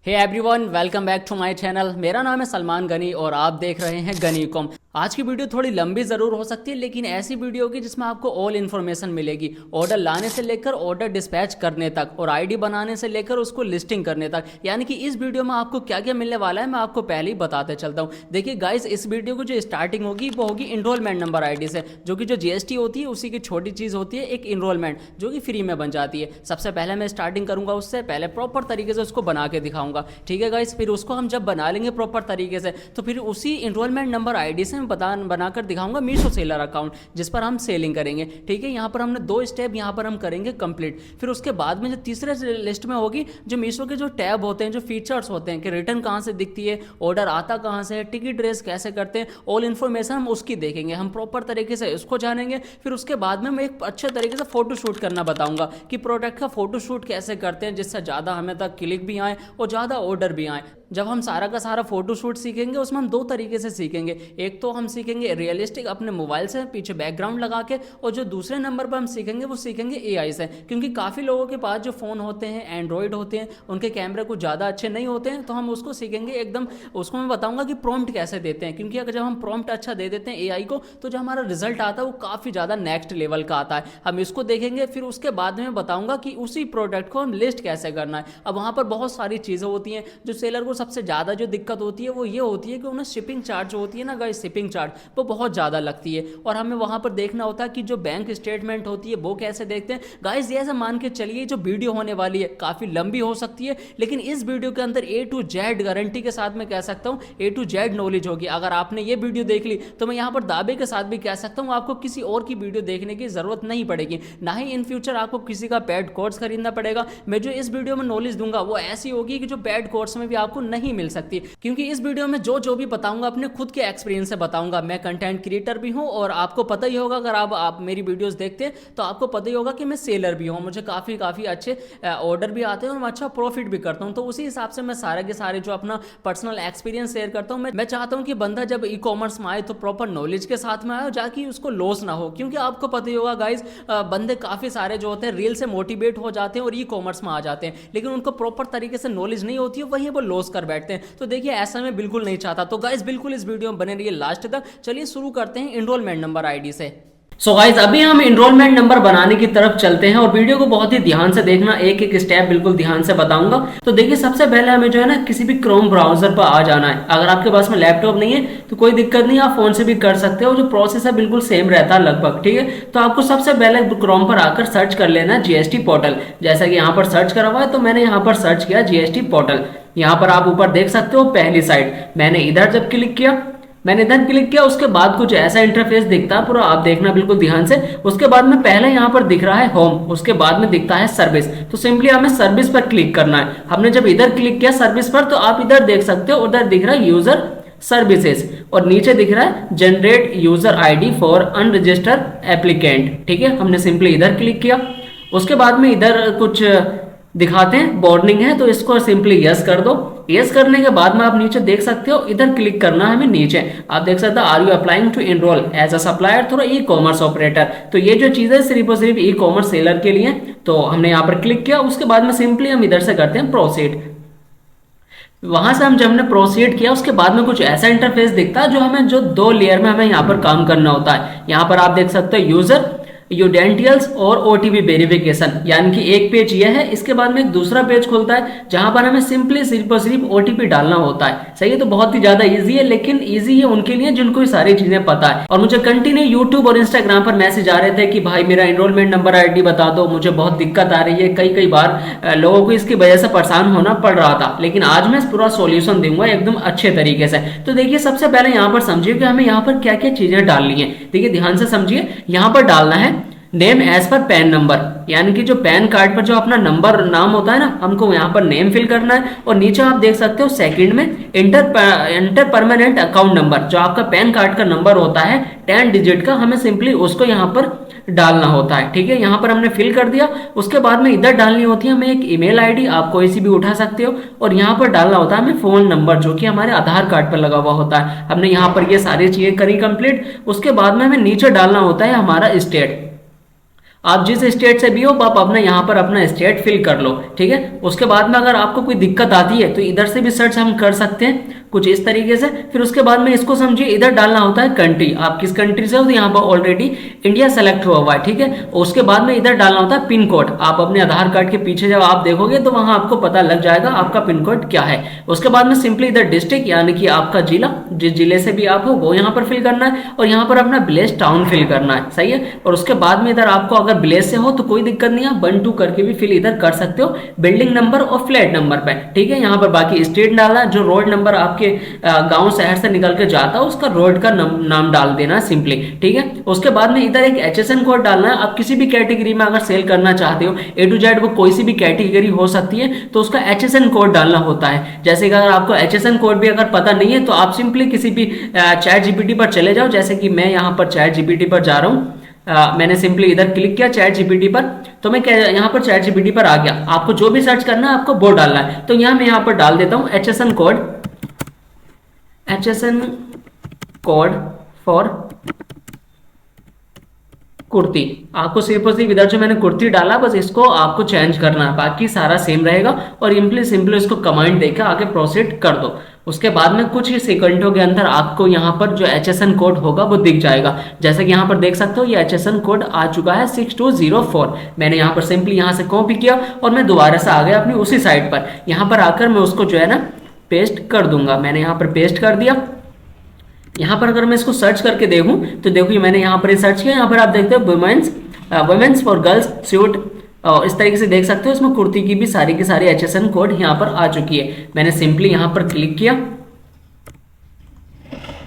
Hey everyone, welcome back to my channel. मेरा नाम है सलमान गनी और आप देख रहे हैं गनी कॉम। आज की वीडियो थोड़ी लंबी ज़रूर हो सकती है, लेकिन ऐसी वीडियो होगी जिसमें आपको ऑल इन्फॉर्मेशन मिलेगी, ऑर्डर लाने से लेकर ऑर्डर डिस्पैच करने तक और आईडी बनाने से लेकर उसको लिस्टिंग करने तक। यानी कि इस वीडियो में आपको क्या क्या मिलने वाला है मैं आपको पहले ही बताते चलता हूँ। देखिए गाइस, इस वीडियो की जो स्टार्टिंग होगी वो होगी इनरोलमेंट नंबर आईडी से, जो कि जो जीएसटी होती है उसी की छोटी चीज़ होती है, एक इनरोलमेंट जो कि फ्री में बन जाती है। सबसे पहले मैं स्टार्टिंग करूँगा, उससे पहले प्रॉपर तरीके से उसको बना के दिखाऊंगा। ठीक है गाइस, फिर उसको हम जब बना लेंगे प्रॉपर तरीके से तो फिर उसी इनरोलमेंट नंबर आईडी से मैं बनाकर दिखाऊंगा मीशो सेलर अकाउंट जिस पर हम सेलिंग करेंगे। ठीक है, यहाँ पर हमने 2 स्टेप यहाँ पर हम करेंगे कंप्लीट। फिर उसके बाद में जो तीसरे लिस्ट में होगी जो मीशो के जो टैब होते हैं, जो फीचर्स होते हैं कि रिटर्न कहाँ से दिखती है, ऑर्डर आता कहाँ से है, टिकट रेस कैसे करते हैं, ऑल इन्फॉर्मेशन हम उसकी देखेंगे, हम प्रॉपर तरीके से उसको जानेंगे। फिर उसके बाद में मैं एक अच्छे तरीके से फोटो शूट करना बताऊंगा कि प्रोडक्ट का फोटो शूट कैसे करते हैं जिससे ज़्यादा हमें तक क्लिक भी आए और ज़्यादा ऑर्डर भी आए। जब हम सारा का सारा फोटो शूट सीखेंगे उसमें हम 2 तरीके से सीखेंगे। एक तो हम सीखेंगे रियलिस्टिक अपने मोबाइल से पीछे बैकग्राउंड लगा के, और जो दूसरे नंबर पर हम सीखेंगे वो सीखेंगे एआई से, क्योंकि काफ़ी लोगों के पास जो फ़ोन होते हैं एंड्रॉयड होते हैं उनके कैमरे कुछ ज़्यादा अच्छे नहीं होते हैं, तो हम उसको सीखेंगे एकदम। उसको मैं बताऊंगा कि प्रॉम्प्ट कैसे देते हैं, क्योंकि अगर जब हम प्रॉम्प्ट अच्छा दे देते हैं एआई को तो जो हमारा रिजल्ट आता है वो काफ़ी ज़्यादा नेक्स्ट लेवल का आता है। हम इसको देखेंगे, फिर उसके बाद में बताऊंगा कि उसी प्रोडक्ट को हम लिस्ट कैसे करना है। अब वहाँ पर बहुत सारी चीज़ें होती हैं। जो सेलर को सबसे ज़्यादा जो दिक्कत होती है वो ये होती है कि उन्हें शिपिंग चार्ज जो होती है ना गाइस, शिपिंग चार्ज वो बहुत ज़्यादा लगती है, और हमें वहाँ पर देखना होता है कि जो बैंक स्टेटमेंट होती है वो कैसे देखते हैं। गाइस ये ऐसा मान के चलिए जो वीडियो होने वाली है काफ़ी लंबी हो सकती है, लेकिन इस वीडियो के अंदर A to Z गारंटी के साथ मैं कह सकता हूँ A to Z नॉलेज होगी। अगर आपने ये वीडियो देख ली तो मैं यहाँ पर दावे के साथ भी कह सकता हूँ आपको किसी और की वीडियो देखने की ज़रूरत नहीं पड़ेगी, ना ही इन फ्यूचर आपको किसी का पेड कोर्स खरीदना पड़ेगा। मैं जो इस वीडियो में नॉलेज दूंगा वो ऐसी होगी कि जो पेड कोर्स में भी आपको नहीं मिल सकती, क्योंकि इस वीडियो में जो भी बताऊंगा अपने खुद के एक्सपीरियंस से बताऊंगा। मैं कंटेंट क्रिएटर भी हूं और आपको पता ही होगा, अगर आप मेरी वीडियोस देखते हैं तो आपको पता ही होगा कि मैं सेलर भी हूं, मुझे काफ़ी अच्छे ऑर्डर भी आते हैं और मैं अच्छा प्रॉफिट भी करता हूं। तो उसी हिसाब से मैं सारे के सारे जो अपना पर्सनल एक्सपीरियंस शेयर करता हूं। मैं चाहता हूं कि बंदा जब ई कॉमर्स में आए तो प्रॉपर नॉलेज के साथ में आए, जाकि उसको लॉस ना हो, क्योंकि आपको पता ही होगा गाइज बंदे काफ़ी सारे जो होते हैं रील से मोटिवेट हो जाते हैं और ई कॉमर्स में आ जाते हैं, लेकिन उनको प्रॉपर तरीके से नॉलेज नहीं होती है, वहीं वो लॉस कर बैठते हैं। तो देखिए ऐसा मैं बिल्कुल नहीं चाहता। तो गाइस बिल्कुल इस वीडियो में बने रहिए लास्ट तक। चलिए शुरू करते हैं इनरोलमेंट नंबर आईडी से। सो गाइस अभी हम इनरोलमेंट नंबर बनाने की तरफ चलते हैं, और वीडियो को बहुत ही ध्यान से देखना, एक एक स्टेप बिल्कुल ध्यान से बताऊंगा। तो देखिए सबसे पहले हमें जो है ना किसी भी क्रोम ब्राउजर पर आ जाना है। अगर आपके पास में लैपटॉप नहीं है तो कोई दिक्कत नहीं, आप फोन से भी कर सकते हो, जो प्रोसेस है बिल्कुल सेम रहता है लगभग। ठीक है, तो आपको सबसे पहले क्रोम पर आकर सर्च कर लेना है जीएसटी पोर्टल। जैसा कि यहाँ पर सर्च करा हुआ है तो मैंने यहाँ पर सर्च किया जीएसटी पोर्टल। यहाँ पर आप ऊपर देख सकते हो पहली साइड, मैंने इधर जब क्लिक किया उसके बाद कुछ ऐसा इंटरफेस दिखता है पूरा, आप देखना बिल्कुल ध्यान से। उसके बाद में पहले यहाँ पर दिख रहा है होम, उसके बाद में दिखता है सर्विस। तो सिंपली हमें सर्विस पर क्लिक करना है। हमने जब इधर क्लिक किया सर्विस पर तो आप इधर देख सकते हो, उधर दिख रहा है यूजर सर्विसेज और नीचे दिख रहा है generate user ID for unregistered applicant. ठीक है, हमने सिंपली इधर क्लिक किया। उसके बाद में इधर कुछ दिखाते हैं वार्निंग है, तो इसको सिंपली यस कर दो। यस करने के बाद में आप नीचे देख सकते हो, इधर क्लिक करना है हमें नीचे। आप देख सकते हो are you applying to enroll as a supplier through e commerce operator. तो ये जो चीजें सिर्फ और सिर्फ ई कॉमर्स सेलर के लिए, तो हमने यहाँ पर क्लिक किया। उसके बाद में सिंपली हम इधर से करते हैं प्रोसीड। वहां से हम जब हमने प्रोसीड किया उसके बाद में कुछ ऐसा इंटरफेस दिखता है जो हमें जो 2 लेयर में हमें यहाँ पर काम करना होता है। यहाँ पर आप देख सकते हो यूजर यूडेंटियल्स और ओटीपी वेरिफिकेशन, यानी कि एक पेज ये है। इसके बाद में एक दूसरा पेज खुलता है जहां पर हमें सिंपली सिर्फ और सिर्फ ओटीपी डालना होता है। सही है, तो बहुत ही ज्यादा इजी है, लेकिन इजी है उनके लिए जिनको ये सारी चीजें पता है। और मुझे कंटिन्यू यूट्यूब और इंस्टाग्राम पर मैसेज आ रहे थे कि भाई मेरा एनरोलमेंट नंबर आईडी बता दो, मुझे बहुत दिक्कत आ रही है। कई बार लोगों को इसकी वजह से परेशान होना पड़ रहा था, लेकिन आज मैं पूरा सोल्यूशन दूंगा एकदम अच्छे तरीके से। तो देखिए सबसे पहले यहाँ पर समझिए कि हमें यहाँ पर क्या क्या चीजें डालनी है। देखिए ध्यान से समझिए, यहाँ पर डालना है name as per PAN number, यानी कि जो पैन कार्ड पर जो अपना नंबर नाम होता है ना, हमको यहाँ पर नेम फिल करना है। और नीचे आप देख सकते हो सेकंड में इंटर परमानेंट अकाउंट नंबर, जो आपका पैन कार्ड का नंबर होता है 10 डिजिट का, हमें सिंपली उसको यहाँ पर डालना होता है। ठीक है, यहाँ पर हमने फिल कर दिया। उसके बाद में इधर डालनी होती है हमें एक ईमेल आईडी, आप कोई सी भी उठा सकते हो। और यहाँ पर डालना होता है हमें फोन नंबर जो कि हमारे आधार कार्ड पर लगा हुआ होता है। हमने यहाँ पर ये सारी चीजें करी कंप्लीट। उसके बाद में हमें नीचे डालना होता है हमारा स्टेट। आप जिस स्टेट से भी हो आप अपना यहाँ पर अपना स्टेट फिल कर लो, ठीक है। उसके बाद में अगर आपको कोई दिक्कत आती है तो इधर से भी सर्च हम कर सकते हैं कुछ इस तरीके से। फिर उसके बाद में इसको समझिए, इधर डालना होता है कंट्री, आप किस कंट्री से हो, तो यहाँ पर ऑलरेडी इंडिया सेलेक्ट हुआ हुआ है, ठीक है। उसके बाद में इधर डालना होता है पिन कोड। आप अपने आधार कार्ड के पीछे जब आप देखोगे तो वहां आपको पता लग जाएगा आपका पिन कोड क्या है। उसके बाद में सिंपली इधर डिस्ट्रिक्ट यानी कि आपका जिला, जिस जिले से भी आप हो वो यहाँ पर फिल करना है, और यहाँ पर अपना विलेज टाउन फिल करना है, सही है। और उसके बाद में इधर आपको अगर विलेज से हो तो कोई दिक्कत नहीं है, 1 2 करके भी फिल इधर कर सकते हो, बिल्डिंग नंबर और फ्लैट नंबर पे, ठीक है। यहाँ पर बाकी स्ट्रीट डालना, जो रोड नंबर आपके गांव शहर से निकल के जाता है उसका रोड का नाम डाल देना सिंपली, ठीक है। उसके बाद में इधर एक HSN कोड डालना है। आप किसी भी कैटेगरी में अगर सेल करना चाहते हो, A to Z वो कोई सी भी कैटेगरी हो सकती है, तो उसका HSN कोड डालना होता है। जैसे कि अगर आपको HSN कोड भी अगर पता नहीं है तो आप सिंपली किसी भी चैट जीपीटी पर चले जाओ। जैसे कि मैं यहाँ पर चैट जीपीटी पर जा रहा हूँ, मैंने सिंपली इधर क्लिक किया चैट जीपीटी पर, तो मैं यहाँ पर चैट जीपीटी पर आ गया। आपको जो भी सर्च करना है आपको वो डालना है, तो यहाँ मैं यहाँ पर डाल देता हूँ HSN कोड फॉर कुर्ती। आपको सिर्फ और सिर्फ इधर जो मैंने कुर्ती डाला बस इसको आपको चेंज करना है, बाकी सारा सेम रहेगा। और सिंपली इसको कमांड देकर आगे प्रोसीड कर दो। उसके बाद में कुछ ही सेकंडों के अंदर आपको यहाँ पर जो HSN कोड होगा वो दिख जाएगा। जैसे कि यहाँ पर देख सकते हो ये HSN कोड आ चुका है 6204। मैंने यहाँ पर सिंपली यहाँ से कॉपी किया और मैं दोबारा से आ गया अपनी उसी साइट पर। यहाँ पर आकर मैं उसको जो है ना पेस्ट कर दूंगा। मैंने यहाँ पर पेस्ट कर दिया। यहाँ पर अगर मैं इसको सर्च करके देखूं तो देखो मैंने यहाँ पर सर्च किया। यहाँ पर आप देखते हो वुमेन्स फॉर गर्ल्स सूट, और इस तरीके से देख सकते हो इसमें कुर्ती की भी सारी की सारी HSN कोड यहाँ पर आ चुकी है। मैंने सिंपली यहाँ पर क्लिक किया,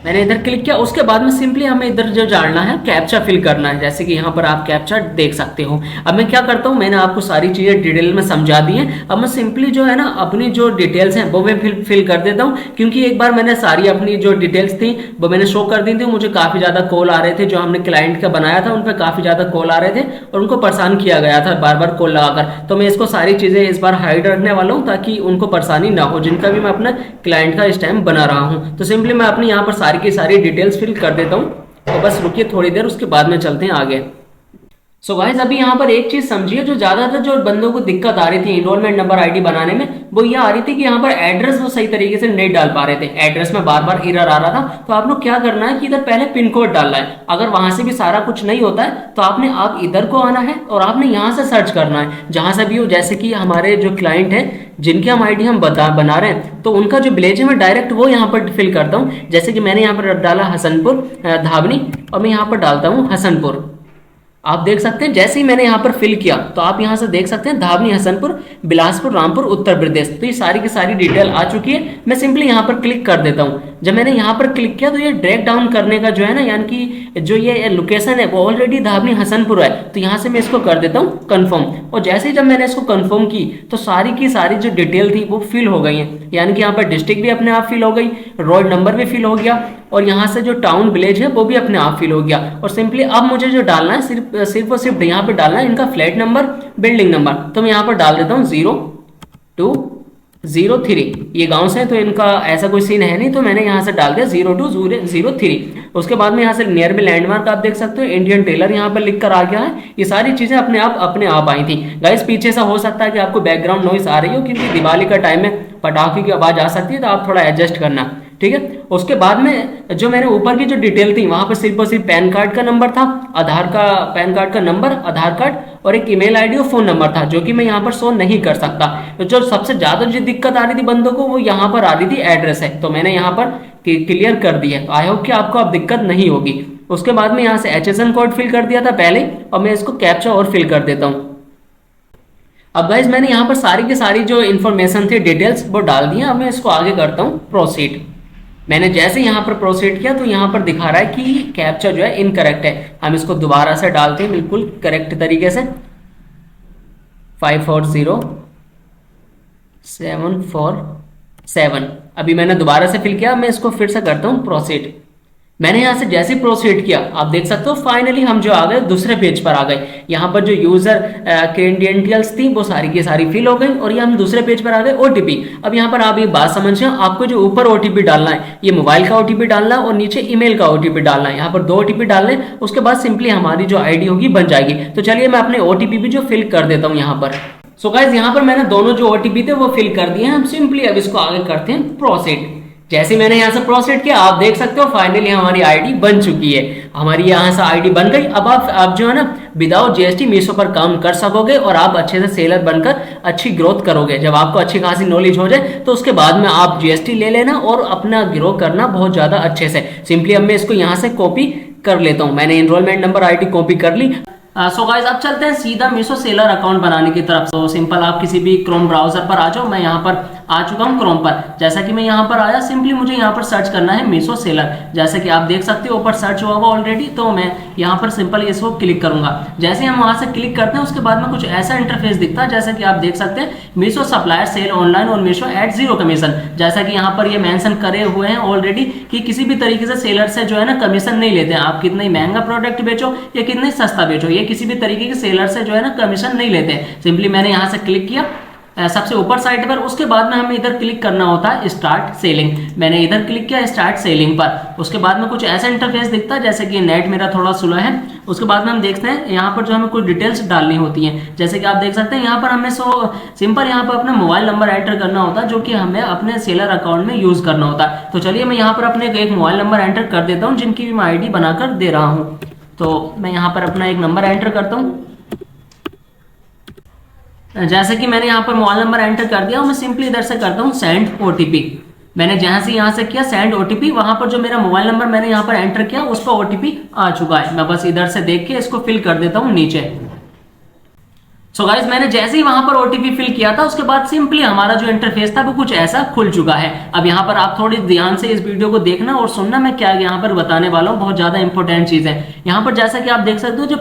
मैंने इधर क्लिक किया। उसके बाद में सिंपली हमें इधर जो डालना है कैप्चा फिल करना है। जैसे कि यहाँ पर आप कैप्चा देख सकते हो। अब मैं क्या करता हूँ, मैंने आपको सारी चीजें डिटेल में समझा दी हैं। अब मैं सिंपली जो है ना अपनी जो डिटेल्स हैं वो मैं फिल कर देता हूँ, क्योंकि एक बार मैंने सारी अपनी जो डिटेल्स थी वो मैंने शो कर दी थी। मुझे काफी ज्यादा कॉल आ रहे थे, जो हमने क्लाइंट का बनाया था उन पर काफी ज्यादा कॉल आ रहे थे और उनको परेशान किया गया था बार बार कॉल लगाकर। तो मैं इसको सारी चीजें इस बार हाइड रखने वाला हूँ ताकि उनको परेशानी ना हो, जिनका भी मैं अपना क्लाइंट का इस टाइम बना रहा हूँ। तो सिंपली मैं अपनी यहाँ पर सारी की सारी डिटेल्स फिल कर देता हूं। तो बस रुकिए थोड़ी देर, उसके बाद में चलते हैं आगे। सो गाइस अभी यहाँ पर एक चीज समझिए, जो ज्यादातर जो बंदों को दिक्कत आ रही थी इनरोलमेंट नंबर आईडी बनाने में, वो ये आ रही थी कि यहाँ पर एड्रेस वो सही तरीके से नहीं डाल पा रहे थे। एड्रेस में बार बार एरर आ रहा था। तो आप लोग क्या करना है कि इधर पहले पिन कोड डालना है। अगर वहां से भी सारा कुछ नहीं होता है तो आपने आप इधर को आना है और आपने यहाँ से सर्च करना है जहां से भी हो। जैसे कि हमारे जो क्लाइंट है जिनके हम आईडी हम बना रहे हैं, तो उनका जो विलेज है मैं डायरेक्ट वो यहाँ पर फिल करता हूँ। जैसे कि मैंने यहाँ पर डाला हसनपुर धावनी, और मैं यहाँ पर डालता हूँ हसनपुर। आप देख सकते हैं जैसे ही मैंने यहाँ पर फिल किया तो आप यहाँ से देख सकते हैं धावनी, हसनपुर, बिलासपुर, रामपुर, उत्तर प्रदेश। तो ये सारी की सारी डिटेल आ चुकी है। मैं सिंपली यहाँ पर क्लिक कर देता हूँ। जब मैंने यहाँ पर क्लिक किया तो ये ड्रैग डाउन करने का जो है ना, यानी कि जो ये लोकेशन है वो ऑलरेडी धावनी हसनपुर है। तो यहाँ से मैं इसको कर देता हूँ कंफर्म। और जैसे ही जब मैंने इसको कंफर्म की तो सारी की सारी जो डिटेल थी वो फिल हो गई है। यानी कि यहाँ पर डिस्ट्रिक्ट भी अपने आप फिल हो गई, रोड नंबर भी फिल हो गया, और यहाँ से जो टाउन विलेज है वो भी अपने आप फिल हो गया। और सिंपली अब मुझे जो डालना है सिर्फ और सिर्फ यहाँ पे डालना है इनका फ्लैट नंबर, बिल्डिंग नंबर। तो मैं यहाँ पर डाल देता हूँ 0203। ये गांव से है तो इनका ऐसा कोई सीन है नहीं, तो मैंने यहाँ से डाल दिया 0203। उसके बाद में यहाँ से नियर बाई लैंडमार्क आप देख सकते हो इंडियन टेलर यहाँ पर लिख कर आ गया है। ये सारी चीजें अपने आप आई थी। गाइस पीछे से हो सकता है कि आपको बैकग्राउंड नॉइस आ रही हो, क्योंकि दिवाली का टाइम है, पटाखे की आवाज आ सकती है, तो आप थोड़ा एडजस्ट करना, ठीक है। उसके बाद में जो मैंने ऊपर की जो डिटेल थी वहां पर सिर्फ और सिर्फ पैन कार्ड का नंबर था, पैन कार्ड का नंबर, आधार कार्ड और एक ईमेल आईडी और फोन नंबर था, जो कि मैं यहाँ पर शो नहीं कर सकता। तो जो सबसे ज्यादा जो दिक्कत आ रही थी बंदों को वो यहाँ पर आ रही थी एड्रेस है, तो मैंने यहाँ पर क्लियर कर दिया। तो आई होप कि आपको अब दिक्कत नहीं होगी। उसके बाद में यहाँ से HSN कोड फिल कर दिया था पहले, और मैं इसको कैप्चा और फिल कर देता हूँ। अब गाइस मैंने यहाँ पर सारी की सारी जो इन्फॉर्मेशन थी डिटेल्स वो डाल दी है। अब मैं इसको आगे करता हूँ प्रोसीड। मैंने जैसे यहाँ पर प्रोसीड किया तो यहाँ पर दिखा रहा है कि कैप्चा जो है इनकरेक्ट है। हम इसको दोबारा से डालते हैं बिल्कुल करेक्ट तरीके से, 540747। अभी मैंने दोबारा से फिल किया, मैं इसको फिर से करता हूँ प्रोसीड। मैंने यहाँ से जैसे प्रोसीड किया, आप देख सकते हो फाइनली हम जो आ गए दूसरे पेज पर आ गए। यहाँ पर जो यूजर क्रेडेंशियल्स थी वो सारी की सारी फिल हो गई और ये हम दूसरे पेज पर आ गए। ओटीपी, अब यहाँ पर आप ये बात समझिए, आपको जो ऊपर ओटीपी डालना है ये मोबाइल का ओटीपी डालना है और नीचे ईमेल का ओटीपी डालना है। यहाँ पर 2 ओटीपी डालने, उसके बाद सिंपली हमारी जो आईडी होगी बन जाएगी। तो चलिए मैं अपने ओटीपी भी जो फिल कर देता हूँ यहाँ पर। सो गाइस यहाँ पर मैंने दोनों जो ओटीपी थे वो फिल कर दिए हैं। हम सिंपली अब इसको आगे करते हैं प्रोसीड। जैसे मैंने यहाँ से प्रोसीड किया, आप देख सकते हो फाइनली हमारी आईडी बन चुकी है। हमारी यहाँ से आईडी बन गई। अब आप जो है ना विदाउट जीएसटी मीशो पर काम कर सकोगे और आप अच्छे से सेलर बनकर अच्छी ग्रोथ करोगे। जब आपको अच्छी खासी नॉलेज हो जाए तो उसके बाद में आप जीएसटी ले लेना और अपना ग्रो करना बहुत ज्यादा अच्छे से। सिंपली अब मैं इसको यहाँ से कॉपी कर लेता हूँ। मैंने एनरोलमेंट नंबर आईडी कॉपी कर ली। सो गाइस अब चलते हैं सीधा मीशो सेलर अकाउंट बनाने की तरफ। तो सिंपल आप किसी भी क्रोम ब्राउजर पर आ जाओ। मैं यहाँ पर आ चुका हूँ क्रोम पर। जैसा कि मैं यहाँ पर आया, सिंपली मुझे यहाँ पर सर्च करना है मीशो सेलर। जैसे कि आप देख सकते हो ऊपर सर्च हुआ हुआ ऑलरेडी, तो मैं यहाँ पर सिंपल इसको क्लिक करूंगा। जैसे हम वहां से क्लिक करते हैं उसके बाद में कुछ ऐसा इंटरफेस दिखता है। जैसा कि आप देख सकते हैं मीशो सप्लायर सेल ऑनलाइन और मीशो एट 0 कमीशन। जैसा कि यहाँ पर ये मेंशन करे हुए हैं ऑलरेडी कि किसी भी तरीके से सेलर से जो है ना कमीशन नहीं लेते हैं। आप कितना ही महंगा प्रोडक्ट बेचो या कितना ही सस्ता बेचो, ये किसी भी तरीके के सेलर से जो है ना कमीशन नहीं लेते हैं। सिंपली मैंने यहाँ से क्लिक किया सबसे ऊपर साइड पर। उसके बाद में हमें इधर क्लिक करना होता है स्टार्ट सेलिंग। मैंने इधर क्लिक किया स्टार्ट सेलिंग पर। उसके बाद में कुछ ऐसा इंटरफेस दिखता है। जैसे कि नेट मेरा थोड़ा स्लो है। उसके बाद में हम देखते हैं यहाँ पर जो हमें कुछ डिटेल्स डालनी होती हैं। जैसे कि आप देख सकते हैं यहाँ पर हमें सिंपल यहाँ पर अपना मोबाइल नंबर एंटर करना होता है, जो कि हमें अपने सेलर अकाउंट में यूज करना होता है। तो चलिए मैं यहाँ पर अपने एक मोबाइल नंबर एंटर कर देता हूँ, जिनकी भी मैं आईडी बनाकर दे रहा हूँ। तो मैं यहाँ पर अपना एक नंबर एंटर करता हूँ। जैसे कि मैंने यहाँ पर मोबाइल नंबर एंटर कर दिया, मैं सिंपली इधर से करता हूँ सेंड ओटीपी। मैंने जहां से यहाँ से किया सेंड ओटीपी, वहां पर जो मेरा मोबाइल नंबर मैंने यहाँ पर एंटर किया उस पर ओटीपी आ चुका है। मैं बस इधर से देख के इसको फिल कर देता हूँ नीचे। सो गाइस मैंने जैसे ही वहां पर ओटीपी फिल किया था उसके बाद सिंपली हमारा जो इंटरफेस था वो कुछ ऐसा खुल चुका है। अब यहाँ पर आप थोड़ी ध्यान से इस वीडियो को देखना और सुनना मैं क्या यहाँ पर बताने वाला हूँ। बहुत ज्यादा इंपॉर्टेंट चीज है यहाँ पर। जैसा कि आप देख सकते हो जो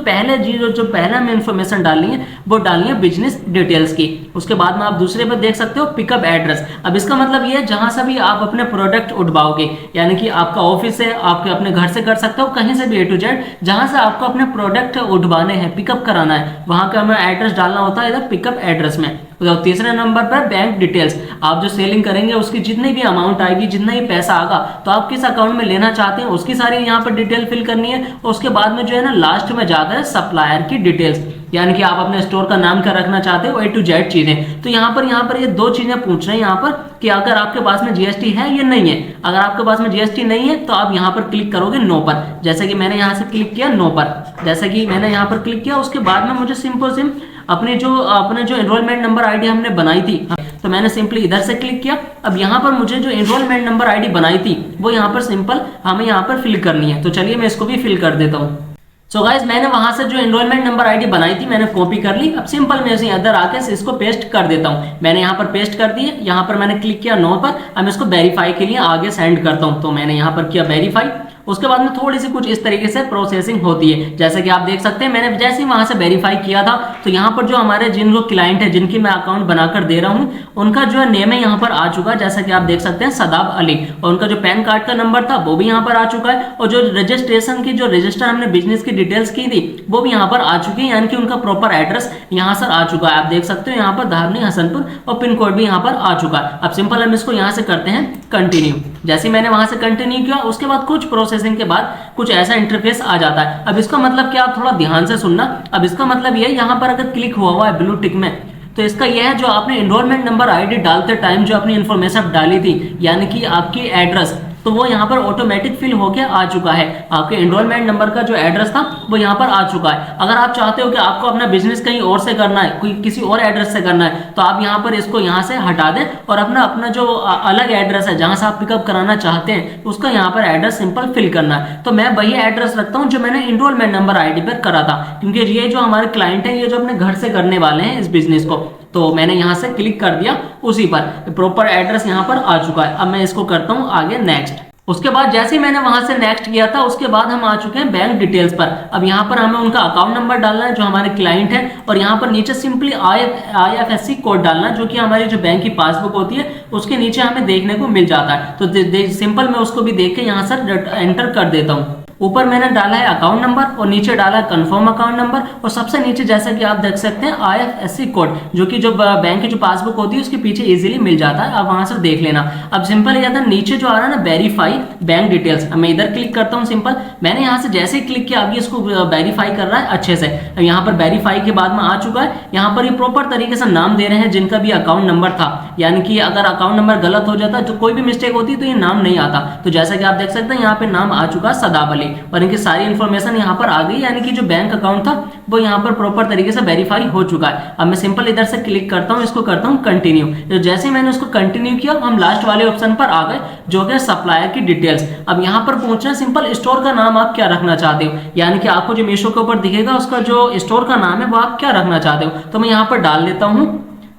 पहले हमें इन्फॉर्मेशन डालनी है वो डालनी है बिजनेस डिटेल्स की। उसके बाद में आप दूसरे पर देख सकते हो पिकअप एड्रेस। अब इसका मतलब ये है जहां से भी आप अपने प्रोडक्ट उठवाओगे, यानी कि आपका ऑफिस है, आपके अपने घर से कर सकते हो, कहीं से भी A to Z जहां से आपको अपने प्रोडक्ट उठवाने हैं, पिकअप कराना है, वहां का हमें एड्रेस डालना होता है इधर पिकअप एड्रेस में। तो तीसरे नंबर पर बैंक डिटेल्स। आप जो सेलिंग करेंगे उसकी जितनी भी अमाउंट आएगी, जितना ही पैसा आएगा, तो आप किस अकाउंट में लेना चाहते हैं उसकी सारी यहाँ पर डिटेल फिल करनी है। और उसके बाद में जो है ना लास्ट में जाकर सप्लायर की डिटेल्स, यानी कि आप अपने स्टोर का नाम क्या रखना चाहते हो, A to Z चीजें। तो यहाँ पर ये 2 चीजें पूछ रहे हैं यहाँ पर कि अगर आपके पास में जीएसटी है या नहीं है। अगर आपके पास में जीएसटी नहीं है तो आप यहाँ पर क्लिक करोगे नो पर। जैसे कि मैंने यहाँ से क्लिक किया नो पर। जैसे कि मैंने यहाँ पर क्लिक किया उसके बाद में मुझे सिंपल अपने जो एनरोलमेंट नंबर आईडी हमने बनाई थी, तो मैंने सिंपली इधर से क्लिक किया। अब यहाँ पर मुझे जो एनरोलमेंट नंबर आईडी बनाई थी वो यहाँ पर सिंपल हमें यहाँ पर फिल करनी है। तो चलिए मैं इसको भी फिल कर देता हूँ। सो गाइस मैंने वहां से जो एनरोलमेंट नंबर आईडी बनाई थी मैंने कॉपी कर ली। अब सिंपल मैं इसे इधर आके इसको पेस्ट कर देता हूं। मैंने यहाँ पर पेस्ट कर दी है। यहाँ पर मैंने क्लिक किया नो पर। अब इसको वेरीफाई के लिए आगे सेंड करता हूं। तो मैंने यहाँ पर किया वेरीफाई। उसके बाद में थोड़ी सी कुछ इस तरीके से प्रोसेसिंग होती है। जैसे कि आप देख सकते हैं मैंने जैसे ही वहां से वेरीफाई किया था तो यहाँ पर जो हमारे जिन लोग क्लाइंट है जिनकी मैं अकाउंट बनाकर दे रहा हूँ उनका जो है नेम है यहाँ पर आ चुका है। जैसा कि आप देख सकते हैं सदाब अली। और उनका जो पैन कार्ड का नंबर था वो भी यहाँ पर आ चुका है। और जो रजिस्ट्रेशन की जो रजिस्टर हमने बिजनेस की डिटेल्स की थी वो भी यहाँ पर आ चुकी है, यानी कि उनका प्रॉपर एड्रेस यहाँ से आ चुका है। आप देख सकते हो यहाँ पर धारनी हसनपुर और पिन कोड भी यहाँ पर आ चुका है। अब सिंपल हम इसको यहाँ से करते हैं कंटिन्यू। जैसे मैंने वहां से कंटिन्यू किया उसके बाद कुछ प्रोसेसिंग के बाद कुछ ऐसा इंटरफेस आ जाता है। अब इसका मतलब क्या, आप थोड़ा ध्यान से सुनना। अब इसका मतलब ये यहाँ पर अगर क्लिक हुआ है ब्लू टिक में तो इसका यह है जो आपने एनरोलमेंट नंबर आईडी डालते टाइम जो अपनी इन्फॉर्मेशन डाली थी, यानी कि आपकी एड्रेस, तो वो यहाँ पर ऑटोमेटिक फिल होके आ चुका है। आपके एनरोलमेंट नंबर का जो एड्रेस था वो यहाँ पर आ चुका है। अगर आप चाहते हो कि आपको अपना बिजनेस कहीं और से करना है, कोई किसी और एड्रेस से करना है, तो आप यहाँ पर इसको यहाँ से हटा दें और अपना जो अलग एड्रेस है जहां से आप पिकअप कराना चाहते हैं उसका यहाँ पर एड्रेस सिंपल फिल करना है। तो मैं वही एड्रेस रखता हूँ जो मैंने एनरोलमेंट नंबर आईडी पर करा था, क्योंकि ये जो हमारे क्लाइंट है ये जो अपने घर से करने वाले हैं इस बिजनेस को, तो मैंने यहाँ से क्लिक कर दिया उसी पर। प्रॉपर एड्रेस यहाँ पर आ चुका है। अब मैं इसको करता हूँ आगे नेक्स्ट। उसके बाद जैसे ही मैंने वहां से नेक्स्ट किया था, उसके बाद हम आ चुके हैं बैंक डिटेल्स पर। अब यहाँ पर हमें उनका अकाउंट नंबर डालना है जो हमारे क्लाइंट है, और यहाँ पर नीचे सिंपली IFSC कोड डालना है जो कि हमारी जो बैंक की पासबुक होती है उसके नीचे हमें देखने को मिल जाता है। तो सिंपल मैं उसको भी देख के यहाँ से एंटर कर देता हूँ। ऊपर मैंने डाला है अकाउंट नंबर और नीचे डाला है कंफर्म अकाउंट नंबर, और सबसे नीचे जैसा कि आप देख सकते हैं IFSC कोड जो कि जो बैंक की जो पासबुक होती है उसके पीछे इजीली मिल जाता है, आप वहां से देख लेना। अब सिंपल ये था, नीचे जो आ रहा है ना वेरीफाई बैंक डिटेल्स, मैं इधर क्लिक करता हूँ। सिंपल मैंने यहाँ से जैसे ही क्लिक किया अभी इसको वेरीफाई कर रहा है अच्छे से। यहाँ पर वेरीफाई के बाद में आ चुका है, यहाँ पर ये प्रॉपर तरीके से नाम दे रहे हैं जिनका भी अकाउंट नंबर था, यानी कि अगर अकाउंट नंबर गलत हो जाता तो कोई भी मिस्टेक होती तो ये नाम नहीं आता। तो जैसा कि आप देख सकते हैं यहाँ पे नाम आ चुका है सदाब अली, और इनकी सारी इन्फॉर्मेशन यहाँ पर आ गई, यानी कि जो बैंक अकाउंट था वो यहाँ पर प्रॉपर तरीके से वेरीफाई हो चुका है। अब मैं सिंपल इधर से क्लिक करता हूँ, इसको करता हूँ कंटिन्यू। तो जैसे मैंने उसको कंटिन्यू किया हम लास्ट वाले ऑप्शन पर आ गए जो कि सप्लायर की डिटेल्स। अब यहाँ पर पहुंचना सिंपल, स्टोर का नाम आप क्या रखना चाहते हो, यानी कि आपको जो मीशो के ऊपर दिखेगा उसका जो स्टोर का नाम है वो आप क्या रखना चाहते हो। तो मैं यहाँ पर डाल देता हूँ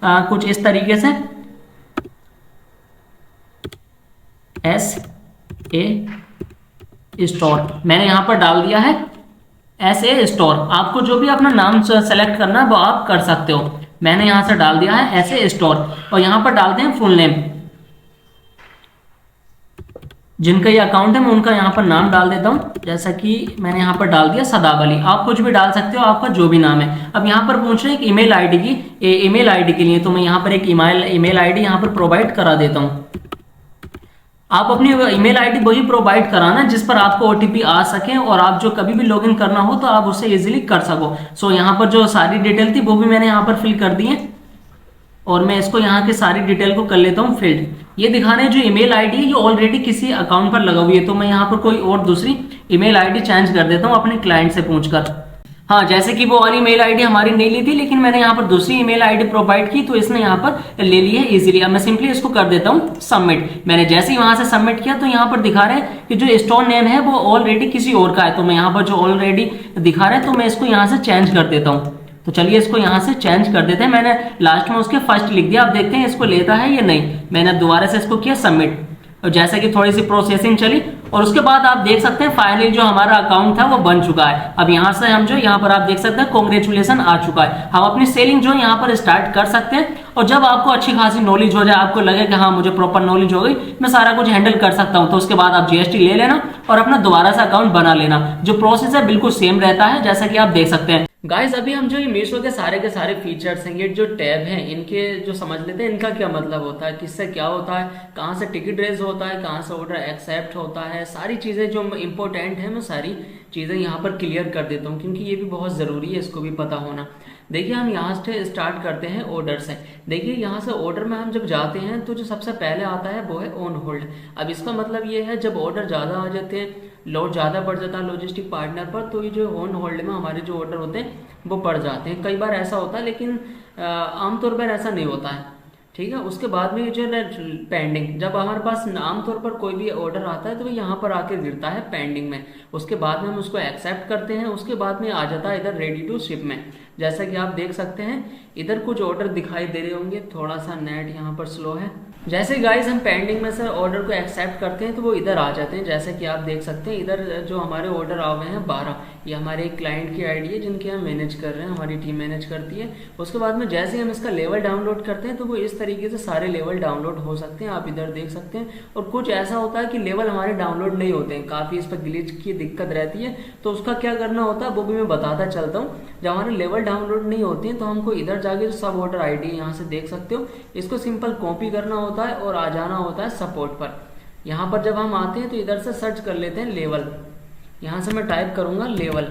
कुछ इस तरीके से SA स्टोर, मैंने यहां पर डाल दिया है SA स्टोर। आपको जो भी अपना नाम सेलेक्ट करना है वो आप कर सकते हो। मैंने यहां से डाल दिया है SA स्टोर, और यहां पर डालते हैं फुल नेम, जिनका ये अकाउंट है मैं उनका यहाँ पर नाम डाल देता हूँ, जैसा कि मैंने यहाँ पर डाल दिया सदाब अली। आप कुछ भी डाल सकते हो, आपका जो भी नाम है। अब यहाँ पर पूछ रहे हैं एक ईमेल आईडी की, ईमेल आईडी के लिए तो मैं यहाँ पर एक ईमेल आईडी यहाँ पर प्रोवाइड करा देता हूँ। आप अपनी ईमेल आईडी वही प्रोवाइड कराना जिस पर आपको OTP आ सके, और आप जो कभी भी लॉगिन करना हो तो आप उससे इजीली कर सको। सो यहाँ पर जो सारी डिटेल थी वो भी मैंने यहाँ पर फिल कर दी है, और मैं इसको यहाँ की सारी डिटेल को कर लेता हूँ फिल्ड। ये दिखाने जो ईमेल आईडी है ये ऑलरेडी किसी अकाउंट पर लगा हुई है, तो मैं यहाँ पर कोई और दूसरी ईमेल आईडी चेंज कर देता हूँ अपने क्लाइंट से पूछकर। हाँ, जैसे कि वो वाली ईमेल आईडी हमारी नहीं ली थी, लेकिन मैंने यहाँ पर दूसरी ईमेल आईडी प्रोवाइड की तो इसने यहाँ पर ले ली है इजीली। अब मैं सिंपली इसको कर देता हूँ सबमिट। मैंने जैसे ही वहां से सबमिट किया तो यहाँ पर दिखा रहे हैं कि जो स्टोर नेम है वो ऑलरेडी किसी और का है, तो मैं यहाँ पर जो ऑलरेडी दिखा रहे हैं तो मैं इसको यहाँ से चेंज कर देता हूँ। तो चलिए इसको यहाँ से चेंज कर देते हैं। मैंने लास्ट में उसके फर्स्ट लिख दिया, अब देखते हैं इसको लेता है या नहीं। मैंने दोबारा से इसको किया सबमिट, और जैसे कि थोड़ी सी प्रोसेसिंग चली और उसके बाद आप देख सकते हैं फाइनली जो हमारा अकाउंट था वो बन चुका है। अब यहाँ से हम जो यहाँ पर आप देख सकते हैं कांग्रेचुलेशन आ चुका है। हम अपनी सेलिंग जो यहाँ पर स्टार्ट कर सकते हैं, और जब आपको अच्छी खासी नॉलेज हो जाए, आपको लगे कि हाँ मुझे प्रॉपर नॉलेज हो गई, मैं सारा कुछ हैंडल कर सकता हूँ, तो उसके बाद आप GST ले लेना और अपना दोबारा से अकाउंट बना लेना। जो प्रोसेस है बिल्कुल सेम रहता है जैसा कि आप देख सकते हैं। गाइस अभी हम जो ये मीशो के सारे फीचर्स हैं, ये जो टैब हैं इनके जो समझ लेते हैं इनका क्या मतलब होता है, किससे क्या होता है, कहाँ से टिकट रेज होता है, कहाँ से ऑर्डर एक्सेप्ट होता है, सारी चीज़ें जो इंपॉर्टेंट है मैं सारी चीज़ें यहाँ पर क्लियर कर देता हूँ, क्योंकि ये भी बहुत ज़रूरी है इसको भी पता होना। देखिए हम यहाँ से स्टार्ट करते हैं ऑर्डर से। देखिए यहाँ से ऑर्डर में हम जब जाते हैं तो जो सबसे पहले आता है वो है ऑन होल्ड। अब इसका मतलब ये है जब ऑर्डर ज़्यादा आ जाते हैं, लोड ज़्यादा बढ़ जाता है लॉजिस्टिक पार्टनर पर, तो ये जो ऑन होल्ड में हमारे जो ऑर्डर होते हैं वो बढ़ जाते हैं। कई बार ऐसा होता है, लेकिन आमतौर पर ऐसा नहीं होता है, ठीक है। उसके बाद में जो है पेंडिंग, जब हमारे पास आमतौर पर कोई भी ऑर्डर आता है तो वो यहाँ पर आके गिरता है पेंडिंग में। उसके बाद में हम उसको एक्सेप्ट करते हैं, उसके बाद में आ जाता है इधर रेडी टू शिप में। जैसा कि आप देख सकते हैं इधर कुछ ऑर्डर दिखाई दे रहे होंगे, थोड़ा सा नेट यहाँ पर स्लो है। जैसे गाइस हम पेंडिंग में से ऑर्डर को एक्सेप्ट करते हैं तो वो इधर आ जाते हैं। जैसे कि आप देख सकते हैं इधर जो हमारे ऑर्डर आ हुए हैं 12, ये हमारे क्लाइंट की आईडी है जिनके हम मैनेज कर रहे हैं, हमारी टीम मैनेज करती है। उसके बाद में जैसे हम इसका लेवल डाउनलोड करते हैं तो वो इस तरीके से सारे लेवल डाउनलोड हो सकते हैं, आप इधर देख सकते हैं। और कुछ ऐसा होता है कि लेवल हमारे डाउनलोड नहीं होते हैं, काफ़ी इस पर ग्लिच की दिक्कत रहती है, तो उसका क्या करना होता है वो भी मैं बताता चलता हूँ। जब हमारे लेवल डाउनलोड नहीं होती हैं तो हमको इधर जाके सब ऑर्डर ID यहाँ से देख सकते हो, इसको सिंपल कॉपी करना होता है और आ जाना होता है सपोर्ट पर। यहाँ पर जब हम आते हैं तो इधर से सर्च कर लेते हैं लेवल, यहाँ से मैं टाइप करूंगा लेवल,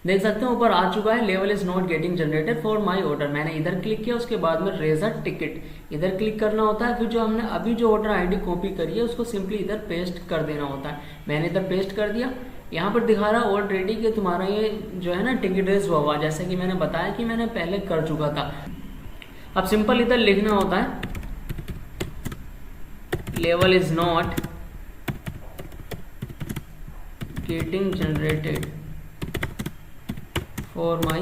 देख सकते हैं ऊपर आ चुका है level is not getting generated for my order. मैंने इधर क्लिक किया, उसके बाद में रेज अ टिकट इधर क्लिक करना होता है। फिर जो हमने अभी जो ऑर्डर ID कॉपी करी है उसको सिंपली इधर पेस्ट कर देना होता है। मैंने इधर पेस्ट कर दिया। यहाँ पर दिखा रहा है ऑलरेडी कि तुम्हारा ये जो है ना टिकट रेज हुआ, जैसे कि मैंने बताया कि मैंने पहले कर चुका था। अब सिंपल इधर लिखना होता है level is not getting generated for my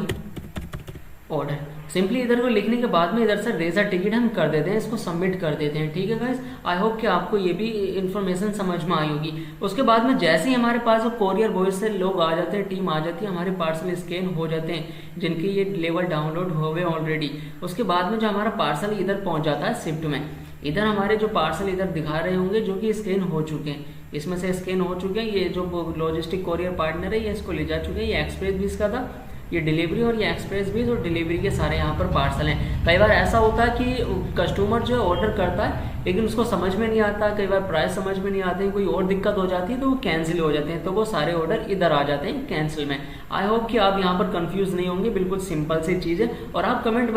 order. Simply इधर को लिखने के बाद में इधर से रेज अ टिकट हम कर देते हैं, इसको सबमिट कर देते हैं। ठीक है गाइस, आई होप कि आपको ये भी इन्फॉर्मेशन समझ में आई होगी। उसके बाद में जैसे ही हमारे पास कोरियर बॉय से लोग आ जाते हैं, टीम आ जाती है, हमारे पार्सल स्कैन हो जाते हैं जिनके ये लेवल डाउनलोड हो गए ऑलरेडी। उसके बाद में जो हमारा पार्सल इधर पहुंच जाता है शिफ्ट में, इधर हमारे जो पार्सल इधर दिखा रहे होंगे जो कि स्कैन हो चुके हैं, इसमें से स्कैन हो चुके हैं। ये जो लॉजिस्टिक कोरियर पार्टनर है ये इसको ले जा चुके हैं। ये एक्सप्रेस भी इसका था, ये डिलीवरी और ये एक्सप्रेस भी और डिलीवरी के सारे यहाँ पर पार्सल हैं। कई बार ऐसा होता है कि कस्टमर जो है ऑर्डर करता है लेकिन उसको समझ में नहीं आता, कई बार प्राइस समझ में नहीं आते, कोई और दिक्कत हो जाती है तो वो कैंसिल हो जाते हैं, तो वो सारे ऑर्डर इधर आ जाते हैं कैंसिल में। आई होप कि आप यहाँ पर कंफ्यूज नहीं होंगे, बिल्कुल सिंपल सी चीज़ है। और आप कमेंट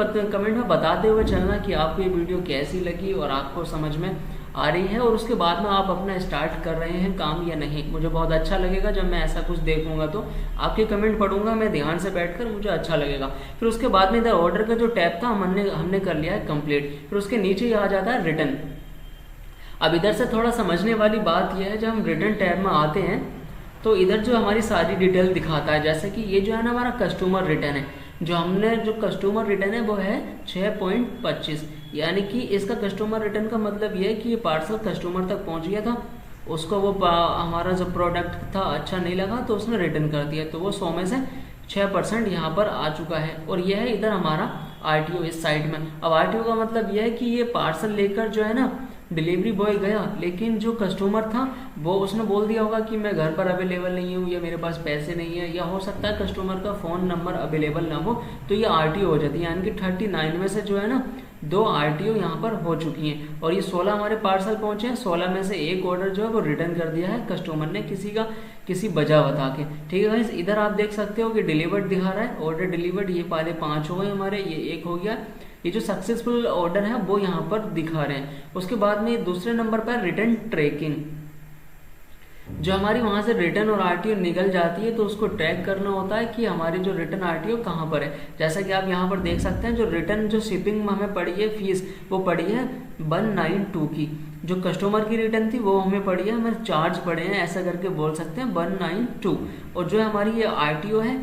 में बताते हुए चलना कि आपको ये वीडियो कैसी लगी और आपको समझ में आ रही है, और उसके बाद में आप अपना स्टार्ट कर रहे हैं काम या नहीं। मुझे बहुत अच्छा लगेगा जब मैं ऐसा कुछ देखूंगा, तो आपके कमेंट पढ़ूंगा मैं ध्यान से बैठकर, मुझे अच्छा लगेगा। फिर उसके बाद में इधर ऑर्डर का जो टैब था हमने कर लिया है कंप्लीट। फिर उसके नीचे ही आ जाता है रिटर्न। अब इधर से थोड़ा समझने वाली बात यह है, जब हम रिटर्न टैब में आते हैं तो इधर जो हमारी सारी डिटेल दिखाता है, जैसे कि ये जो है ना हमारा कस्टमर रिटर्न है, जो कस्टमर रिटर्न है वो है 6.25, यानी कि इसका कस्टमर रिटर्न का मतलब ये है कि ये पार्सल कस्टमर तक पहुंच गया था, उसको वो हमारा जो प्रोडक्ट था अच्छा नहीं लगा तो उसने रिटर्न कर दिया, तो वो 100 में से 6% यहाँ पर आ चुका है। और यह है इधर हमारा RTO इस साइड में। अब RTO का मतलब यह है कि ये पार्सल लेकर जो है ना डिलीवरी बॉय गया, लेकिन जो कस्टमर था वो उसने बोल दिया होगा कि मैं घर पर अवेलेबल नहीं हूँ या मेरे पास पैसे नहीं है, या हो सकता है कस्टमर का फ़ोन नंबर अवेलेबल ना हो, तो ये RTO हो जाती है। यानी कि 39 में से जो है ना 2 RTO यहाँ पर हो चुकी हैं, और ये 16 हमारे पार्सल पहुंचे हैं। 16 में से एक ऑर्डर जो है वो रिटर्न कर दिया है कस्टमर ने किसी वजह बता के। ठीक है गाइस, इधर आप देख सकते हो कि डिलीवर्ड दिखा रहा है, ऑर्डर डिलीवर्ड, ये पहले 5 हो गए हमारे, ये 1 हो गया। ये जो सक्सेसफुल ऑर्डर है वो यहाँ पर दिखा रहे हैं। उसके बाद में दूसरे नंबर पर रिटर्न ट्रैकिंग, जो हमारी वहां से रिटर्न और RTO निकल जाती है तो उसको ट्रैक करना होता है कि हमारी जो रिटर्न RTO कहाँ पर है। जैसा कि आप यहाँ पर देख सकते हैं, जो रिटर्न जो शिपिंग में हमें पड़ी है फीस, वो पड़ी है 192 की। जो कस्टमर की रिटर्न थी वो हमें पड़ी है, हमें चार्ज पड़े हैं, ऐसा करके बोल सकते हैं 192। और जो हमारी ये RTO है,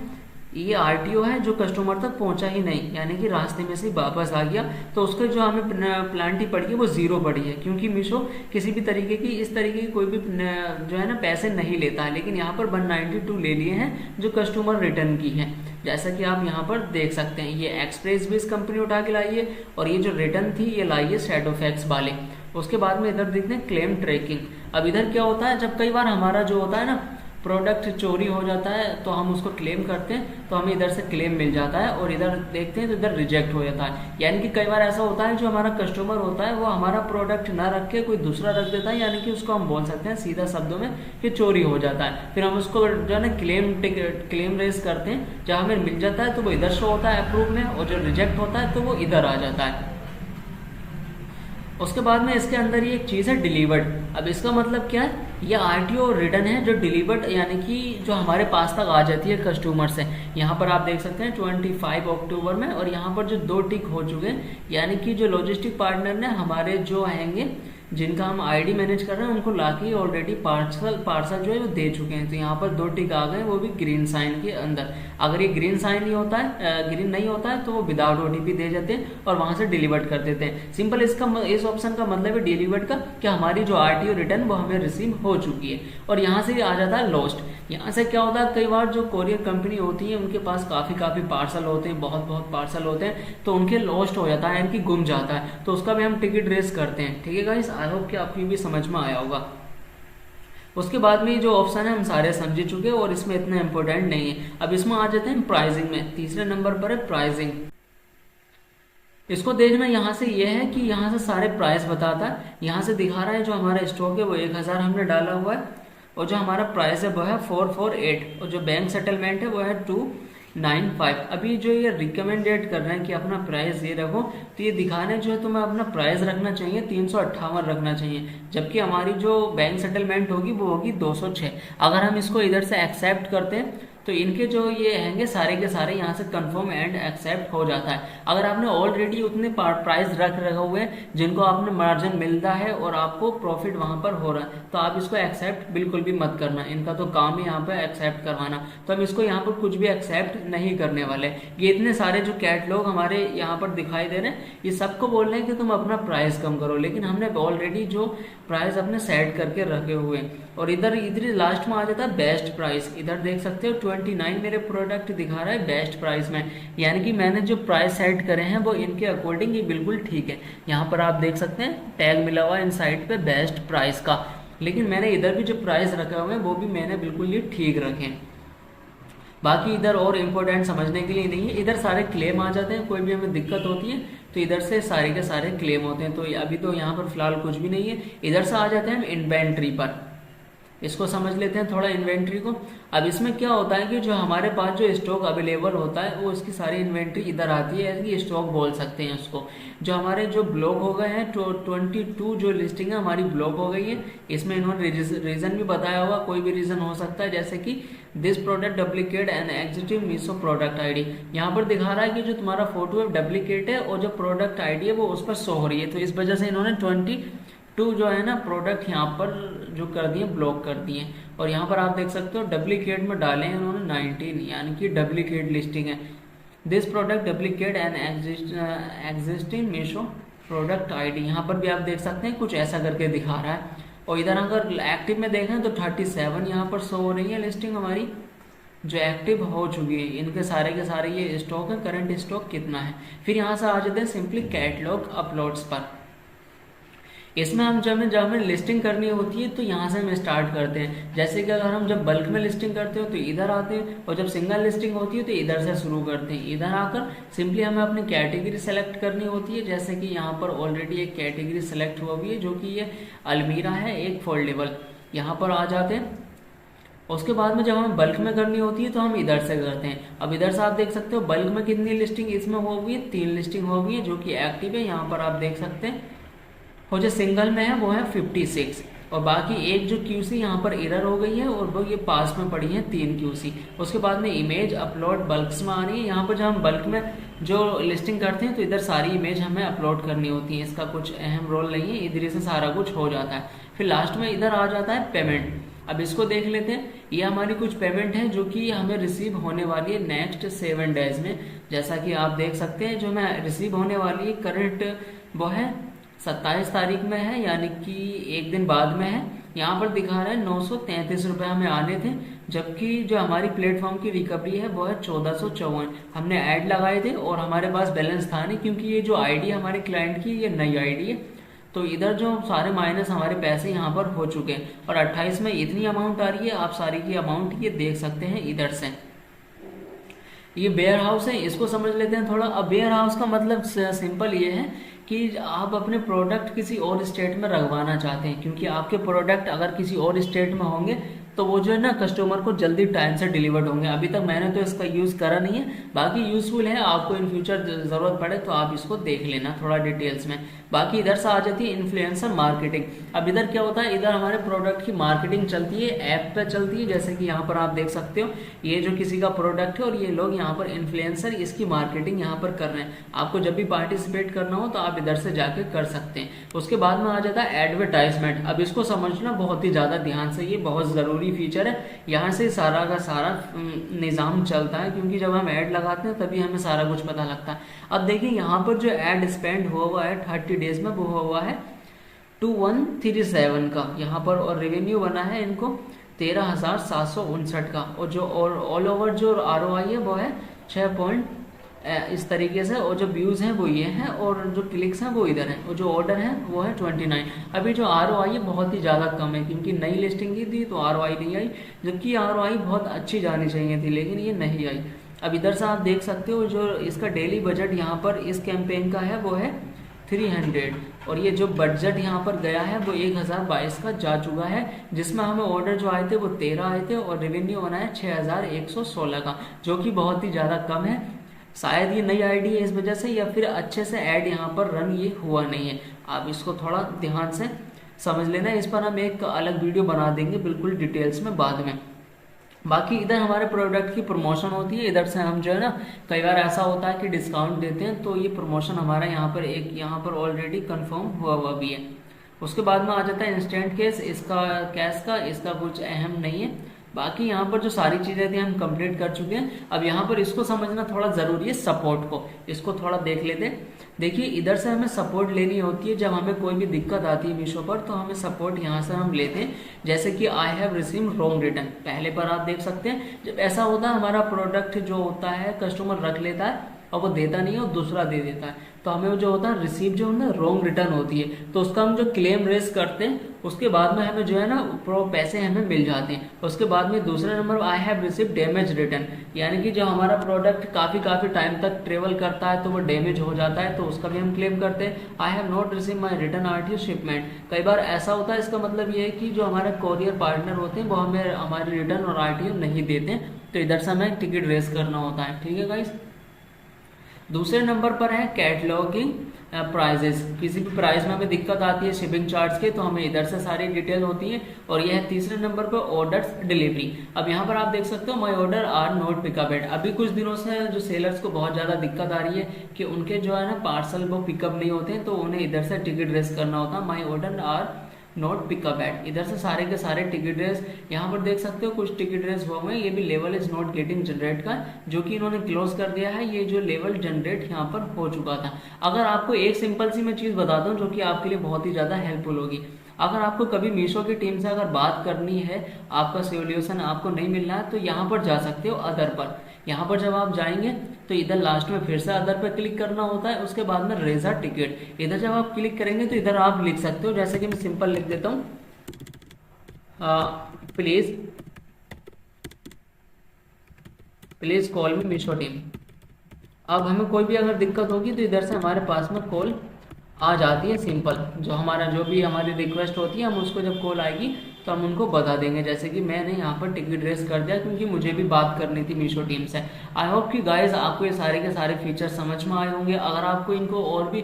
ये RTO है जो कस्टमर तक पहुंचा ही नहीं, यानी कि रास्ते में से वापस आ गया, तो उसके जो हमें प्लांटी पड़ी है वो 0 पड़ी है, क्योंकि मीशो किसी भी तरीके की इस तरीके की कोई भी जो है ना पैसे नहीं लेता है। लेकिन यहाँ पर 192 ले लिए हैं जो कस्टमर रिटर्न की है, जैसा कि आप यहाँ पर देख सकते हैं। ये एक्सप्रेस भी इस कंपनी उठा के लाई है, और ये जो रिटर्न थी ये लाई है शैडोफैक्स वाले। उसके बाद में इधर देखते हैं क्लेम ट्रैकिंग। अब इधर क्या होता है, जब कई बार हमारा जो होता है ना प्रोडक्ट चोरी हो जाता है तो हम उसको क्लेम करते हैं, तो हमें इधर से क्लेम मिल जाता है, और इधर देखते हैं तो इधर रिजेक्ट हो जाता है। यानी कि कई बार ऐसा होता है जो हमारा कस्टमर होता है वो हमारा प्रोडक्ट ना रख के कोई दूसरा रख देता है, यानी कि उसको हम बोल सकते हैं सीधा शब्दों में कि चोरी हो जाता है। फिर हम उसको जो है ना क्लेम रेज करते हैं, जब हमें मिल जाता है तो वो इधर शो होता है अप्रूव में, और जो रिजेक्ट होता है तो वो इधर आ जाता है। उसके बाद में इसके अंदर ये एक चीज़ है डिलीवर्ड। अब इसका मतलब क्या है, ये RTO रिटर्न है जो डिलीवर्ड, यानी कि जो हमारे पास तक आ जाती है कस्टमर से। यहाँ पर आप देख सकते हैं 25 अक्टूबर में, और यहाँ पर जो 2 टिक हो चुके हैं, यानी कि जो लॉजिस्टिक पार्टनर ने हमारे जो आएंगे जिनका हम ID मैनेज कर रहे हैं उनको लाके ऑलरेडी पार्सल जो है वो दे चुके हैं। तो यहाँ पर 2 टिक आ गए, वो भी ग्रीन साइन के अंदर। अगर ये ग्रीन साइन नहीं होता है, ग्रीन नहीं होता है, तो वो विदाउट OTP दे जाते हैं और वहां से डिलीवर्ड कर देते हैं। सिंपल इस ऑप्शन का मतलब है डिलीवर्ड का, कि हमारी जो RTO रिटर्न वो हमें रिसीव हो चुकी है। और यहाँ से आ जाता है लॉस्ट। यहाँ से क्या होता है, कई बार जो कोरियर कंपनी होती है उनके पास काफ़ी पार्सल होते हैं, बहुत पार्सल होते हैं, तो उनके लॉस्ट हो जाता है, यानी कि गुम जाता है, तो उसका भी हम टिकट रेस करते हैं। ठीक है गाइस, आई होप कि आपको भी समझ में आया होगा। उसके बाद में जो ऑप्शन है हम सारे समझ चुके हैं और इसमें इतना इंपॉर्टेंट नहीं है। अब इसमें आ जाते हैं प्राइसिंग में। तीसरे नंबर पर है प्राइसिंग। इसको देखना यहाँ से ये है कि यहाँ से सारे प्राइस बताता है। यहाँ से दिखा रहा है जो हमारा स्टॉक है वो 1000 हमने डाला हुआ है, और जो हमारा प्राइस है वो है 448, और जो बैंक सेटलमेंट है वो है 295। अभी जो ये रिकमेंडेड कर रहे हैं कि अपना प्राइस ये रखो, तो ये दिखाने जो है तुम्हें अपना प्राइस रखना चाहिए 358 रखना चाहिए, जबकि हमारी जो बैंक सेटलमेंट होगी वो होगी 206। अगर हम इसको इधर से एक्सेप्ट करते हैं तो इनके जो ये हैंगे सारे के सारे यहाँ से कंफर्म एंड एक्सेप्ट हो जाता है। अगर आपने ऑलरेडी उतने प्राइस रख रखे हुए हैं जिनको आपने मार्जिन मिलता है और आपको प्रॉफिट वहां पर हो रहा है, तो आप इसको एक्सेप्ट बिल्कुल भी मत करना। इनका तो काम है यहाँ पर एक्सेप्ट करवाना, तो हम इसको यहाँ पर कुछ भी एक्सेप्ट नहीं करने वाले। ये इतने सारे जो कैटलॉग हमारे यहाँ पर दिखाई दे रहे हैं, ये सबको बोल रहे हैं कि तुम अपना प्राइस कम करो, लेकिन हमने ऑलरेडी जो प्राइस अपने सेट करके रखे हुए हैं। और इधर लास्ट में आ जाता है बेस्ट प्राइस। इधर देख सकते हो 29 मेरे प्रोडक्ट दिखा रहा है बेस्ट प्राइस में, यानी कि मैंने जो प्राइस सेट करे हैं वो इनके अकॉर्डिंग ये बिल्कुल ठीक है। यहाँ पर आप देख सकते हैं टैग मिला हुआ है इन साइड पे बेस्ट प्राइस का, लेकिन मैंने इधर भी जो प्राइस रखे हुए हैं वो भी मैंने बिल्कुल ये ठीक रखे। बाकी इधर और इम्पोर्टेंट समझने के लिए नहीं है, इधर सारे क्लेम आ जाते हैं। कोई भी हमें दिक्कत होती है तो इधर से सारे के सारे क्लेम होते हैं। तो अभी तो यहाँ पर फिलहाल कुछ भी नहीं है। इधर से आ जाते हैं हम इन्वेंट्री पर, इसको समझ लेते हैं थोड़ा इन्वेंट्री को। अब इसमें क्या होता है कि जो हमारे पास जो स्टॉक अवेलेबल होता है वो इसकी सारी इन्वेंट्री इधर आती है, ऐसे स्टॉक बोल सकते हैं उसको। जो हमारे जो ब्लॉक हो गए हैं 22 जो लिस्टिंग है हमारी ब्लॉक हो गई है, इसमें इन्होंने रीजन भी बताया होगा, कोई भी रीजन हो सकता है, जैसे कि this product duplicate and existing Meesho product ID. यहाँ पर दिखा रहा है कि जो तुम्हारा फोटो है डुप्लीकेट है और जो प्रोडक्ट आईडी है वो उस पर शो हो रही है, तो इस वजह से इन्होंने 22 जो है ना प्रोडक्ट यहाँ पर जो कर दिए ब्लॉक कर दिए। और यहाँ पर आप देख सकते हो डुप्लीकेट में डाले हैं उन्होंने 19, यानी कि डुप्लीकेट लिस्टिंग है। This product duplicate and existing Meesho product ID, यहाँ पर भी आप देख सकते हैं कुछ ऐसा करके दिखा रहा है। और इधर अगर एक्टिव में देखें तो 37 यहाँ पर शो हो रही है लिस्टिंग हमारी जो एक्टिव हो चुकी है। इनके सारे के सारे ये स्टॉक है, करंट स्टॉक कितना है। फिर यहाँ से आ जाते हैं सिंपली कैटलॉग अपलोड्स पर। इसमें हम जब हमें लिस्टिंग करनी होती है तो यहाँ से हम स्टार्ट करते हैं। जैसे कि अगर हम जब बल्क में लिस्टिंग करते हो तो इधर आते हैं, और जब सिंगल लिस्टिंग होती है तो इधर से शुरू करते हैं। इधर आकर सिंपली हमें अपनी कैटेगरी सेलेक्ट करनी होती है। जैसे कि यहाँ पर ऑलरेडी एक कैटेगरी सेलेक्ट हुआ हुई है जो कि ये अलमीरा है एक फोल्डेबल, यहाँ पर आ जाते हैं। उसके बाद में जब हमें बल्क में करनी होती है तो हम इधर से करते हैं। अब इधर से आप देख सकते हो बल्क में कितनी लिस्टिंग इसमें हो हुई है, 3 लिस्टिंग हो हुई है जो कि एक्टिव है। यहाँ पर आप देख सकते हैं, और जो सिंगल में है वो है 56, और बाकी एक जो क्यूसी यहाँ पर एरर हो गई है और वो ये पास में पड़ी है 3 क्यूसी। उसके बाद में इमेज अपलोड बल्क्स में आ रही है। यहाँ पर जब हम बल्क में जो लिस्टिंग करते हैं तो इधर सारी इमेज हमें अपलोड करनी होती है, इसका कुछ अहम रोल नहीं है, इधर से सारा कुछ हो जाता है। फिर लास्ट में इधर आ जाता है पेमेंट। अब इसको देख लेते हैं, ये हमारी कुछ पेमेंट है जो कि हमें रिसीव होने वाली है नेक्स्ट 7 डेज में। जैसा कि आप देख सकते हैं जो मैं रिसीव होने वाली है करंट वो है 27 तारीख में है, यानी कि एक दिन बाद में है। यहाँ पर दिखा रहा है 933 रुपये हमें आने थे, जबकि जो हमारी प्लेटफॉर्म की रिकवरी है वो है 1454। हमने ऐड लगाए थे और हमारे पास बैलेंस था नहीं, क्योंकि ये जो आईडी है हमारे क्लाइंट की ये नई आईडी है। तो इधर जो सारे माइनस हमारे पैसे यहाँ पर हो चुके हैं, और 28 में इतनी अमाउंट आ रही है। आप सारी की अमाउंट ये देख सकते हैं इधर से। ये वेयर हाउस है, इसको समझ लेते हैं थोड़ा। अब वेयर हाउस का मतलब सिंपल ये है कि आप अपने प्रोडक्ट किसी और स्टेट में रखवाना चाहते हैं, क्योंकि आपके प्रोडक्ट अगर किसी और स्टेट में होंगे तो वो जो है ना कस्टमर को जल्दी टाइम से डिलीवर्ड होंगे। अभी तक मैंने तो इसका यूज़ करा नहीं है, बाकी यूजफुल है, आपको इन फ्यूचर ज़रूरत पड़े तो आप इसको देख लेना थोड़ा डिटेल्स में। बाकी इधर से आ जाती है इन्फ्लुएंसर मार्केटिंग। अब इधर क्या होता है, इधर हमारे प्रोडक्ट की मार्केटिंग चलती है, ऐप पे चलती है। जैसे कि यहाँ पर आप देख सकते हो ये जो किसी का प्रोडक्ट है और ये लोग यहाँ पर इन्फ्लुएंसर इसकी मार्केटिंग यहाँ पर कर रहे हैं। आपको जब भी पार्टिसिपेट करना हो तो आप इधर से जाके कर सकते हैं। उसके बाद में आ जाता है एडवर्टाइजमेंट। अब इसको समझना बहुत ही ज़्यादा ध्यान से, ये बहुत ज़रूरी फीचर है। यहाँ से सारा का सारा निज़ाम चलता है, क्योंकि जब हम ऐड लगाते हैं तभी हमें सारा कुछ पता लगता है। अब देखिए यहाँ पर जो ऐड स्पेंड हुआ है 30 डेज में वो हुआ है 2137 का यहाँ पर, और रेवेन्यू बना है इनको 13,759 का, और जो ऑल ओवर जो ROI है वो है 6 इस तरीके से, और जो व्यूज हैं वो ये हैं, और जो क्लिक्स हैं वो इधर हैं, और जो ऑर्डर है वो है 29। अभी जो ROI है बहुत ही ज़्यादा कम है, क्योंकि नई लिस्टिंग की थी तो ROI नहीं आई, जबकि ROI बहुत अच्छी जानी चाहिए थी, लेकिन ये नहीं आई। अब इधर से आप देख सकते हो जो इसका डेली बजट यहाँ पर इस कैंपेन का है वो है 300, और ये जो बजट यहाँ पर गया है वो 1022 का जा चुका है, जिसमें हमें ऑर्डर जो आए थे वो 13 आए थे, और रेवेन्यू बना है 6116 का, जो कि बहुत ही ज़्यादा कम है। शायद ये नई आईडी है इस वजह से, या फिर अच्छे से ऐड यहाँ पर रन ये हुआ नहीं है। आप इसको थोड़ा ध्यान से समझ लेना, इस पर हम एक अलग वीडियो बना देंगे बिल्कुल डिटेल्स में बाद में। बाकी इधर हमारे प्रोडक्ट की प्रमोशन होती है, इधर से हम जो है ना कई बार ऐसा होता है कि डिस्काउंट देते हैं, तो ये प्रमोशन हमारा यहाँ पर ऑलरेडी कंफर्म हुआ भी है। उसके बाद में आ जाता है इंस्टेंट केस, इसका कैश का इसका कुछ अहम नहीं है। बाकी यहाँ पर जो सारी चीज़ें थी हम कंप्लीट कर चुके हैं। अब यहाँ पर इसको समझना थोड़ा ज़रूरी है, सपोर्ट को, इसको थोड़ा देख लेते हैं। देखिए इधर से हमें सपोर्ट लेनी होती है, जब हमें कोई भी दिक्कत आती है मीशो पर तो हमें सपोर्ट यहाँ से हम लेते हैं। जैसे कि I have receive wrong return, पहले पर आप देख सकते हैं जब ऐसा होता है हमारा प्रोडक्ट जो होता है कस्टमर रख लेता है और वो देता नहीं है और दूसरा दे देता है, तो हमें जो होता है रिसीव जो है ना रॉन्ग रिटर्न होती है, तो उसका हम जो क्लेम रेस करते हैं उसके बाद में हमें जो है ना पैसे हमें मिल जाते हैं। उसके बाद में दूसरा number I have receive damage return, यानी कि जब हमारा प्रोडक्ट काफ़ी टाइम तक ट्रेवल करता है तो वो डैमेज हो जाता है, तो उसका भी हम क्लेम करते हैं। I have not receive my return RTO shipment, कई बार ऐसा होता है, इसका मतलब ये है कि जो हमारे कोरियर पार्टनर होते हैं वो हमें हमारे रिटर्न और आरटीओ नहीं देते हैं, तो इधर से हमें टिकट रेस करना होता है। ठीक है गाइस। दूसरे नंबर पर है कैटलॉगिंग प्राइजेस, किसी भी प्राइस में हमें दिक्कत आती है शिपिंग चार्ज के, तो हमें इधर से सारी डिटेल होती है। और यह है तीसरे नंबर पर ऑर्डर्स डिलीवरी। अब यहाँ पर आप देख सकते हो my order are not pickup yet, अभी कुछ दिनों से जो सेलर्स को बहुत ज़्यादा दिक्कत आ रही है कि उनके जो है ना पार्सल वो पिकअप नहीं होते हैं, तो उन्हें इधर से टिकट रेस करना होता है। My order are not pickup yet, इधर से सारे के सारे टिकट रेस यहाँ पर देख सकते हो, कुछ टिकट रेस हुए हैं। ये भी level is not getting generate का, जो कि इन्होंने क्लोज कर दिया है। ये जो लेवल जनरेट यहाँ पर हो चुका था। अगर आपको एक सिंपल सी मैं चीज़ बताता हूँ जो कि आपके लिए बहुत ही ज़्यादा हेल्पफुल होगी, अगर आपको कभी मीशो की टीम से अगर बात करनी है, आपका सोल्यूशन आपको नहीं मिल रहा है, तो यहाँ पर जा सकते हो अदर पर। यहाँ पर जब आप जाएंगे तो इधर लास्ट में फिर से अदर पर क्लिक करना होता है, उसके बाद में रेज अ टिकट, इधर जब आप क्लिक करेंगे तो इधर आप लिख सकते हो, जैसे कि मैं सिंपल लिख देता हूँ, please call me Meesho team. अब हमें कोई भी अगर दिक्कत होगी तो इधर से हमारे पास में कॉल आ जाती है, सिंपल जो भी हमारी रिक्वेस्ट होती है हम उसको जब कॉल आएगी तो हम उनको बता देंगे। जैसे कि मैंने यहाँ पर टिकट रेस कर दिया क्योंकि मुझे भी बात करनी थी मीशो टीम से। आई होप कि गाइस आपको ये सारे के सारे फीचर समझ में आए होंगे। अगर आपको इनको और भी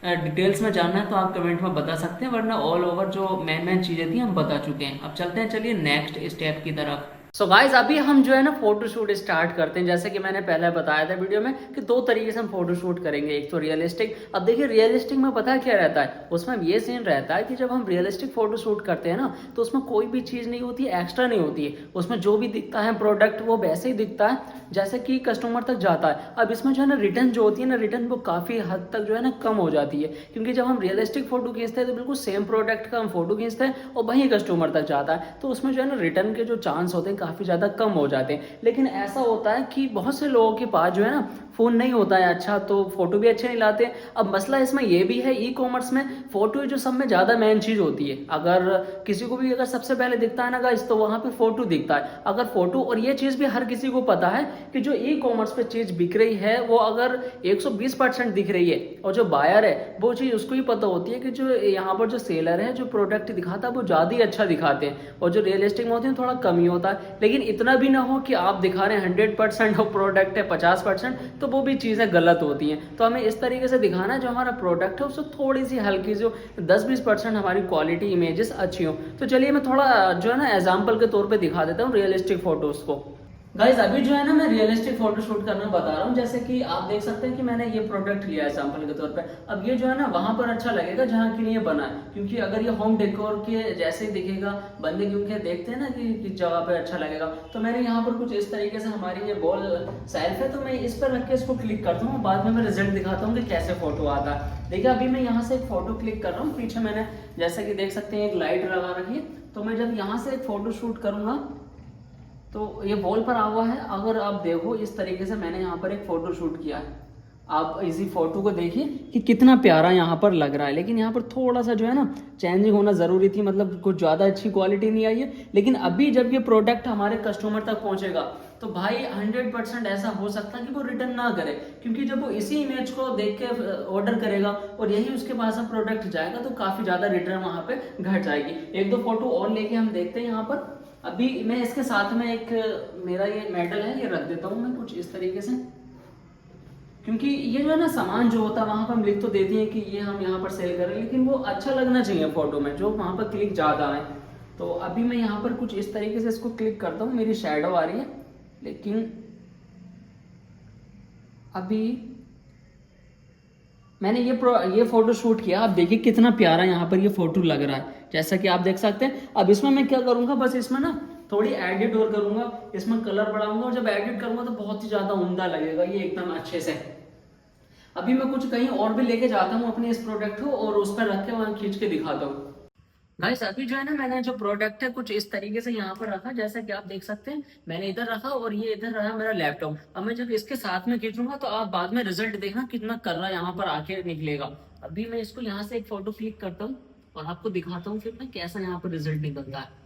डिटेल्स में जानना है तो आप कमेंट में बता सकते हैं, वरना ऑल ओवर जो मेन चीज़ें थी हम बता चुके हैं। अब चलते हैं चलिए नेक्स्ट स्टेप की तरफ। सो गाइज अभी हम जो है ना फोटो शूट स्टार्ट करते हैं। जैसे कि मैंने पहले बताया था वीडियो में कि दो तरीके से हम फोटो शूट करेंगे, एक तो रियलिस्टिक। अब देखिए रियलिस्टिक में पता है क्या रहता है, उसमें ये सीन रहता है कि जब हम रियलिस्टिक फोटो शूट करते हैं ना तो उसमें कोई भी चीज़ नहीं होती है, एक्स्ट्रा नहीं होती है। उसमें जो भी दिखता है प्रोडक्ट वो वैसे ही दिखता है जैसे कि कस्टमर तक जाता है। अब इसमें जो है ना रिटर्न जो होती है ना, रिटर्न वो काफ़ी हद तक जो है ना कम हो जाती है, क्योंकि जब हम रियलिस्टिक फोटो खींचते हैं तो बिल्कुल सेम प्रोडक्ट का हम फोटो खींचते हैं और वहीं कस्टमर तक जाता है, तो उसमें जो है ना रिटर्न के जो चांस होते हैं काफ़ी ज़्यादा कम हो जाते हैं। लेकिन ऐसा होता है कि बहुत से लोगों के पास जो है ना फ़ोन नहीं होता है अच्छा, तो फोटो भी अच्छे नहीं लाते। अब मसला इसमें यह भी है, ई कॉमर्स में फोटो जो सब में ज़्यादा मेन चीज़ होती है। अगर किसी को भी अगर सबसे पहले दिखता है ना गाइस तो वहाँ पे फोटो दिखता है। अगर फोटो, और ये चीज़ भी हर किसी को पता है कि जो ई कॉमर्स पे चीज़ बिक रही है वो अगर 120% दिख रही है और जो बायर है वो चीज़ उसको ही पता होती है कि जो यहाँ पर जो सेलर है जो प्रोडक्ट दिखाता है वो ज़्यादा ही अच्छा दिखाते हैं, और जो रियलिस्टिक में होते हैं थोड़ा कम ही होता है। लेकिन इतना भी ना हो कि आप दिखा रहे हैं 100% और प्रोडक्ट है 50%, तो वो भी चीज़ें गलत होती हैं। तो हमें इस तरीके से दिखाना है जो हमारा प्रोडक्ट है उससे थोड़ी सी हल्की जो 10-20% हमारी क्वालिटी इमेजेस अच्छी हो। तो चलिए मैं थोड़ा जो है ना एग्जाम्पल के तौर पे दिखा देता हूँ रियलिस्टिक फोटोज़ को। गाइस अभी जो है ना मैं रियलिस्टिक फोटो शूट करना बता रहा हूँ। जैसे कि आप देख सकते हैं कि मैंने ये प्रोडक्ट लिया है एग्जांपल के तौर पे। अब ये जो है ना वहां पर अच्छा लगेगा जहाँ के लिए बना है, क्योंकि अगर ये होम डेकोर के जैसे ही दिखेगा, बंदे क्योंकि देखते हैं ना कि किस जगह पे अच्छा लगेगा। तो मैंने यहाँ पर कुछ इस तरीके से हमारी ये बॉल सेल्फ है, तो मैं इस पर रख के इसको क्लिक करता हूँ, बाद में मैं रिजल्ट दिखाता हूँ कि कैसे फोटो आता है। देखिए अभी मैं यहाँ से एक फोटो क्लिक कर रहा हूँ, पीछे मैंने जैसे कि देख सकते हैं एक लाइट लगा रखी है। तो मैं जब यहाँ से एक फोटो शूट करूंगा तो ये वॉल पर आ हुआ है। अगर आप देखो इस तरीके से मैंने यहाँ पर एक फोटो शूट किया है, आप इसी फोटो को देखिए कि कितना प्यारा यहाँ पर लग रहा है। लेकिन यहाँ पर थोड़ा सा जो है ना चेंजिंग होना ज़रूरी थी, मतलब कुछ ज़्यादा अच्छी क्वालिटी नहीं आई है। लेकिन अभी जब ये प्रोडक्ट हमारे कस्टमर तक पहुँचेगा तो भाई 100% ऐसा हो सकता है कि वो रिटर्न ना करे, क्योंकि जब वो इसी इमेज को देख के ऑर्डर करेगा और यही उसके पास अब प्रोडक्ट जाएगा तो काफ़ी ज़्यादा रिटर्न वहाँ पे घट जाएगी। एक दो फोटो और लेके हम देखते हैं यहाँ पर। अभी मैं इसके साथ में एक मेरा ये मेडल है ये रख देता हूँ मैं कुछ इस तरीके से, क्योंकि ये जो है ना सामान जो होता है वहाँ पर हम लिख तो देते हैं कि ये हम यहाँ पर सेल कर रहे हैं, लेकिन वो अच्छा लगना चाहिए फोटो में, जो वहाँ पर क्लिक ज़्यादा आए। तो अभी मैं यहाँ पर कुछ इस तरीके से इसको क्लिक करता हूँ, मेरी शैडो आ रही है, लेकिन अभी मैंने ये फोटो शूट किया, आप देखिए कितना प्यारा यहाँ पर ये फोटो लग रहा है, जैसा कि आप देख सकते हैं। अब इसमें मैं क्या करूँगा, बस इसमें ना थोड़ी एडिट और करूँगा, इसमें कलर बढ़ाऊंगा, और जब एडिट करूँगा तो बहुत ही ज़्यादा उम्दा लगेगा ये एकदम अच्छे से। अभी मैं कुछ कहीं और भी लेके जाता हूँ अपने इस प्रोडक्ट को, और उस पर रख के वहाँ खींच के दिखाता हूँ। गाइस अभी जो है ना, मैंने जो प्रोडक्ट है कुछ इस तरीके से यहाँ पर रखा, जैसा कि आप देख सकते हैं। मैंने इधर रखा और ये इधर रहा मेरा लैपटॉप। अब मैं जब इसके साथ में खींचूंगा तो आप बाद में रिजल्ट देखना कितना कर रहा है यहाँ पर आके निकलेगा। अभी मैं इसको यहाँ से एक फोटो क्लिक करता हूँ और आपको दिखाता हूँ फिर मैं कैसा यहाँ पर रिजल्ट निकलता है।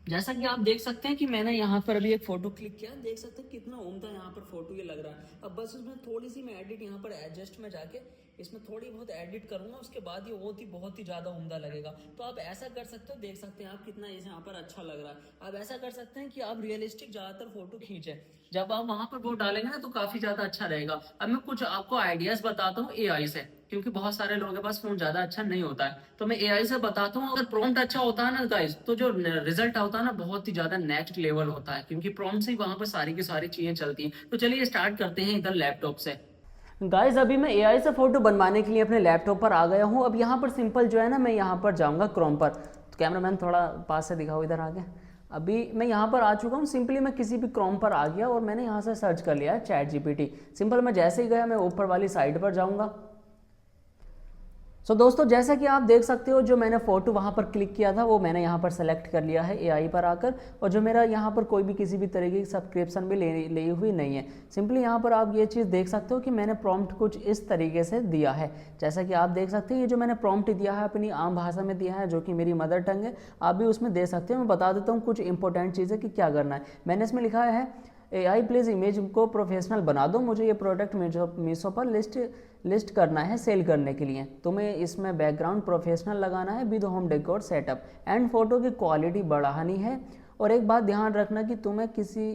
जैसा कि आप देख सकते हैं कि मैंने यहाँ पर अभी एक फोटो क्लिक किया, देख सकते हैं कितना उम्दा यहाँ पर फोटो ये लग रहा है। अब बस इसमें थोड़ी सी मैं एडिट यहाँ पर एडजस्ट में जाके इसमें थोड़ी बहुत एडिट करूंगा, उसके बाद ये बहुत ही ज्यादा उम्दा लगेगा। तो आप ऐसा कर सकते हो, देख सकते हैं आप कितना इस यहाँ पर अच्छा लग रहा है। आप ऐसा कर सकते हैं कि आप रियलिस्टिक ज्यादातर फोटो खींचे, जब आप वहां पर वो डालेंगे ना तो काफी ज्यादा अच्छा रहेगा। अब मैं कुछ आपको आइडियाज बताता हूँ एआई से, क्योंकि बहुत सारे लोगों के पास फोन ज्यादा अच्छा नहीं होता है, तो मैं एआई से बताता हूँ। अगर प्रॉम्प्ट अच्छा होता है ना गाइस, तो जो रिजल्ट होता है ना बहुत ही ज्यादा नेक्स्ट लेवल होता है, क्योंकि प्रॉम्प्ट से ही वहां पर सारी की सारी चीजें चलती हैं। तो चलिए स्टार्ट करते हैं इधर लैपटॉप से। गाइस अभी मैं एआई से फोटो बनवाने के लिए अपने लैपटॉप पर आ गया हूँ। अब यहाँ पर सिंपल जो है ना, मैं यहाँ पर जाऊँगा क्रोम पर। तो कैमरामैन थोड़ा पास से दिखाओ इधर आगे। अभी मैं यहाँ पर आ चुका हूँ, सिंपली मैं किसी भी क्रोम पर आ गया और मैंने यहाँ से सर्च कर लिया है चैट जीपीटी। सिंपल मैं जैसे ही गया मैं ऊपर वाली साइड पर जाऊँगा। दोस्तों जैसा कि आप देख सकते हो, जो मैंने फ़ोटो वहाँ पर क्लिक किया था वो मैंने यहाँ पर सेलेक्ट कर लिया है एआई पर आकर। और जो मेरा यहाँ पर कोई भी किसी भी तरीके की सब्सक्रिप्शन भी ली हुई नहीं है। सिंपली यहाँ पर आप ये चीज़ देख सकते हो कि मैंने प्रॉम्प्ट कुछ इस तरीके से दिया है। जैसा कि आप देख सकते हैं, ये जो मैंने प्रॉम्प्ट दिया है अपनी आम भाषा में दिया है, जो कि मेरी मदर टंग है। आप भी उसमें दे सकते हो। मैं बता देता हूँ कुछ इंपॉर्टेंट चीज़ें कि क्या करना है। मैंने इसमें लिखा है एआई प्लीज़ इमेज को प्रोफेशनल बना दो, मुझे ये प्रोडक्ट मीशो पर लिस्ट करना है सेल करने के लिए। तुम्हें इसमें बैकग्राउंड प्रोफेशनल लगाना है with home decor setup and photo की क्वालिटी बढ़ानी है। और एक बात ध्यान रखना कि तुम्हें किसी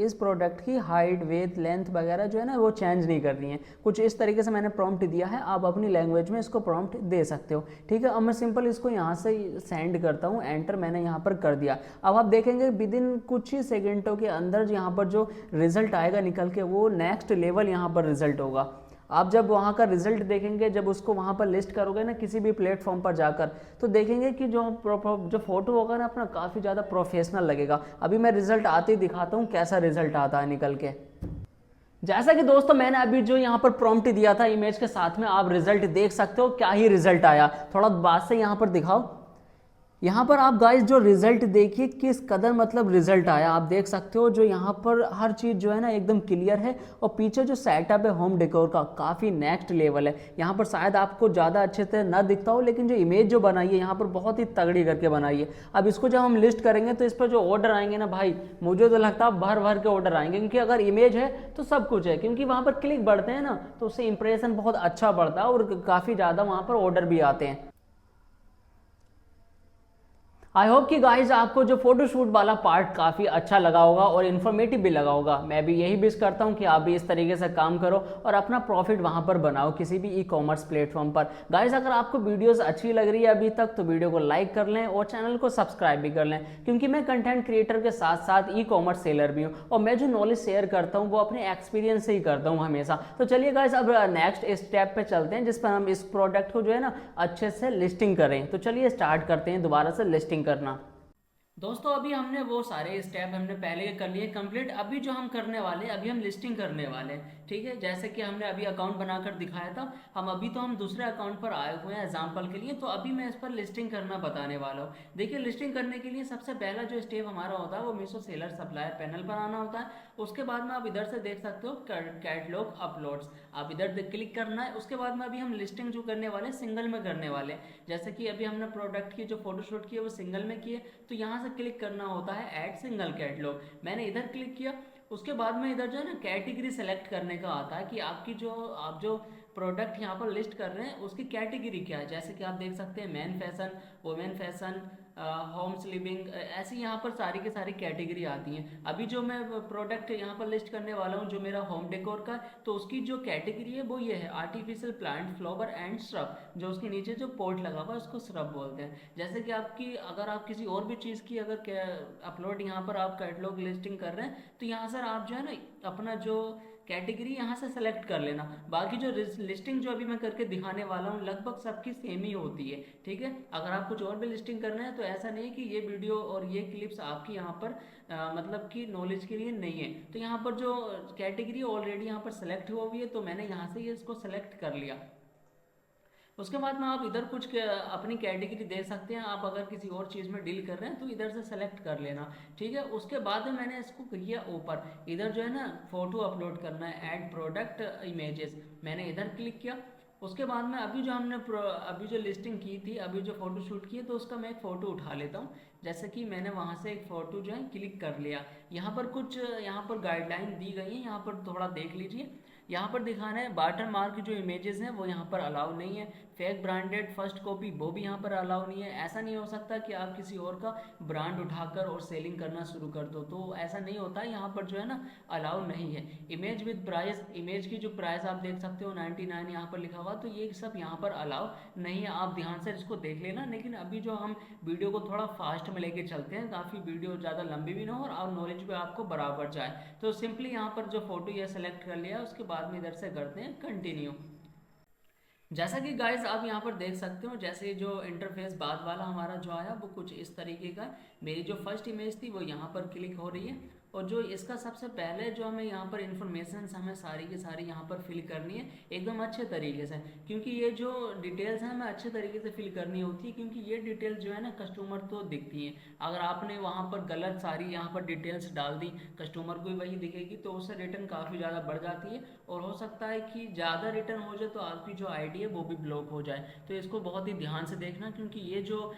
इस प्रोडक्ट की हाइट वेथ लेंथ वगैरह जो है ना वो चेंज नहीं करनी है। कुछ इस तरीके से मैंने प्रॉम्प्ट दिया है, आप अपनी लैंग्वेज में इसको प्रॉम्प्ट दे सकते हो। ठीक है, अब मैं सिंपल इसको यहाँ से सेंड करता हूँ, एंटर मैंने यहाँ पर कर दिया। अब आप देखेंगे विद इन कुछ ही सेकेंडों के अंदर यहाँ पर जो रिजल्ट आएगा निकल के, वो नेक्स्ट लेवल यहाँ पर रिजल्ट होगा। आप जब वहाँ का रिजल्ट देखेंगे, जब उसको वहाँ पर लिस्ट करोगे ना किसी भी प्लेटफॉर्म पर जाकर, तो देखेंगे कि जो फोटो होगा ना अपना काफ़ी ज़्यादा प्रोफेशनल लगेगा। अभी मैं रिजल्ट आते ही दिखाता हूँ कैसा रिजल्ट आता है निकल के। जैसा कि दोस्तों मैंने अभी जो यहाँ पर प्रॉम्प्ट दिया था इमेज के साथ में, आप रिजल्ट देख सकते हो क्या ही रिजल्ट आया। थोड़ा बात से यहाँ पर दिखाओ। यहाँ पर आप गाइस जो रिजल्ट देखिए किस कदर मतलब रिजल्ट आया, आप देख सकते हो। जो यहाँ पर हर चीज़ जो है ना एकदम क्लियर है, और पीछे जो सेटअप है होम डेकोर का काफ़ी नेक्स्ट लेवल है। यहाँ पर शायद आपको ज़्यादा अच्छे से ना दिखता हो, लेकिन जो इमेज जो बनाई है यहाँ पर बहुत ही तगड़ी करके बनाई है। अब इसको जब हम लिस्ट करेंगे तो इस पर जो ऑर्डर आएंगे ना भाई, मुझे तो लगता है भर भर के ऑर्डर आएंगे, क्योंकि अगर इमेज है तो सब कुछ है। क्योंकि वहाँ पर क्लिक बढ़ते हैं ना तो उससे इंप्रेशन बहुत अच्छा बढ़ता है और काफ़ी ज़्यादा वहाँ पर ऑर्डर भी आते हैं। आई होप कि गाइज आपको जो फोटोशूट वाला पार्ट काफ़ी अच्छा लगा होगा और इन्फॉर्मेटिव भी लगा होगा। मैं भी यही विश करता हूँ कि आप भी इस तरीके से काम करो और अपना प्रॉफिट वहाँ पर बनाओ किसी भी ई कॉमर्स प्लेटफॉर्म पर। गाइज अगर आपको वीडियोस अच्छी लग रही है अभी तक, तो वीडियो को लाइक कर लें और चैनल को सब्सक्राइब भी कर लें, क्योंकि मैं कंटेंट क्रिएटर के साथ साथ ई कॉमर्स सेलर भी हूँ, और मैं जो नॉलेज शेयर करता हूँ वो अपने एक्सपीरियंस से ही करता हूँ हमेशा। तो चलिए गाइज अब नेक्स्ट स्टेप पे चलते हैं, जिस पर हम इस प्रोडक्ट को जो है ना अच्छे से लिस्टिंग करें। तो चलिए स्टार्ट करते हैं दोबारा से लिस्टिंग करना। दोस्तों अभी हमने वो सारे स्टेप हमने पहले कर लिए कंप्लीट। अभी जो हम करने वाले, अभी हम लिस्टिंग करने वाले हैं। ठीक है, जैसे कि हमने अभी अकाउंट बनाकर दिखाया था, हम दूसरे अकाउंट पर आए हुए हैं एग्जांपल के लिए। तो अभी मैं इस पर लिस्टिंग करना बताने वाला हूँ। देखिए, लिस्टिंग करने के लिए सबसे पहला जो स्टेप हमारा होता है वो मीशो सेलर सप्लायर पैनल पर आना होता है। उसके बाद में आप इधर से देख सकते हो कैटलॉग अपलोड्स, आप इधर क्लिक करना है। उसके बाद में अभी हम लिस्टिंग जो करने वाले सिंगल में करने वाले, जैसे कि अभी हमने प्रोडक्ट की जो फोटोशूट की है वो सिंगल में किए, तो यहाँ से क्लिक करना होता है ऐड सिंगल कैटलॉग। मैंने इधर क्लिक किया। उसके बाद में इधर जो है ना कैटेगरी सेलेक्ट करने का आता है कि आप जो प्रोडक्ट यहाँ पर लिस्ट कर रहे हैं उसकी कैटेगरी क्या है। जैसे कि आप देख सकते हैं man fashion, women fashion, home sleeping, ऐसी यहाँ पर सारी की सारी कैटेगरी आती हैं। अभी जो मैं प्रोडक्ट यहाँ पर लिस्ट करने वाला हूँ जो मेरा होम डेकोर का, तो उसकी जो कैटेगरी है वो ये है artificial plant, flower and shrub. जो उसके नीचे जो पोर्ट लगा हुआ है उसको श्रब बोलते हैं। जैसे कि आपकी अगर आप किसी और भी चीज़ की अगर अपलोड यहाँ पर आप कैटलॉग लिस्टिंग कर रहे हैं, तो यहाँ सर आप जो है ना अपना जो कैटेगरी यहाँ से सेलेक्ट कर लेना। बाकी जो लिस्टिंग जो अभी मैं करके दिखाने वाला हूँ लगभग सबकी सेम ही होती है, ठीक है। अगर आप कुछ और भी लिस्टिंग करना है तो ऐसा नहीं कि ये वीडियो और ये क्लिप्स आपकी यहाँ पर मतलब कि नॉलेज के लिए नहीं है। तो यहाँ पर जो कैटेगरी ऑलरेडी यहाँ पर सेलेक्ट हुआ हुई है, तो मैंने यहाँ से ये इसको सेलेक्ट कर लिया। उसके बाद में आप इधर कुछ अपनी कैटेगरी दे सकते हैं। आप अगर किसी और चीज़ में डील कर रहे हैं तो इधर से सेलेक्ट कर लेना, ठीक है। उसके बाद में मैंने इसको किया ऊपर, इधर जो है ना फोटो अपलोड करना है, ऐड प्रोडक्ट इमेजेस, मैंने इधर क्लिक किया। उसके बाद में अभी जो हमने अभी जो लिस्टिंग की थी, अभी जो फोटो शूट की है, तो उसका मैं एक फ़ोटो उठा लेता हूँ। जैसे कि मैंने वहाँ से एक फ़ोटो जो है क्लिक कर लिया। यहाँ पर कुछ यहाँ पर गाइडलाइन दी गई है, यहाँ पर थोड़ा देख लीजिए। यहाँ पर दिखाना है वाटर मार्क जो इमेजेस हैं वो यहाँ पर अलाउ नहीं है। फेक ब्रांडेड फर्स्ट कॉपी वो भी यहाँ पर अलाउ नहीं है। ऐसा नहीं हो सकता कि आप किसी और का ब्रांड उठाकर और सेलिंग करना शुरू कर दो, तो ऐसा नहीं होता है। यहाँ पर जो है ना अलाउ नहीं है। इमेज विद प्राइस, इमेज की जो प्राइस आप देख सकते हो 99 यहाँ पर लिखा हुआ, तो ये सब यहाँ पर अलाउ नहीं है। आप ध्यान से इसको देख लेना। लेकिन अभी जो हम वीडियो को थोड़ा फास्ट में लेके चलते हैं, काफ़ी वीडियो ज़्यादा लंबी भी ना हो और नॉलेज भी आपको बराबर जाए, तो सिंपली यहाँ पर जो फोटो ये सेलेक्ट कर लिया, उसके बाद में इधर से करते हैं कंटिन्यू। जैसा कि गाइस आप यहाँ पर देख सकते हो, जैसे जो इंटरफेस बाद वाला हमारा जो आया वो कुछ इस तरीके का। मेरी जो फर्स्ट इमेज थी वो यहाँ पर क्लिक हो रही है, और जो इसका सबसे पहले जो हमें यहाँ पर इंफॉर्मेशन हमें सारी की सारी यहाँ पर फिल करनी है एकदम अच्छे तरीके से, क्योंकि ये जो डिटेल्स हैं हमें अच्छे तरीके से फिल करनी होती है। क्योंकि ये डिटेल्स जो है ना कस्टमर को दिखती हैं। अगर आपने वहाँ पर गलत सारी यहाँ पर डिटेल्स डाल दी, कस्टमर को वही दिखेगी, तो उससे रिटर्न काफ़ी ज़्यादा बढ़ जाती है, और हो सकता है कि ज़्यादा रिटर्न हो जाए तो आपकी जो आईडी है वो भी ब्लॉक हो जाए। तो इसको बहुत ही ध्यान से देखना, क्योंकि ये जो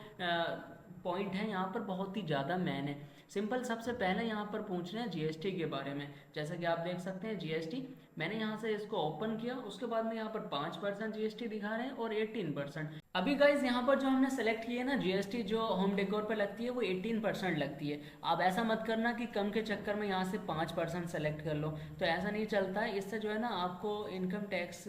पॉइंट है यहाँ पर बहुत ही ज़्यादा मैन है। सिंपल सबसे पहले यहाँ पर पूछ रहे हैं जीएसटी के बारे में। जैसा कि आप देख सकते हैं जीएसटी, मैंने यहाँ से इसको ओपन किया। उसके बाद में यहाँ पर 5% जीएसटी दिखा रहे हैं और 18%। अभी गाइज यहाँ पर जो हमने सेलेक्ट किया है ना जीएसटी जो होम डेकोर पे लगती है वो 18% लगती है। आप ऐसा मत करना कि कम के चक्कर में यहाँ से 5% सेलेक्ट कर लो, तो ऐसा नहीं चलता है। इससे जो है ना आपको इनकम टैक्स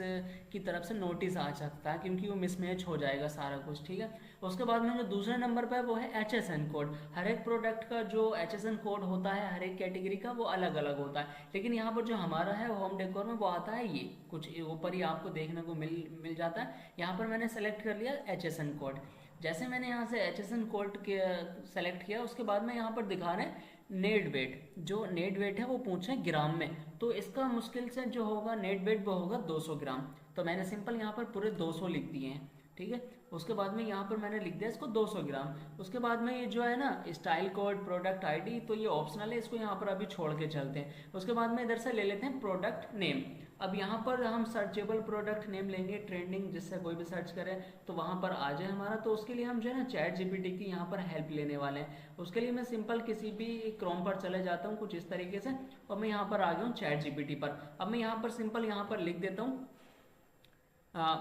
की तरफ से नोटिस आ सकता है, क्योंकि वो मिसमैच हो जाएगा सारा कुछ, ठीक है। उसके बाद में जो दूसरे नंबर पर है वो है HSN कोड। हर एक प्रोडक्ट का जो HSN कोड होता है हर एक कैटेगरी का वो अलग अलग होता है, लेकिन यहाँ पर जो हमारा है होम डेकोर में वो आता है ये कुछ ऊपर ही आपको देखने को मिल जाता है। यहाँ पर मैंने सेलेक्ट कर लिया HSN कोड। जैसे मैंने यहाँ से HSN कोड के सेलेक्ट किया, उसके बाद में यहाँ पर दिखा रहे हैं नेट वेट। जो नेट वेट है वो पूछे ग्राम में, तो इसका मुश्किल से जो होगा नेट वेट वो होगा 200 ग्राम। तो मैंने सिंपल यहाँ पर पूरे 200 लिख दिए हैं, ठीक है। उसके बाद में यहाँ पर मैंने लिख दिया इसको 200 ग्राम। उसके बाद में ये जो है ना स्टाइल कोड, प्रोडक्ट आईडी, तो ये ऑप्शनल है, इसको यहाँ पर अभी छोड़ के चलते हैं। उसके बाद में इधर से ले लेते हैं प्रोडक्ट नेम। अब यहाँ पर हम सर्चेबल प्रोडक्ट नेम लेंगे ट्रेंडिंग, जिससे कोई भी सर्च करे तो वहाँ पर आ जाए हमारा। तो उसके लिए हम जो है ना ChatGPT की यहाँ पर हेल्प लेने वाले हैं। उसके लिए मैं सिंपल किसी भी क्रोम पर चले जाता हूँ कुछ इस तरीके से, और मैं यहाँ पर आ गया हूँ ChatGPT पर। अब मैं यहाँ पर सिंपल यहाँ पर लिख देता हूँ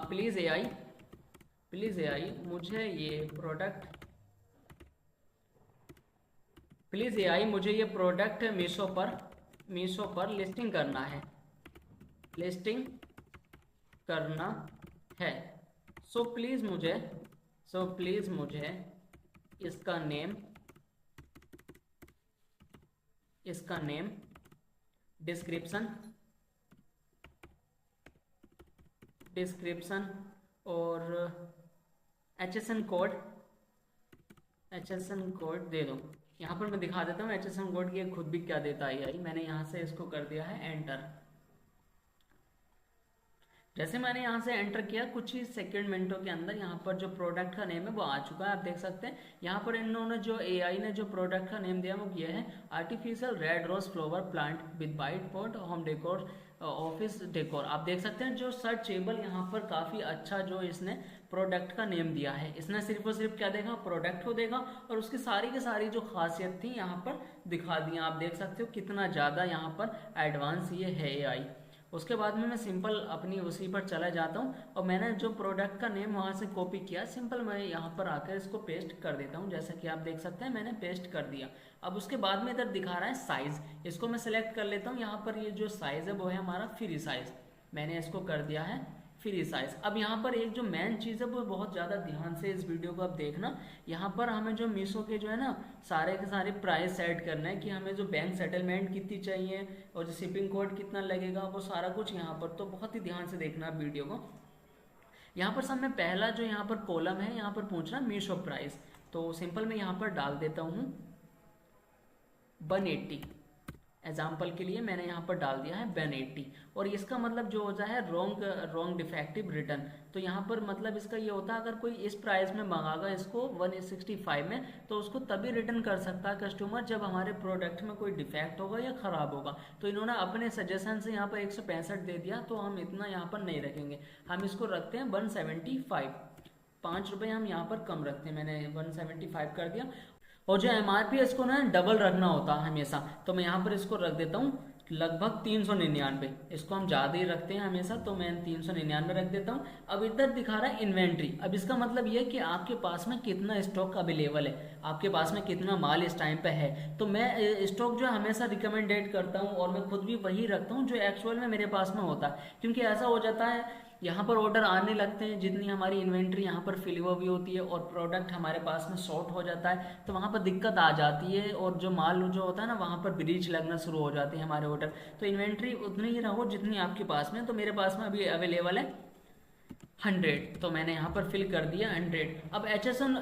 प्लीज़ एआई मुझे ये प्रोडक्ट मीशो पर लिस्टिंग करना है। सो प्लीज़ मुझे इसका नेम डिस्क्रिप्शन और HSN कोड दे दो। यहाँ पर मैं दिखा देता हूँ HSN कोड की खुद भी क्या देता है AI। मैंने यहाँ से इसको कर दिया है एंटर। जैसे मैंने यहाँ से एंटर किया कुछ ही सेकंड मिनटों के अंदर यहाँ पर जो प्रोडक्ट का नेम है वो आ चुका है। आप देख सकते हैं यहाँ पर इन्होंने जो AI ने जो प्रोडक्ट का नेम दिया वो किया है artificial red rose flower plant with white pot home decor office decor. आप देख सकते हैं जो सर्चेबल यहाँ पर काफ़ी अच्छा जो इसने प्रोडक्ट का नेम दिया है। इसने सिर्फ और सिर्फ क्या देखा, प्रोडक्ट को देखा और उसकी सारी की सारी जो खासियत थी यहाँ पर दिखा दी। आप देख सकते हो कितना ज़्यादा यहाँ पर एडवांस ये है AI। उसके बाद में मैं सिंपल अपनी उसी पर चला जाता हूँ और मैंने जो प्रोडक्ट का नेम वहाँ से कॉपी किया, सिंपल मैं यहाँ पर आकर इसको पेस्ट कर देता हूँ। जैसा कि आप देख सकते हैं मैंने पेस्ट कर दिया। अब उसके बाद में इधर दिखा रहा है साइज़, इसको मैं सेलेक्ट कर लेता हूँ। यहाँ पर ये जो साइज़ है वो है हमारा फ्री साइज़, मैंने इसको कर दिया है फ्री साइज। अब यहाँ पर एक जो मेन चीज़ है वो बहुत ज़्यादा ध्यान से इस वीडियो को आप देखना। यहाँ पर हमें जो मीशो के जो है ना सारे के सारे प्राइस सेट करना है कि हमें जो बैंक सेटलमेंट कितनी चाहिए और जो शिपिंग कोड कितना लगेगा, वो सारा कुछ यहाँ पर तो बहुत ही ध्यान से देखना आप वीडियो को। यहाँ पर सब में पहला जो यहाँ पर कॉलम है, यहाँ पर पूछ रहा है मीशो प्राइस, तो सिंपल मैं यहाँ पर डाल देता हूँ 180। एग्जाम्पल के लिए मैंने यहाँ पर डाल दिया है 180 और इसका मतलब जो होता है रॉन्ग डिफेक्टिव रिटर्न। तो यहाँ पर मतलब इसका ये होता है अगर कोई इस प्राइस में मंगागा इसको 165 में, तो उसको तभी रिटर्न कर सकता है कस्टमर जब हमारे प्रोडक्ट में कोई डिफेक्ट होगा या ख़राब होगा। तो इन्होंने अपने सजेशन से यहाँ पर 165 दे दिया, तो हम इतना यहाँ पर नहीं रखेंगे, हम इसको रखते हैं 175। 5 रुपये हम यहाँ पर कम रखते हैं, मैंने 175 कर दिया। और जो MRP है इसको ना डबल रखना होता है हमेशा, तो मैं यहाँ पर इसको रख देता हूँ लगभग 399। इसको हम ज़्यादा ही रखते हैं हमेशा, तो मैं 399 रख देता हूँ। अब इधर दिखा रहा है इन्वेंट्री। अब इसका मतलब ये है कि आपके पास में कितना स्टॉक अवेलेबल है, आपके पास में कितना माल इस टाइम पे है। तो मैं स्टॉक जो हमेशा रिकमेंडेड करता हूँ और मैं खुद भी वही रखता हूँ जो एक्चुअल में मेरे पास में होता है, क्योंकि ऐसा हो जाता है यहाँ पर ऑर्डर आने लगते हैं, जितनी हमारी इन्वेंट्री यहाँ पर फिल हुई होती है और प्रोडक्ट हमारे पास में शॉर्ट हो जाता है, तो वहाँ पर दिक्कत आ जाती है और जो माल जो होता है ना वहाँ पर ब्रीच लगना शुरू हो जाती है हमारे ऑर्डर। तो इन्वेंट्री उतनी ही रहो जितनी आपके पास में। तो मेरे पास में अभी अवेलेबल है 100, तो मैंने यहाँ पर फिल कर दिया 100। अब HSN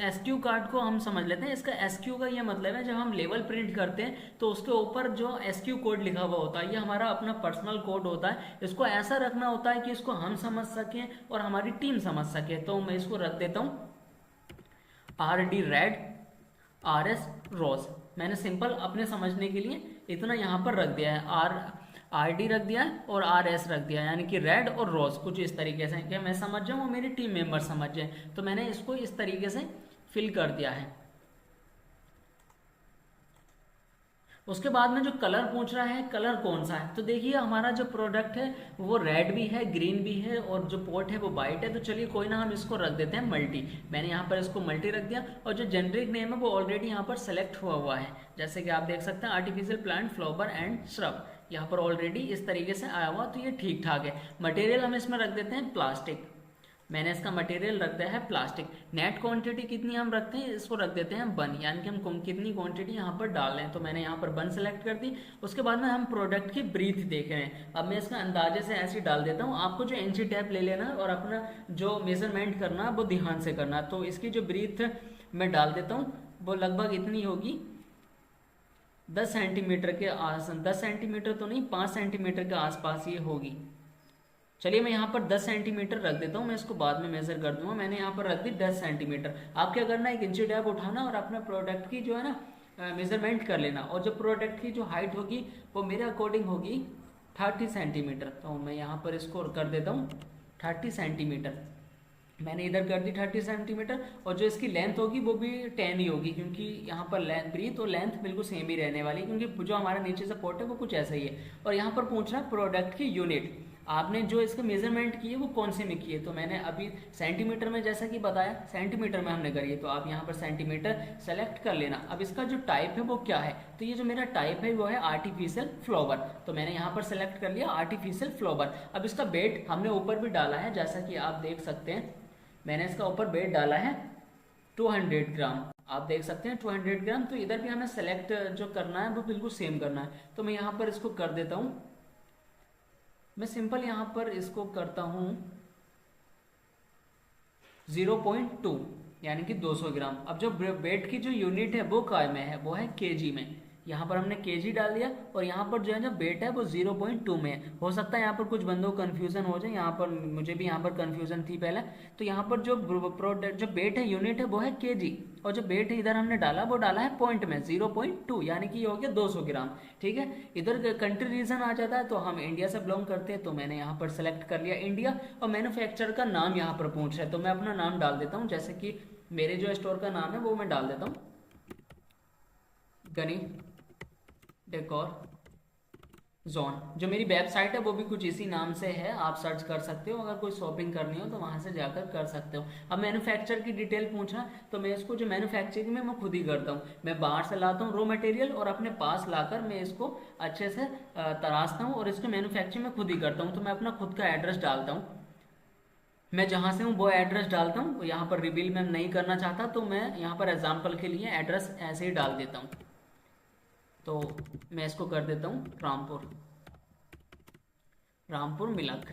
SQ कार्ड को हम समझ लेते हैं। इसका SQ का ये मतलब है जब हम लेवल प्रिंट करते हैं तो उसके ऊपर जो SQ कोड लिखा हुआ होता है, ये हमारा अपना पर्सनल कोड होता है। इसको ऐसा रखना होता है कि इसको हम समझ सकें और हमारी टीम समझ सके। तो मैं इसको रख देता हूँ RD रेड RS रोज। मैंने सिंपल अपने समझने के लिए इतना यहाँ पर रख दिया है, RD रख दिया है और RS रख दिया है, यानी कि रेड और रोज, कुछ इस तरीके से कि मैं समझ जाऊँ और मेरी टीम मेंबर समझ जाए। तो मैंने इसको इस तरीके से फिल कर दिया है। उसके बाद में जो कलर पूछ रहा है, कलर कौन सा है, तो देखिए हमारा जो प्रोडक्ट है वो रेड भी है, ग्रीन भी है और जो पोर्ट है वो वाइट है। तो चलिए कोई ना, हम इसको रख देते हैं मल्टी। मैंने यहाँ पर इसको मल्टी रख दिया और जो जेनरिक नेम है वो ऑलरेडी यहाँ पर सेलेक्ट हुआ है, जैसे कि आप देख सकते हैं artificial plant flower and shrub, यहाँ पर ऑलरेडी इस तरीके से आया हुआ, तो ये ठीक ठाक है। मटेरियल हम इसमें रख देते हैं प्लास्टिक। मैंने इसका मटेरियल रख दिया है प्लास्टिक। नेट क्वांटिटी कितनी हम रखते हैं, इसको रख देते हैं 1, यानी कि हम कितनी क्वांटिटी यहाँ पर डाल रहे हैं। तो मैंने यहाँ पर 1 सेलेक्ट कर दी। उसके बाद में हम प्रोडक्ट की ब्रीथ देख रहे हैं। अब मैं इसका अंदाजे से ऐसे डाल देता हूँ। आपको जो इंची टैप ले लेना और अपना जो मेजरमेंट करना वो ध्यान से करना। तो इसकी जो ब्रीथ मैं डाल देता हूँ वो लगभग इतनी होगी 10 सेंटीमीटर के 10 सेंटीमीटर तो नहीं, 5 सेंटीमीटर के आसपास ये होगी। चलिए मैं यहाँ पर 10 सेंटीमीटर रख देता हूँ, मैं इसको बाद में मेजर कर दूंगा। मैंने यहाँ पर रख दी 10 सेंटीमीटर। आप क्या करना, एक इंची टैप उठाना और अपना प्रोडक्ट की जो है ना मेजरमेंट कर लेना, और जो प्रोडक्ट की जो हाइट होगी वो मेरे अकॉर्डिंग होगी 30 सेंटीमीटर। तो मैं यहाँ पर इसको कर देता हूँ 30 सेंटीमीटर। मैंने इधर कर दी 30 सेंटीमीटर और जो इसकी लेंथ होगी वो भी 10 ही होगी, क्योंकि यहाँ पर लेंथ ब्रीथ और लेंथ बिल्कुल सेम ही रहने वाली, क्योंकि जो हमारा नीचे से पोर्ट है वो कुछ ऐसा ही है। और यहाँ पर पूछ रहा है प्रोडक्ट की यूनिट, आपने जो इसके मेजरमेंट की है वो कौन से में की है। तो मैंने अभी सेंटीमीटर में, जैसा कि बताया सेंटीमीटर में हमने करी है, तो आप यहाँ पर सेंटीमीटर सेलेक्ट कर लेना। अब इसका जो टाइप है वो क्या है, तो ये जो मेरा टाइप है वो है आर्टिफिशियल फ्लावर। तो मैंने यहाँ पर सेलेक्ट कर लिया आर्टिफिशियल फ्लावर। अब इसका वेट हमने ऊपर भी डाला है, जैसा कि आप देख सकते हैं मैंने इसका ऊपर वेट डाला है 200 ग्राम। आप देख सकते हैं 200 ग्राम। तो इधर भी हमें सेलेक्ट जो करना है वो बिल्कुल सेम करना है। तो मैं यहाँ पर इसको कर देता हूँ, मैं सिंपल यहाँ पर इसको करता हूँ 0.2, यानी कि 200 ग्राम। अब जो वेट की जो यूनिट है वो काय में है, वो है केजी में। यहाँ पर हमने केजी डाल दिया और यहाँ पर जो है जो वेट है वो 0.2 में है। हो सकता है यहाँ पर कुछ बंदों को कन्फ्यूजन हो जाए, यहाँ पर मुझे भी यहाँ पर कन्फ्यूजन थी पहले। तो यहाँ पर जो प्रोडक्ट जो वेट है यूनिट है वो है केजी, और जो वेट है इधर हमने डाला वो डाला है पॉइंट में 0.2, यानी कि ये हो गया 200 ग्राम। ठीक है, इधर कंट्री रीजन आ जाता है, तो हम इंडिया से बिलोंग करते हैं, तो मैंने यहाँ पर सेलेक्ट कर लिया इंडिया। और मैन्युफैक्चरर का नाम यहाँ पर पूछ रहा है, तो मैं अपना नाम डाल देता हूँ, जैसे कि मेरे जो स्टोर का नाम है वो मैं डाल देता हूँ गनी डेकोर जोन। जो मेरी वेबसाइट है वो भी कुछ इसी नाम से है, आप सर्च कर सकते हो, अगर कोई शॉपिंग करनी हो तो वहां से जाकर कर सकते हो। अब मैन्युफैक्चर की डिटेल पूछा तो मैं इसको जो मैन्युफैक्चरिंग में मैं खुद ही करता हूँ। मैं बाहर से लाता हूँ रॉ मटेरियल और अपने पास लाकर मैं इसको अच्छे से तराशता हूँ और इसको मैन्युफैक्चरिंग में खुद ही करता हूँ। तो मैं अपना खुद का एड्रेस डालता हूँ, मैं जहाँ से हूँ वो एड्रेस डालता हूँ। यहाँ पर रिवील मैं नहीं करना चाहता तो मैं यहाँ पर एग्जाम्पल के लिए एड्रेस ऐसे ही डाल देता हूँ। तो मैं इसको कर देता हूँ रामपुर, रामपुर मिलक,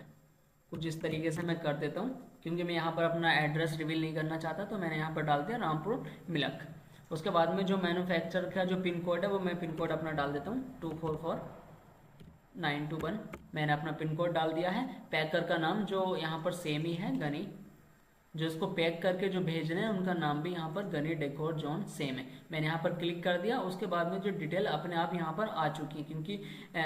कुछ इस तरीके से मैं कर देता हूँ। क्योंकि मैं यहाँ पर अपना एड्रेस रिवील नहीं करना चाहता तो मैंने यहाँ पर डाल दिया रामपुर मिलक। उसके बाद में जो मैन्युफैक्चर का जो पिन कोड है वो मैं पिन कोड अपना डाल देता हूँ 244921। मैंने अपना पिन कोड डाल दिया है। पैकर का नाम जो यहाँ पर सेम ही है, गनी। जो इसको पैक करके जो भेज रहे हैं उनका नाम भी यहाँ पर गनी डेकोर जोन सेम है। मैंने यहाँ पर क्लिक कर दिया, उसके बाद में जो डिटेल अपने आप यहाँ पर आ चुकी है, क्योंकि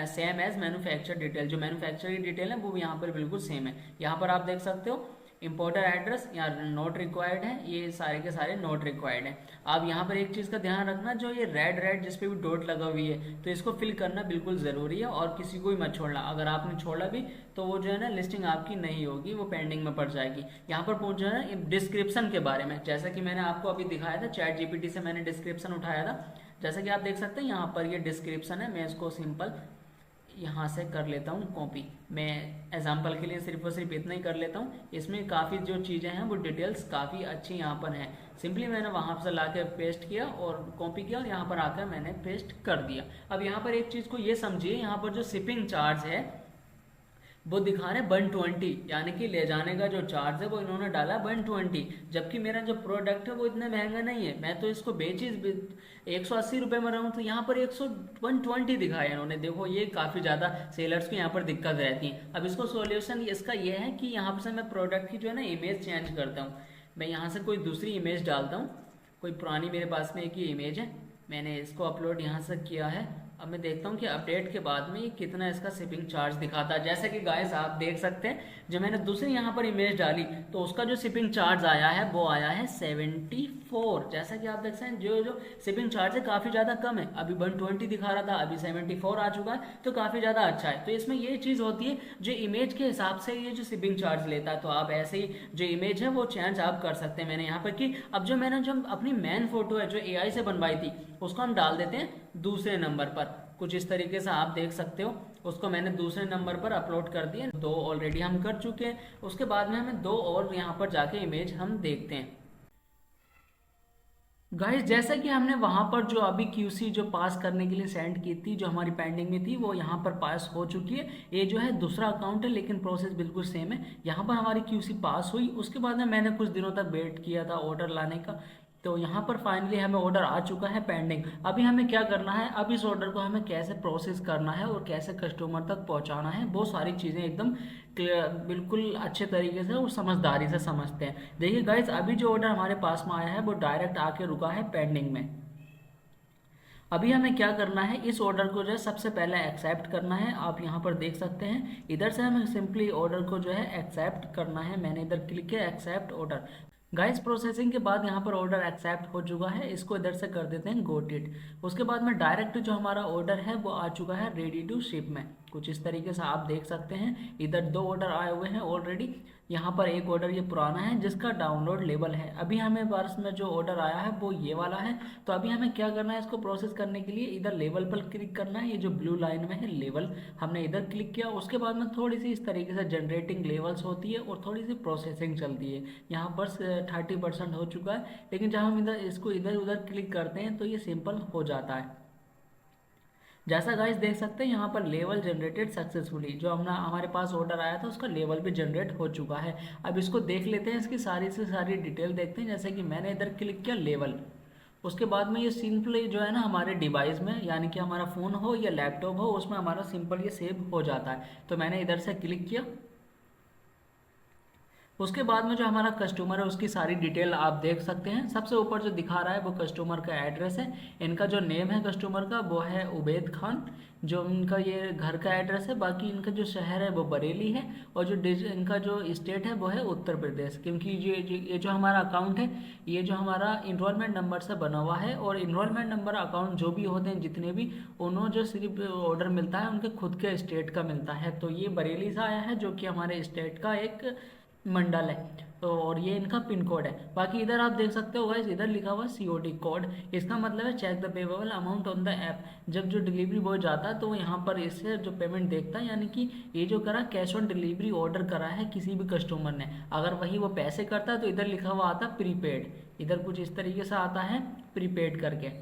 सेम एज मैन्युफैक्चर डिटेल, जो मैन्युफैक्चर की डिटेल है वो भी यहाँ पर बिल्कुल सेम है। यहाँ पर आप देख सकते हो इंपोर्टर एड्रेस या नोट रिक्वायर्ड है, ये सारे के सारे नोट रिक्वायर्ड है। आप यहाँ पर एक चीज़ का ध्यान रखना, जो ये रेड रेड जिस पे भी डॉट लगा हुई है तो इसको फिल करना बिल्कुल ज़रूरी है और किसी को भी मत छोड़ना। अगर आपने छोड़ा भी तो वो जो है ना लिस्टिंग आपकी नहीं होगी, वो पेंडिंग में पड़ जाएगी। यहाँ पर पूछ जो है डिस्क्रिप्शन के बारे में, जैसा कि मैंने आपको अभी दिखाया था, चैट जीपीटी से मैंने डिस्क्रिप्शन उठाया था। जैसा कि आप देख सकते हैं यहाँ पर ये डिस्क्रिप्शन है। मैं इसको सिंपल यहाँ से कर लेता हूँ कॉपी। मैं एग्जाम्पल के लिए सिर्फ और सिर्फ इतना ही कर लेता हूँ। इसमें काफ़ी जो चीज़ें हैं वो डिटेल्स काफ़ी अच्छी यहाँ पर हैं। सिंपली मैंने वहाँ से ला के पेस्ट किया और कॉपी किया और यहाँ पर आकर मैंने पेस्ट कर दिया। अब यहाँ पर एक चीज़ को ये समझिए, यहाँ पर जो शिपिंग चार्ज है वो दिखा रहे 120, यानी कि ले जाने का जो चार्ज है वो इन्होंने डाला 120, जबकि मेरा जो प्रोडक्ट है वो इतना महंगा नहीं है। मैं तो इसको बेची 180 रुपये में रहा हूँ, तो यहाँ पर 120 दिखाया इन्होंने। देखो ये काफ़ी ज़्यादा सेलर्स को यहाँ पर दिक्कत रहती है। अब इसको सोल्यूशन इसका ये है कि यहाँ से मैं प्रोडक्ट की जो है ना इमेज चेंज करता हूँ। मैं यहाँ से कोई दूसरी इमेज डालता हूँ, कोई पुरानी मेरे पास में एक ही इमेज है, मैंने इसको अपलोड यहाँ से किया है। अब मैं देखता हूँ कि अपडेट के बाद में कितना इसका शिपिंग चार्ज दिखाता है। जैसे कि गाइस आप देख सकते हैं, जो मैंने दूसरी यहाँ पर इमेज डाली तो उसका जो शिपिंग चार्ज आया है वो आया है 74। जैसा कि आप देख सकते हैं जो शिपिंग चार्ज है काफ़ी ज़्यादा कम है। अभी 120 दिखा रहा था, अभी 74 आ चुका है, तो काफ़ी ज़्यादा अच्छा है। तो इसमें ये चीज़ होती है जो इमेज के हिसाब से ये जो शिपिंग चार्ज लेता है, तो आप ऐसे ही जो इमेज है वो चेंज आप कर सकते हैं। मैंने यहाँ पर की। अब जो अपनी मेन फोटो है जो AI से बनवाई थी उसको हम डाल देते हैं दूसरे नंबर पर, कुछ इस तरीके से आप देख सकते हो। उसको मैंने दूसरे नंबर पर अपलोड कर दिए, 2 ऑलरेडी हम कर चुके हैं। उसके बाद में हमें 2 और यहाँ पर जाके इमेज हम देखते हैं। गाइस जैसा कि हमने वहाँ पर जो अभी QC जो पास करने के लिए सेंड की थी, जो हमारी पेंडिंग में थी, वो यहाँ पर पास हो चुकी है। ये जो है दूसरा अकाउंट है लेकिन प्रोसेस बिल्कुल सेम है। यहाँ पर हमारी QC पास हुई। उसके बाद में मैंने कुछ दिनों तक वेट किया था ऑर्डर लाने का, तो यहाँ पर फाइनली हमें ऑर्डर आ चुका है पेंडिंग। अभी हमें क्या करना है, अब इस ऑर्डर को हमें कैसे प्रोसेस करना है और कैसे कस्टमर तक पहुँचाना है, वो सारी चीज़ें एकदम क्लियर, बिल्कुल अच्छे तरीके से और समझदारी से समझते हैं। देखिए गाइस, अभी जो ऑर्डर हमारे पास में आया है वो डायरेक्ट आके रुका है पेंडिंग में। अभी हमें क्या करना है, इस ऑर्डर को जो है सबसे पहले एक्सेप्ट करना है। आप यहाँ पर देख सकते हैं, इधर से हमें सिंपली ऑर्डर को जो है एक्सेप्ट करना है। मैंने इधर क्लिक किया एक्सेप्ट ऑर्डर। गाइस प्रोसेसिंग के बाद यहाँ पर ऑर्डर एक्सेप्ट हो चुका है, इसको इधर से कर देते हैं गोट इट। उसके बाद में डायरेक्ट जो हमारा ऑर्डर है वो आ चुका है रेडी टू शिप में। कुछ इस तरीके से आप देख सकते हैं, इधर 2 ऑर्डर आए हुए हैं ऑलरेडी। यहाँ पर एक ऑर्डर ये पुराना है जिसका डाउनलोड लेवल है। अभी हमें पास में जो ऑर्डर आया है वो ये वाला है। तो अभी हमें क्या करना है, इसको प्रोसेस करने के लिए इधर लेवल पर क्लिक करना है। ये जो ब्लू लाइन में है लेवल, हमने इधर क्लिक किया। उसके बाद में थोड़ी सी इस तरीके से जनरेटिंग लेवल्स होती है और थोड़ी सी प्रोसेसिंग चलती है। यहाँ पर 30% हो चुका है, लेकिन जब हम इसको इधर उधर क्लिक करते हैं तो ये सिंपल हो जाता है। जैसा गाइस देख सकते हैं यहाँ पर लेवल जनरेटेड सक्सेसफुली, जो हमारे पास ऑर्डर आया था उसका लेवल भी जनरेट हो चुका है। अब इसको देख लेते हैं, इसकी सारी से सारी डिटेल देखते हैं। जैसे कि मैंने इधर क्लिक किया लेवल, उसके बाद में ये सिंपली जो है ना हमारे डिवाइस में, यानी कि हमारा फ़ोन हो या लैपटॉप हो, उसमें हमारा सिंपल ये सेव हो जाता है। तो मैंने इधर से क्लिक किया। उसके बाद में जो हमारा कस्टमर है उसकी सारी डिटेल आप देख सकते हैं। सबसे ऊपर जो दिखा रहा है वो कस्टमर का एड्रेस है। इनका जो नेम है कस्टमर का वो है उबैद खान, जो इनका ये घर का एड्रेस है। बाकी इनका जो शहर है वो बरेली है, और जो इनका जो स्टेट है वो है उत्तर प्रदेश। क्योंकि ये जो हमारा अकाउंट है, ये जो हमारा इनरोलमेंट नंबर से बना हुआ है, और इनरोलमेंट नंबर अकाउंट जो भी होते हैं जितने भी, उन्होंने जो सिर्फ ऑर्डर मिलता है उनके खुद के स्टेट का मिलता है। तो ये बरेली से आया है, जो कि हमारे स्टेट का एक मंडल है। तो और ये इनका पिन कोड है। बाकी इधर आप देख सकते हो गाइस, इधर लिखा हुआ COD कोड। इसका मतलब है check the payable amount on the app. जब जो डिलीवरी बॉय जाता है तो वो यहाँ पर इससे जो पेमेंट देखता है, यानी कि ये जो करा कैश ऑन डिलीवरी ऑर्डर करा है किसी भी कस्टमर ने, अगर वही वो पैसे करता है तो इधर लिखा हुआ आता है प्रीपेड। इधर कुछ इस तरीके से आता है प्रीपेड करके।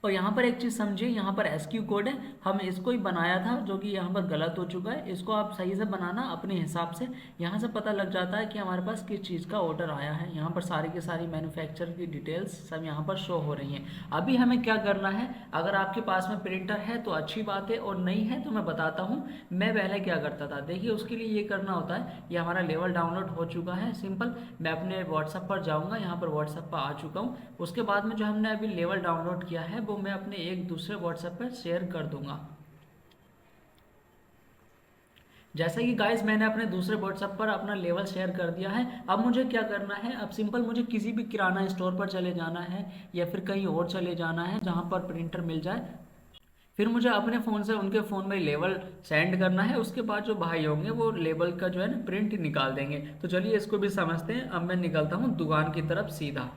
और यहाँ पर एक चीज़ समझिए, यहाँ पर SQ कोड है, हम इसको ही बनाया था जो कि यहाँ पर गलत हो चुका है। इसको आप सही से बनाना अपने हिसाब से। यहाँ से पता लग जाता है कि हमारे पास किस चीज़ का ऑर्डर आया है। यहाँ पर सारी की सारी मैन्युफैक्चर की डिटेल्स सब यहाँ पर शो हो रही हैं। अभी हमें क्या करना है, अगर आपके पास में प्रिंटर है तो अच्छी बात है, और नहीं है तो मैं बताता हूँ मैं पहले क्या करता था। देखिए उसके लिए ये करना होता है, ये हमारा लेवल डाउनलोड हो चुका है सिंपल। मैं अपने व्हाट्सएप पर जाऊँगा, यहाँ पर व्हाट्सएप पर आ चुका हूँ। उसके बाद में जो हमने अभी लेवल डाउनलोड किया है वो मैं अपने एक दूसरे व्हाट्सएप पर शेयर कर दूंगा। जैसे कि गाइस मैंने अपने दूसरे व्हाट्सएप पर अपना लेवल शेयर कर दिया है। अब मुझे क्या करना है, अब सिंपल मुझे किसी भी किराना स्टोर पर चले जाना है, या फिर कहीं और चले जाना है जहां पर प्रिंटर मिल जाए। फिर मुझे अपने फ़ोन से उनके फ़ोन में लेवल सेंड करना है। उसके बाद जो भाई होंगे वो लेवल का जो है ना प्रिंट निकाल देंगे। तो चलिए इसको भी समझते हैं। अब मैं निकलता हूँ दुकान की तरफ सीधा।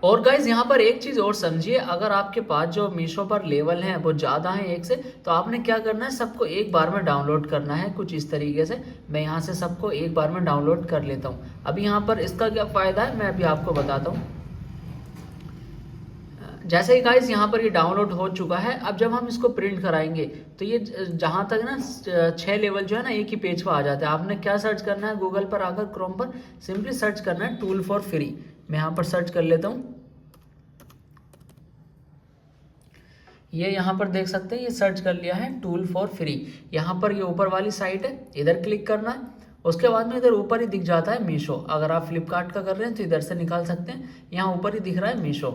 और गाइज यहाँ पर एक चीज़ और समझिए, अगर आपके पास जो मीशो पर लेवल हैं वो ज़्यादा हैं एक से, तो आपने क्या करना है, सबको एक बार में डाउनलोड करना है कुछ इस तरीके से। मैं यहाँ से सबको एक बार में डाउनलोड कर लेता हूँ। अभी यहाँ पर इसका क्या फ़ायदा है मैं अभी आपको बताता हूँ। जैसे ही गाइज यहाँ पर ये डाउनलोड हो चुका है, अब जब हम इसको प्रिंट कराएंगे तो ये जहाँ तक ना 6 लेवल जो है ना एक ही पेज पर आ जाते हैं। आपने क्या सर्च करना है, गूगल पर आकर क्रोम पर सिंपली सर्च करना है टूल फॉर फ्री। मैं यहाँ पर सर्च कर लेता हूँ। ये यहाँ पर देख सकते हैं, ये सर्च कर लिया है टूल फॉर फ्री। यहाँ पर ये ऊपर वाली साइट है, इधर क्लिक करना है। उसके बाद में इधर ऊपर ही दिख जाता है मीशो। अगर आप फ्लिपकार्ट का कर रहे हैं तो इधर से निकाल सकते हैं, यहाँ ऊपर ही दिख रहा है मीशो।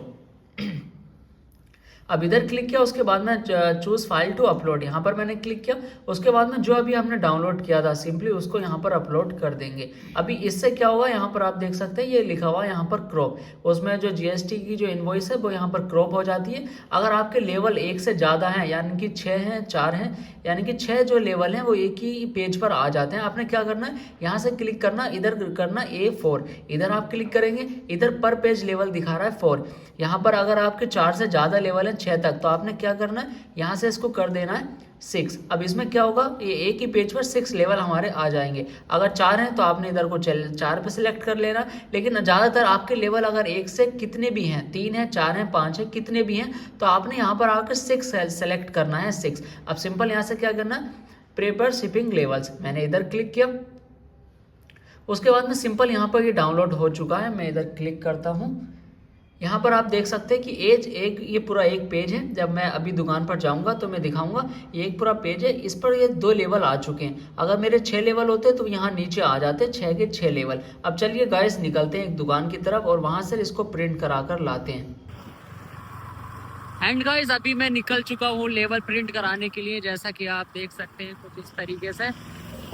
अब इधर क्लिक किया, उसके बाद में चूज फाइल टू अपलोड, यहाँ पर मैंने क्लिक किया। उसके बाद में जो अभी हमने डाउनलोड किया था सिंपली उसको यहाँ पर अपलोड कर देंगे। अभी इससे क्या होगा, यहाँ पर आप देख सकते हैं ये लिखा हुआ है यहाँ पर क्रॉप, उसमें जो GST की जो इनवॉइस है वो यहाँ पर क्रॉप हो जाती है। अगर आपके लेवल एक से ज़्यादा हैं, यानी कि 6 हैं 4 हैं, यानी कि 6 जो लेवल हैं वो एक ही पेज पर आ जाते हैं। आपने क्या करना है, यहाँ से क्लिक करना, इधर करना A4, इधर आप क्लिक करेंगे, इधर पर पेज लेवल दिखा रहा है 4। यहाँ पर अगर आपके 4 से ज़्यादा लेवल है 6 तक, तो आपने क्या करना है, यहाँ से इसको कर देना है 6। अब इसमें क्या होगा, ये एक ही पेज पर 6 लेवल हमारे आ जाएंगे। अगर 4 हैं तो आपने इधर को 4 पे सिलेक्ट कर लेना। लेकिन ज़्यादातर आपके लेवल अगर एक से कितने भी हैं, 3 है 4 है 5 है कितने भी हैं, तो आपने यहाँ पर आकर 6 सेलेक्ट करना है 6। अब सिंपल यहाँ से क्या करना है, प्रेपर शिपिंग लेवल्स, मैंने इधर क्लिक किया। उसके बाद में सिंपल यहाँ पर ये डाउनलोड हो चुका है। मैं इधर क्लिक करता हूँ। यहाँ पर आप देख सकते हैं कि एज एक, ये पूरा एक पेज है। जब मैं अभी दुकान पर जाऊँगा तो मैं दिखाऊंगा, ये एक पूरा पेज है, इस पर ये 2 लेवल आ चुके हैं। अगर मेरे 6 लेवल होते तो यहाँ नीचे आ जाते 6 के 6 लेवल। अब चलिए गाइस निकलते हैं एक दुकान की तरफ और वहाँ से इसको प्रिंट करा कर लाते हैं। एंड गाइस अभी मैं निकल चुका हूँ लेवल प्रिंट कराने के लिए, जैसा कि आप देख सकते हैं कुछ इस तरीके से।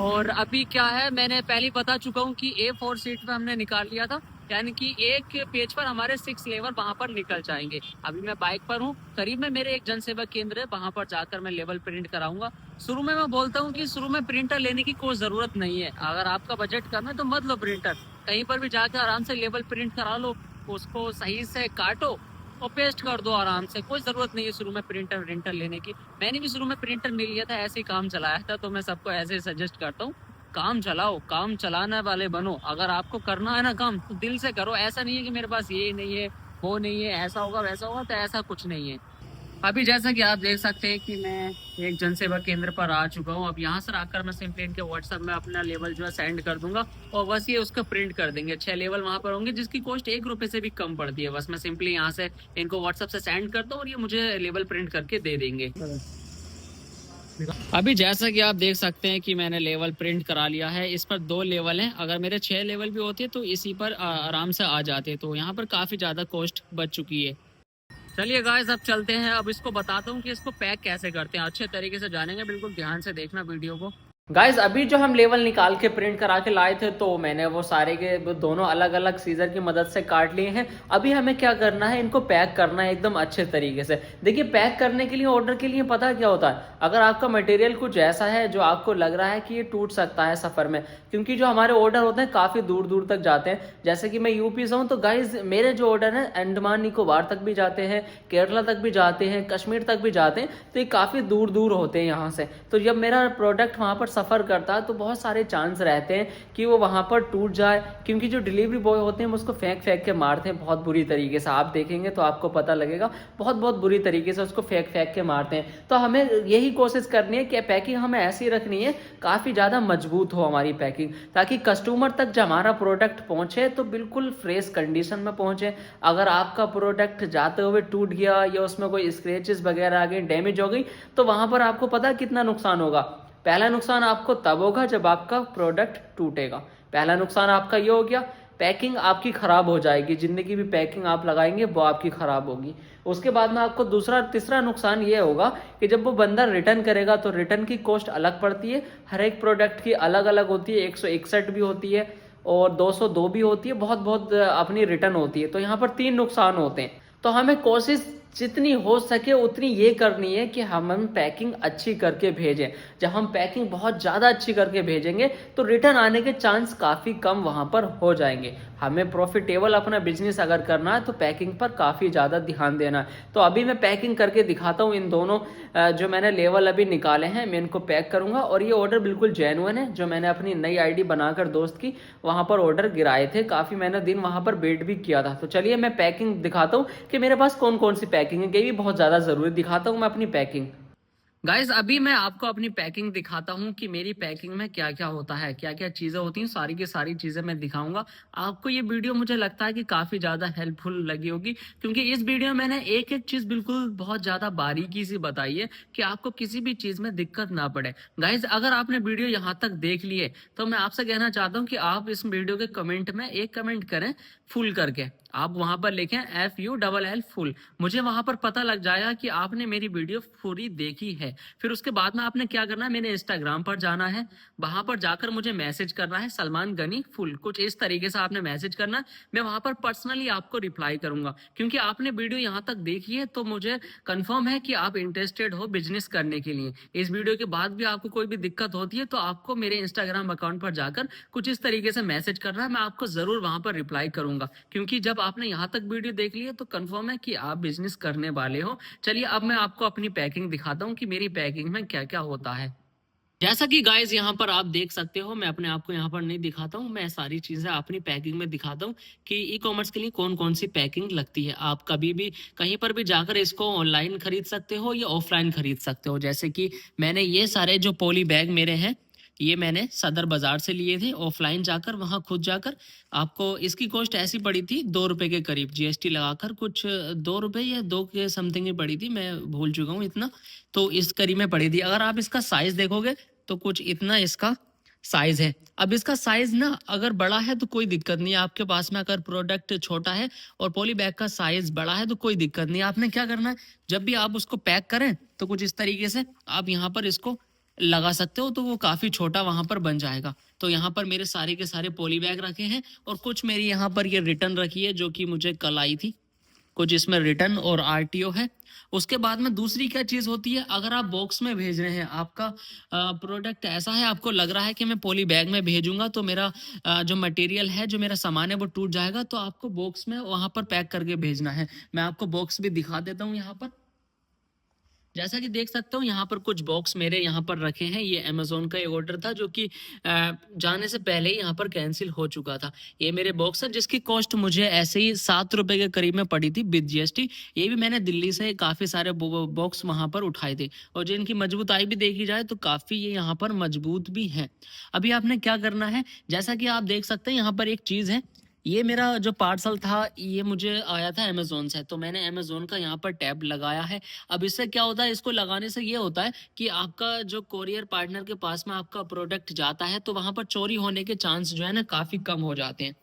और अभी क्या है, मैंने पहले बता चुका हूँ कि A4 सीट पे हमने निकाल लिया था, यानी कि एक पेज पर हमारे 6 लेवल वहां पर निकल जाएंगे। अभी मैं बाइक पर हूँ, करीब में मेरे एक जनसेवा केंद्र है, वहां पर जाकर मैं लेवल प्रिंट कराऊंगा। शुरू में मैं बोलता हूँ कि शुरू में प्रिंटर लेने की कोई जरूरत नहीं है। अगर आपका बजट कम है तो मत लो प्रिंटर, कहीं पर भी जाकर आराम से लेवल प्रिंट करा लो, उसको सही से काटो और पेस्ट कर दो आराम से। कोई ज़रूरत नहीं है शुरू में प्रिंटर लेने की। मैंने भी शुरू में प्रिंटर मिल लिया था, ऐसे ही काम चलाया था, तो मैं सबको ऐसे ही सजेस्ट करता हूँ, काम चलाओ, काम चलाने वाले बनो। अगर आपको करना है ना काम तो दिल से करो। ऐसा नहीं है कि मेरे पास ये नहीं है वो नहीं है, ऐसा होगा वैसा होगा, तो ऐसा कुछ नहीं है। अभी जैसा कि आप देख सकते हैं कि मैं एक जनसेवा केंद्र पर आ चुका हूँ। अब यहाँ से आकर मैं सिंपली इनके व्हाट्सएप में अपना लेवल जो है सेंड कर दूंगा और बस ये उसका प्रिंट कर देंगे। 6 लेवल वहाँ पर होंगे जिसकी कॉस्ट 1 रुपये से भी कम पड़ती है। बस मैं सिंपली यहाँ से इनको व्हाट्सएप से सेंड करता हूँ और ये मुझे लेवल प्रिंट करके दे देंगे। अभी जैसा कि आप देख सकते हैं कि मैंने लेवल प्रिंट करा लिया है। इस पर 2 लेवल हैं। अगर मेरे 6 लेवल भी होते तो इसी पर आराम से आ जाते। तो यहाँ पर काफ़ी ज़्यादा कॉस्ट बच चुकी है। चलिए गाइस अब चलते हैं। अब इसको बताता हूँ कि इसको पैक कैसे करते हैं। अच्छे तरीके से जानेंगे, बिल्कुल ध्यान से देखना वीडियो को। गाइस अभी जो हम लेवल निकाल के प्रिंट करा के लाए थे तो मैंने वो सारे के वो दोनों अलग अलग सीजर की मदद से काट लिए हैं। अभी हमें क्या करना है, इनको पैक करना है एकदम अच्छे तरीके से। देखिए पैक करने के लिए, ऑर्डर के लिए पता क्या होता है, अगर आपका मटेरियल कुछ ऐसा है जो आपको लग रहा है कि ये टूट सकता है सफर में, क्योंकि जो हमारे ऑर्डर होते हैं काफी दूर दूर तक जाते हैं। जैसे कि मैं यूपी से हूँ तो गाइज मेरे जो ऑर्डर है अंडमान निकोबार तक भी जाते हैं, केरला तक भी जाते हैं, कश्मीर तक भी जाते हैं। तो ये काफी दूर दूर होते हैं यहाँ से। तो जब मेरा प्रोडक्ट वहाँ पर सफर करता है तो बहुत सारे चांस रहते हैं कि वो वहाँ पर टूट जाए, क्योंकि जो डिलीवरी बॉय होते हैं उसको फेंक फेंक के मारते हैं बहुत बुरी तरीके से। आप देखेंगे तो आपको पता लगेगा, बहुत बहुत बुरी तरीके से उसको फेंक फेंक के मारते हैं। तो हमें यही कोशिश करनी है कि पैकिंग हमें ऐसी रखनी है, काफ़ी ज़्यादा मजबूत हो हमारी पैकिंग, ताकि कस्टमर तक जब हमारा प्रोडक्ट पहुँचे तो बिल्कुल फ्रेश कंडीशन में पहुँचे। अगर आपका प्रोडक्ट जाते हुए टूट गया या उसमें कोई स्क्रैचेस वगैरह आ गए, डैमेज हो गई, तो वहाँ पर आपको पता कितना नुकसान होगा। पहला नुकसान आपको तब होगा जब आपका प्रोडक्ट टूटेगा। पहला नुकसान आपका ये हो गया, पैकिंग आपकी खराब हो जाएगी। जितनी की भी पैकिंग आप लगाएंगे वो आपकी खराब होगी। उसके बाद में आपको दूसरा तीसरा नुकसान ये होगा कि जब वो बंदा रिटर्न करेगा तो रिटर्न की कॉस्ट अलग पड़ती है। हर एक प्रोडक्ट की अलग अलग होती है, 161 भी होती है और 202 भी होती है, बहुत बहुत अपनी रिटर्न होती है। तो यहाँ पर 3 नुकसान होते हैं। तो हमें कोशिश जितनी हो सके उतनी ये करनी है कि हम पैकिंग अच्छी करके भेजें। जब हम पैकिंग बहुत ज़्यादा अच्छी करके भेजेंगे तो रिटर्न आने के चांस काफ़ी कम वहाँ पर हो जाएंगे। हमें प्रॉफिटेबल अपना बिजनेस अगर करना है तो पैकिंग पर काफ़ी ज़्यादा ध्यान देना है। तो अभी मैं पैकिंग करके दिखाता हूँ। इन दोनों जो मैंने लेवल अभी निकाले हैं मैं इनको पैक करूँगा। और ये ऑर्डर बिल्कुल जेन्युइन है, जो मैंने अपनी नई आईडी बनाकर दोस्त की वहाँ पर ऑर्डर गिराए थे। काफ़ी मैंने दिन वहाँ पर वेट भी किया था। तो चलिए मैं पैकिंग दिखाता हूँ कि मेरे पास कौन कौन सी पैकिंग है, ये भी बहुत ज़्यादा ज़रूरी। दिखाता हूँ मैं अपनी पैकिंग। गाइज अभी मैं आपको अपनी पैकिंग दिखाता हूँ कि मेरी पैकिंग में क्या क्या होता है, क्या क्या चीज़ें होती हैं, सारी की सारी चीज़ें मैं दिखाऊंगा आपको। ये वीडियो मुझे लगता है कि काफ़ी ज़्यादा हेल्पफुल लगी होगी, क्योंकि इस वीडियो में मैंने एक एक चीज़ बिल्कुल बहुत ज़्यादा बारीकी से बताई है कि आपको किसी भी चीज़ में दिक्कत ना पड़े। गाइज अगर आपने वीडियो यहाँ तक देख ली है तो मैं आपसे कहना चाहता हूँ कि आप इस वीडियो के कमेंट में एक कमेंट करें फुल करके। आप वहां पर लिखें FULL फुल। मुझे वहां पर पता लग जाएगा कि आपने मेरी वीडियो पूरी देखी है। फिर उसके बाद में आपने क्या करना है, मेरे इंस्टाग्राम पर जाना है, वहां पर जाकर मुझे मैसेज करना है सलमान गनी फुल, कुछ इस तरीके से आपने मैसेज करना है। मैं वहां पर पर्सनली आपको रिप्लाई करूंगा, क्योंकि आपने वीडियो यहाँ तक देखी है तो मुझे कंफर्म है कि आप इंटरेस्टेड हो बिजनेस करने के लिए। इस वीडियो के बाद भी आपको कोई भी दिक्कत होती है तो आपको मेरे इंस्टाग्राम अकाउंट पर जाकर कुछ इस तरीके से मैसेज करना है। मैं आपको जरूर वहां पर रिप्लाई करूंगा, क्योंकि जब आपने यहाँ तक वीडियो देख ली है तो कंफर्म है कि आप बिजनेस करने वाले हो। चलिए अब मैं आपको अपनी पैकिंग दिखाता हूँ कि मेरी पैकिंग में क्या क्या होता है। जैसा कि गाइस यहाँ पर आप देख सकते हो, मैं अपने आप को यहाँ पर नहीं दिखाता हूँ, मैं सारी चीजें अपनी पैकिंग में दिखाता हूँ कि ई कॉमर्स के लिए कौन कौन सी पैकिंग लगती है। आप कभी भी कहीं पर भी जाकर इसको ऑनलाइन खरीद सकते हो या ऑफलाइन खरीद सकते हो। जैसे कि मैंने ये सारे जो पॉली बैग मेरे हैं ये मैंने सदर बाजार से लिए थे, ऑफलाइन जाकर वहां खुद जाकर। आपको इसकी कॉस्ट ऐसी पड़ी थी 2 रुपए के करीब, जीएसटी लगाकर कुछ 2 रुपए या 2 के समथिंग ही पड़ी थी, मैं भूल चुका हूँ इतना। तो इस करीब में पड़ी थी। अगर आप इसका साइज देखोगे तो कुछ इतना इसका साइज है। अब इसका साइज ना अगर बड़ा है तो कोई दिक्कत नहीं है आपके पास में, अगर प्रोडक्ट छोटा है और पॉली बैग का साइज बड़ा है तो कोई दिक्कत नहीं है। आपने क्या करना है, जब भी आप उसको पैक करें तो कुछ इस तरीके से आप यहाँ पर इसको लगा सकते हो, तो वो काफी छोटा वहां पर बन जाएगा। तो यहाँ पर मेरे सारे के सारे पॉली बैग रखे हैं और कुछ मेरी यहाँ पर ये रिटर्न रखी है जो कि मुझे कल आई थी। कुछ इसमें रिटर्न और आरटीओ है। उसके बाद में दूसरी क्या चीज होती है, अगर आप बॉक्स में भेज रहे हैं, आपका प्रोडक्ट ऐसा है आपको लग रहा है कि मैं पॉली बैग में भेजूंगा तो मेरा जो मटेरियल है, जो मेरा सामान है वो टूट जाएगा, तो आपको बॉक्स में वहां पर पैक करके भेजना है। मैं आपको बॉक्स भी दिखा देता हूँ यहाँ पर। जैसा कि देख सकते हो यहाँ पर कुछ बॉक्स मेरे यहाँ पर रखे हैं। ये अमेजोन का एक ऑर्डर था जो कि जाने से पहले ही यहाँ पर कैंसिल हो चुका था। ये मेरे बॉक्स है जिसकी कॉस्ट मुझे ऐसे ही 7 रुपए के करीब में पड़ी थी विद जीएसटी। ये भी मैंने दिल्ली से काफी सारे बॉक्स वहां पर उठाए थे और जिनकी मजबूताई भी देखी जाए तो काफी ये यहाँ पर मजबूत भी है। अभी आपने क्या करना है, जैसा कि आप देख सकते हैं यहाँ पर एक चीज है, ये मेरा जो पार्सल था ये मुझे आया था अमेज़न से, तो मैंने अमेज़न का यहाँ पर टैब लगाया है। अब इससे क्या होता है, इसको लगाने से ये होता है कि आपका जो कोरियर पार्टनर के पास में आपका प्रोडक्ट जाता है, तो वहाँ पर चोरी होने के चांस जो है ना काफ़ी कम हो जाते हैं।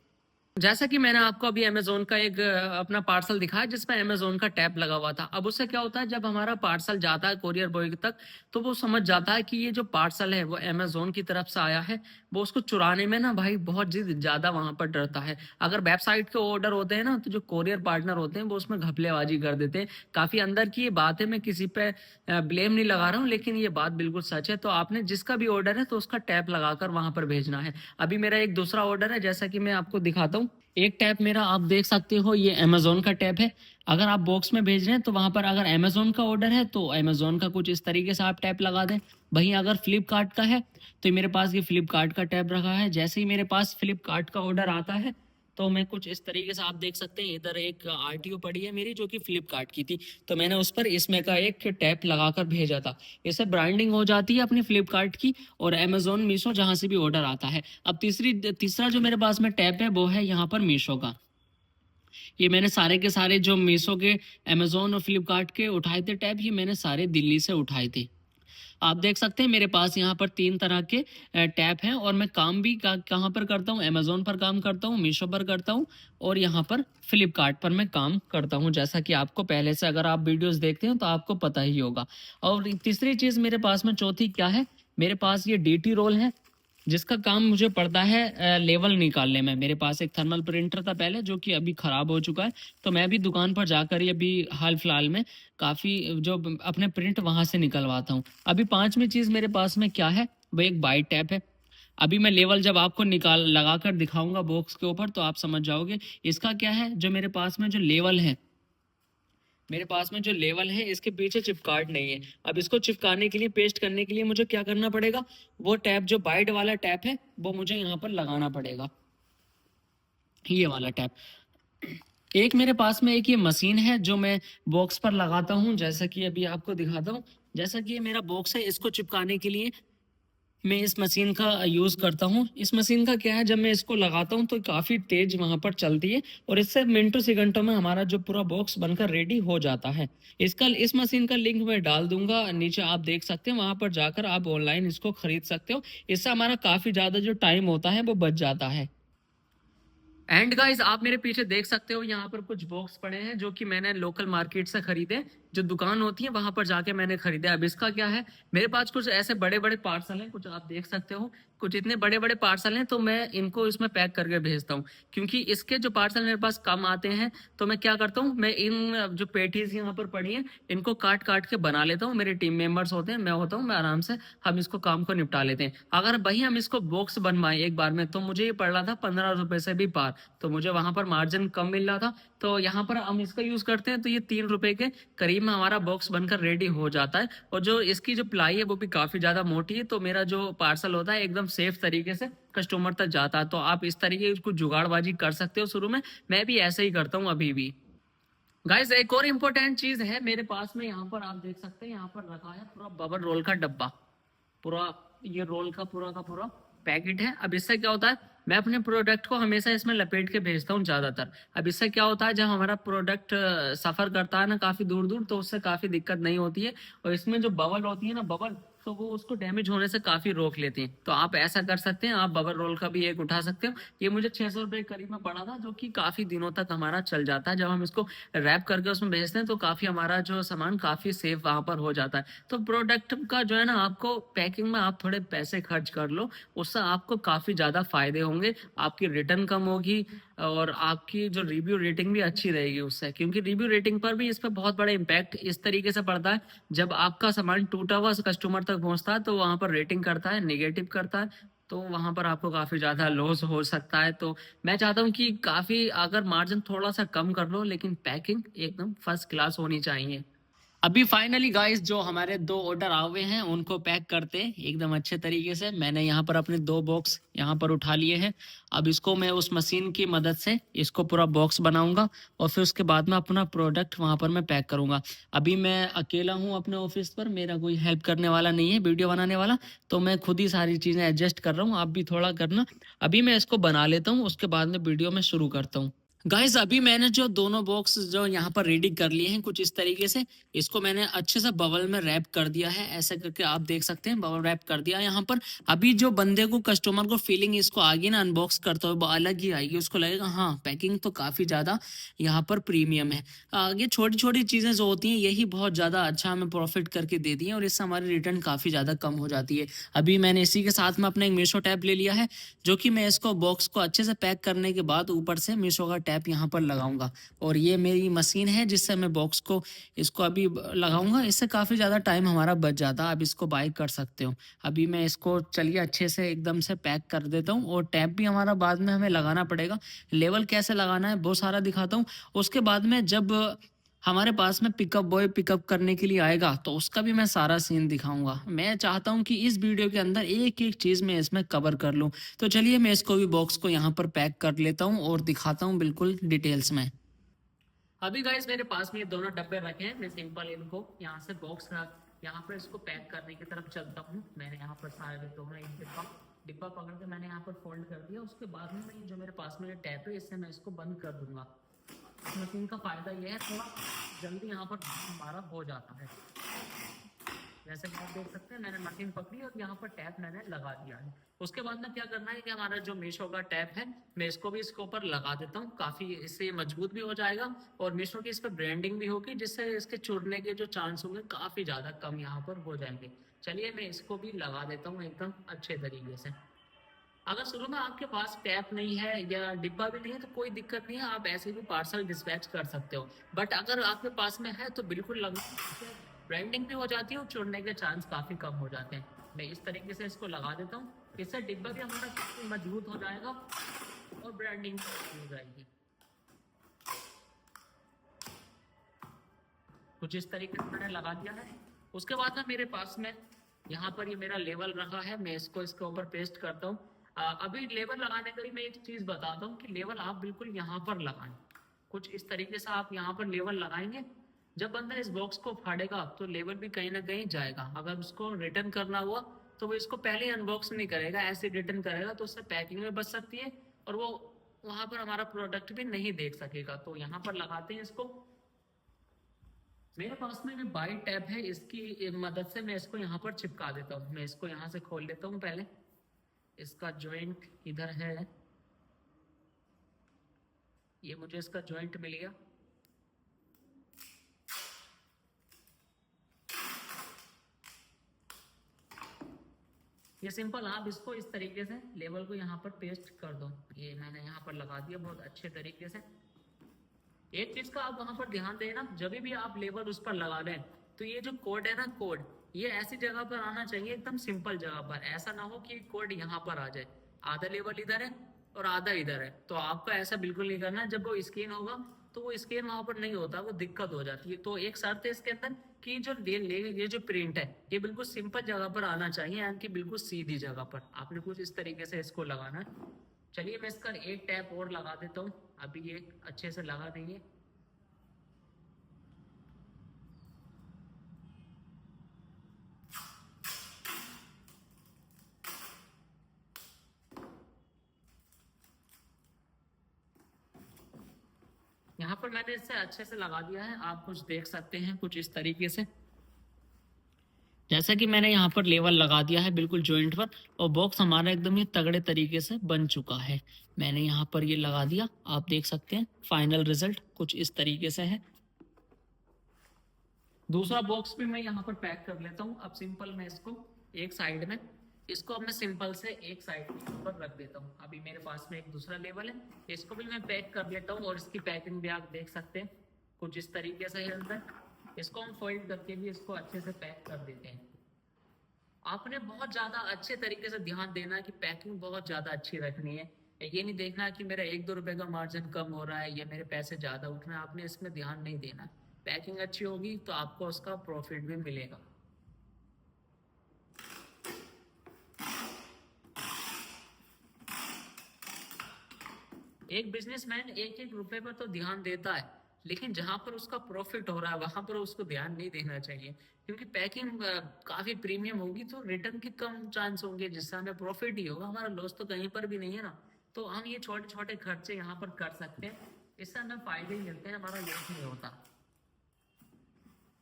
जैसा कि मैंने आपको अभी अमेज़न का एक अपना पार्सल दिखाया जिसमें अमेज़न का टैग लगा हुआ था। अब उससे क्या होता है, जब हमारा पार्सल जाता है कोरियर बॉय तक, तो वो समझ जाता है कि ये जो पार्सल है वो अमेज़न की तरफ से आया है। वो उसको चुराने में ना भाई बहुत ज़्यादा वहाँ पर डरता है। अगर वेबसाइट के ऑर्डर होते हैं ना, तो जो कोरियर पार्टनर होते हैं वो उसमें घपलेबाज़ी कर देते हैं। काफ़ी अंदर की ये बात है, मैं किसी पे ब्लेम नहीं लगा रहा हूँ, लेकिन ये बात बिल्कुल सच है। तो आपने जिसका भी ऑर्डर है तो उसका टैग लगाकर वहाँ पर भेजना है। अभी मेरा एक दूसरा ऑर्डर है, जैसा कि मैं आपको दिखाता हूँ। एक टैब मेरा आप देख सकते हो, ये अमेज़न का टैब है। अगर आप बॉक्स में भेज रहे हैं तो वहाँ पर अगर अमेज़न का ऑर्डर है तो अमेज़न का कुछ इस तरीके से आप टैब लगा दें। वहीं अगर फ्लिपकार्ट का है तो मेरे पास ये फ्लिपकार्ट का टैब रखा है। जैसे ही मेरे पास फ्लिपकार्ट का ऑर्डर आता है तो मैं कुछ इस तरीके से आप देख सकते हैं, इधर एक आरटीओ पड़ी है मेरी जो कि फ्लिपकार्ट की थी, तो मैंने उस पर इसमें का एक टैब लगाकर भेजा था। इससे ब्रांडिंग हो जाती है अपनी फ्लिपकार्ट की और अमेज़न, मीशो जहाँ से भी ऑर्डर आता है। अब तीसरा जो मेरे पास में टैब है वो है यहाँ पर मीशो का। ये मैंने सारे के सारे जो मीशो के, अमेज़न और फ्लिपकार्ट के उठाए थे टैब, ये मैंने सारे दिल्ली से उठाए थे। आप देख सकते हैं मेरे पास यहाँ पर 3 तरह के टैब हैं और मैं काम भी कहाँ पर करता हूँ, अमेज़न पर काम करता हूँ, मीशो पर करता हूँ और यहाँ पर फ्लिपकार्ट पर मैं काम करता हूँ। जैसा कि आपको पहले से अगर आप वीडियोस देखते हैं तो आपको पता ही होगा। और तीसरी चीज़ मेरे पास में चौथी क्या है, मेरे पास ये डीटी रोल है जिसका काम मुझे पड़ता है लेवल निकालने में। मेरे पास एक थर्मल प्रिंटर था पहले जो कि अभी ख़राब हो चुका है, तो मैं भी दुकान पर जाकर ही अभी हाल-फिलहाल में काफ़ी जो अपने प्रिंट वहाँ से निकलवाता हूँ। अभी 5वीं चीज़ मेरे पास में क्या है, वो एक बाई टैप है। अभी मैं लेवल जब आपको निकाल लगाकर दिखाऊँगा बॉक्स के ऊपर तो आप समझ जाओगे। इसका क्या है, जो मेरे पास में जो लेवल है, मेरे पास में जो लेवल है इसके पीछे चिपकाट नहीं है। अब इसको चिपकाने के लिए, पेस्ट करने के लिए मुझे क्या करना पड़ेगा, वो टैप जो बाइट वाला टैप है वो मुझे यहाँ पर लगाना पड़ेगा, ये वाला टैप। एक मेरे पास में एक ये मशीन है जो मैं बॉक्स पर लगाता हूँ, जैसा कि अभी आपको दिखाता हूँ। जैसा कि ये मेरा बॉक्स है, इसको चिपकाने के लिए मैं इस मशीन का यूज़ करता हूँ। इस मशीन का क्या है, जब मैं इसको लगाता हूँ तो काफ़ी तेज़ वहाँ पर चलती है और इससे मिनटों सेकंडों में हमारा जो पूरा बॉक्स बनकर रेडी हो जाता है। इस मशीन का लिंक मैं डाल दूंगा नीचे, आप देख सकते हैं, वहाँ पर जाकर आप ऑनलाइन इसको खरीद सकते हो। इससे हमारा काफ़ी ज़्यादा जो टाइम होता है वो बच जाता है। एंड गाइस, आप मेरे पीछे देख सकते हो यहाँ पर कुछ बॉक्स पड़े हैं जो कि मैंने लोकल मार्केट से खरीदे, जो दुकान होती है वहां पर जाके मैंने खरीदे। अब इसका क्या है, मेरे पास कुछ ऐसे बड़े बड़े पार्सल हैं, कुछ आप देख सकते हो, कुछ इतने बड़े बड़े पार्सल हैं, तो मैं इनको इसमें पैक करके भेजता हूँ। क्योंकि इसके जो पार्सल मेरे पास कम आते हैं तो मैं क्या करता हूँ, मैं इन जो पेटीज यहाँ पर पड़ी हैं इनको काट काट के बना लेता हूँ। मेरे टीम मेंबर्स होते हैं, मैं होता हूँ, मैं आराम से हम इसको काम को निपटा लेते हैं। अगर वही हम इसको बॉक्स बनवाएं एक बार में तो मुझे ये पड़ रहा था 15 रुपए से भी पार, तो मुझे वहां पर मार्जिन कम मिल रहा था। तो यहाँ पर हम इसका यूज करते हैं तो ये 3 रुपए के करीब में हमारा बॉक्स बनकर रेडी हो जाता है। और जो इसकी जो प्लाई है वो भी काफी ज्यादा मोटी है, तो मेरा जो पार्सल होता है एकदम सेफ तरीके से कस्टमर तक जाता है। तो आप इस तरीके की कुछ जुगाड़बाजी कर सकते हो शुरू में, मैं भी ऐसे ही करता हूँ अभी भी। गाइस, एक और इम्पोर्टेंट चीज है मेरे पास में, यहाँ पर आप देख सकते हैं, यहाँ पर रखा है पूरा बबल रोल का डब्बा। पूरा ये रोल का पूरा पैकेट है। अब इससे क्या होता है, मैं अपने प्रोडक्ट को हमेशा इसमें लपेट के भेजता हूँ ज्यादातर। अब इससे क्या होता है, जब हमारा प्रोडक्ट सफर करता है ना काफी दूर दूर, तो उससे काफी दिक्कत नहीं होती है। और इसमें जो बबल होती है ना, बबल, तो वो उसको डैमेज होने से काफी रोक लेती हैं। तो आप ऐसा कर सकते हैं, आप बबल रोल का भी एक उठा सकते हो। ये मुझे 600 रुपये करीब में पड़ा था, जो कि काफी दिनों तक हमारा चल जाता है। जब हम इसको रैप करके उसमें भेजते हैं तो काफी हमारा जो सामान काफी सेफ वहां पर हो जाता है। तो प्रोडक्ट का जो है ना, आपको पैकिंग में आप थोड़े पैसे खर्च कर लो, उससे आपको काफी ज्यादा फायदे होंगे। आपकी रिटर्न कम होगी और आपकी जो रिव्यू रेटिंग भी अच्छी रहेगी उससे, क्योंकि रिव्यू रेटिंग पर भी इस पर बहुत बड़ा इम्पैक्ट इस तरीके से पड़ता है। जब आपका सामान टूटा हुआ कस्टमर तक पहुंचता है तो वहां पर रेटिंग करता है, नेगेटिव करता है, तो वहां पर आपको काफी ज्यादा लॉस हो सकता है। तो मैं चाहता हूँ कि काफी, अगर मार्जिन थोड़ा सा कम कर लो, लेकिन पैकिंग एकदम फर्स्ट क्लास होनी चाहिए। अभी फाइनली गाइस जो हमारे 2 ऑर्डर आ हुए हैं उनको पैक करते हैं एकदम अच्छे तरीके से। मैंने यहाँ पर अपने 2 बॉक्स यहाँ पर उठा लिए हैं। अब इसको मैं उस मशीन की मदद से इसको पूरा बॉक्स बनाऊंगा और फिर उसके बाद में अपना प्रोडक्ट वहाँ पर मैं पैक करूंगा। अभी मैं अकेला हूँ अपने ऑफिस पर, मेरा कोई हेल्प करने वाला नहीं है वीडियो बनाने वाला, तो मैं खुद ही सारी चीज़ें एडजस्ट कर रहा हूँ। आप भी थोड़ा करना। अभी मैं इसको बना लेता हूँ, उसके बाद में वीडियो में शुरू करता हूँ। गाइस अभी मैंने जो दोनों बॉक्स जो यहाँ पर रेडी कर लिए हैं कुछ इस तरीके से, इसको मैंने अच्छे से बबल में रैप कर दिया है। ऐसे करके आप देख सकते हैं बबल रैप कर दिया यहाँ पर। अभी जो बंदे को कस्टमर को फीलिंग इसको आगे ना अनबॉक्स करते हुए वो अलग ही आएगी, उसको लगेगा हाँ पैकिंग तो काफ़ी ज़्यादा यहाँ पर प्रीमियम है। आगे छोटी छोटी चीज़ें जो होती हैं यही बहुत ज़्यादा अच्छा हमें प्रॉफिट करके दे दी है और इससे हमारी रिटर्न काफ़ी ज़्यादा कम हो जाती है। अभी मैंने इसी के साथ में अपना एक मीशो टैप ले लिया है, जो कि मैं इसको बॉक्स को अच्छे से पैक करने के बाद ऊपर से मीशो का टैप यहाँ पर लगाऊंगा। और ये मेरी मशीन है जिससे मैं बॉक्स को इसको अभी लगाऊंगा। इससे काफ़ी ज़्यादा टाइम हमारा बच जाता है। आप इसको बाय कर सकते हो। अभी मैं इसको चलिए अच्छे से एकदम से पैक कर देता हूँ और टैप भी हमारा बाद में हमें लगाना पड़ेगा। लेवल कैसे लगाना है बहुत सारा दिखाता हूँ। उसके बाद में जब हमारे पास में पिकअप बॉय पिकअप करने के लिए आएगा तो उसका भी मैं सारा सीन दिखाऊंगा। मैं चाहता हूं कि इस वीडियो के अंदर एक एक चीज़ मैं इसमें कवर कर लूं। तो चलिए मैं इसको भी बॉक्स को यहाँ पर पैक कर लेता हूं और दिखाता हूं बिल्कुल डिटेल्स में। अभी गाइस मेरे पास में ये दोनों डब्बे रखे हैं। मैं सिंपल इनको यहाँ से बॉक्स यहाँ पर इसको पैक करने की तरफ चलता हूँ। मैंने यहाँ पर सारे दोनों एक डिब्बा डिब्बा पकड़ के मैंने यहाँ पर फोल्ड कर दिया। उसके बाद में मैं जो मेरे पास में ये टैप है इससे मैं इसको बंद कर दूंगा। मशीन का फायदा यह है थोड़ा जल्दी यहाँ पर हमारा हो जाता है। जैसे कि आप देख सकते हैं मैंने मशीन पकड़ी और यहाँ पर टैप मैंने लगा दिया है। उसके बाद में क्या करना है कि हमारा जो मीशो का टैप है मैं इसको भी इसके ऊपर लगा देता हूँ। काफ़ी इससे मजबूत भी हो जाएगा और मीशो की इस पर ब्रांडिंग भी होगी, जिससे इसके चुरने के जो चांस होंगे काफ़ी ज़्यादा कम यहाँ पर हो जाएंगे। चलिए मैं इसको भी लगा देता हूँ एकदम अच्छे तरीके से। अगर शुरू में आपके पास टैप नहीं है या डिब्बा भी नहीं है तो कोई दिक्कत नहीं है, आप ऐसे भी पार्सल डिस्पैच कर सकते हो। बट अगर आपके पास में है तो बिल्कुल लगा, ब्रांडिंग भी हो जाती है और चुनने के चांस काफ़ी कम हो जाते हैं। मैं इस तरीके से इसको लगा देता हूँ। इससे डिब्बा भी हमारा काफ़ी मजबूत हो जाएगा और ब्रांडिंग भी हो जाएगी। कुछ इस तरीके से मैंने लगा दिया है। उसके बाद में मेरे पास में यहाँ पर ये मेरा लेवल रखा है, मैं इसको इसके ऊपर पेस्ट करता हूँ। अभी लेवल लगाने का भी मैं एक चीज़ बताता हूँ कि लेवल आप बिल्कुल यहाँ पर लगाएं। कुछ इस तरीके से आप यहाँ पर लेवल लगाएंगे। जब बंदा इस बॉक्स को फाड़ेगा तो लेवल भी कहीं ना कहीं जाएगा। अगर उसको रिटर्न करना हुआ तो वो इसको पहले ही अनबॉक्स नहीं करेगा, ऐसे रिटर्न करेगा तो उससे पैकिंग में बच सकती है और वो वहाँ पर हमारा प्रोडक्ट भी नहीं देख सकेगा। तो यहाँ पर लगाते हैं इसको। मेरे पास में जो बाई टैब है इसकी मदद से मैं इसको यहाँ पर चिपका देता हूँ। मैं इसको यहाँ से खोल लेता हूँ। पहले इसका जॉइंट इधर है, ये मुझे इसका जॉइंट मिल गया। ये सिंपल, आप इसको इस तरीके से लेवल को यहाँ पर पेस्ट कर दो। ये मैंने यहाँ पर लगा दिया बहुत अच्छे तरीके से। एक चीज का आप वहां पर ध्यान देना, जब भी आप लेबल उस पर लगा रहे हैं तो ये जो कोड है ना, कोड ये ऐसी जगह पर आना चाहिए एकदम सिंपल जगह पर। ऐसा ना हो कि कोड यहाँ पर आ जाए, आधा लेबल इधर है और आधा इधर है। तो आपको ऐसा बिल्कुल नहीं करना। जब वो स्कैन होगा तो वो स्कैन वहां पर नहीं होता, वो दिक्कत हो जाती है। तो एक शर्त है इसके अंदर कि जो ये जो प्रिंट है ये बिल्कुल सिंपल जगह पर आना चाहिए, यानी कि बिल्कुल सीधी जगह पर आपने कुछ इस तरीके से इसको लगाना है। चलिए मैं इसका एक टैप और लगा देता हूँ। अभी ये अच्छे से लगा देंगे। यहाँ पर मैंने इसे अच्छे से लगा दिया है, आप कुछ देख सकते हैं कुछ इस तरीके से। जैसा कि मैंने यहाँ पर लेवल लगा दिया है बिल्कुल जॉइंट पर और बॉक्स हमारा एकदम ही तगड़े तरीके से बन चुका है। मैंने यहाँ पर ये लगा दिया, आप देख सकते हैं फाइनल रिजल्ट कुछ इस तरीके से है। दूसरा बॉक्स भी मैं यहाँ पर पैक कर लेता हूँ। अब सिंपल मैं इसको एक साइड में, इसको अब मैं सिंपल से एक साइड पर रख देता हूँ। अभी मेरे पास में एक दूसरा लेवल है, इसको भी मैं पैक कर लेता हूँ और इसकी पैकिंग भी आप देख सकते हैं कुछ इस तरीके से है अंदर। इसको हम फोल्ड करके भी इसको अच्छे से पैक कर देते हैं। आपने बहुत ज़्यादा अच्छे तरीके से ध्यान देना कि पैकिंग बहुत ज़्यादा अच्छी रखनी है। ये नहीं देखना कि मेरा 1-2 रुपए का मार्जिन कम हो रहा है या मेरे पैसे ज़्यादा उठ रहे हैं, आपने इसमें ध्यान नहीं देना। पैकिंग अच्छी होगी तो आपको उसका प्रॉफिट भी मिलेगा। एक बिजनेसमैन एक एक रुपए पर तो ध्यान देता है, लेकिन जहां पर उसका प्रॉफिट हो रहा है वहां पर उसको ध्यान नहीं देना चाहिए, क्योंकि पैकिंग काफी प्रीमियम होगी तो रिटर्न के कम चांस होंगे, जिससे हमें प्रॉफिट ही होगा, हमारा लॉस तो कहीं पर भी नहीं है ना। तो हम ये छोटे छोटे खर्चे यहाँ पर कर सकते हैं, इससे हमें फायदे ही मिलते हैं, हमारा लॉस नहीं होता।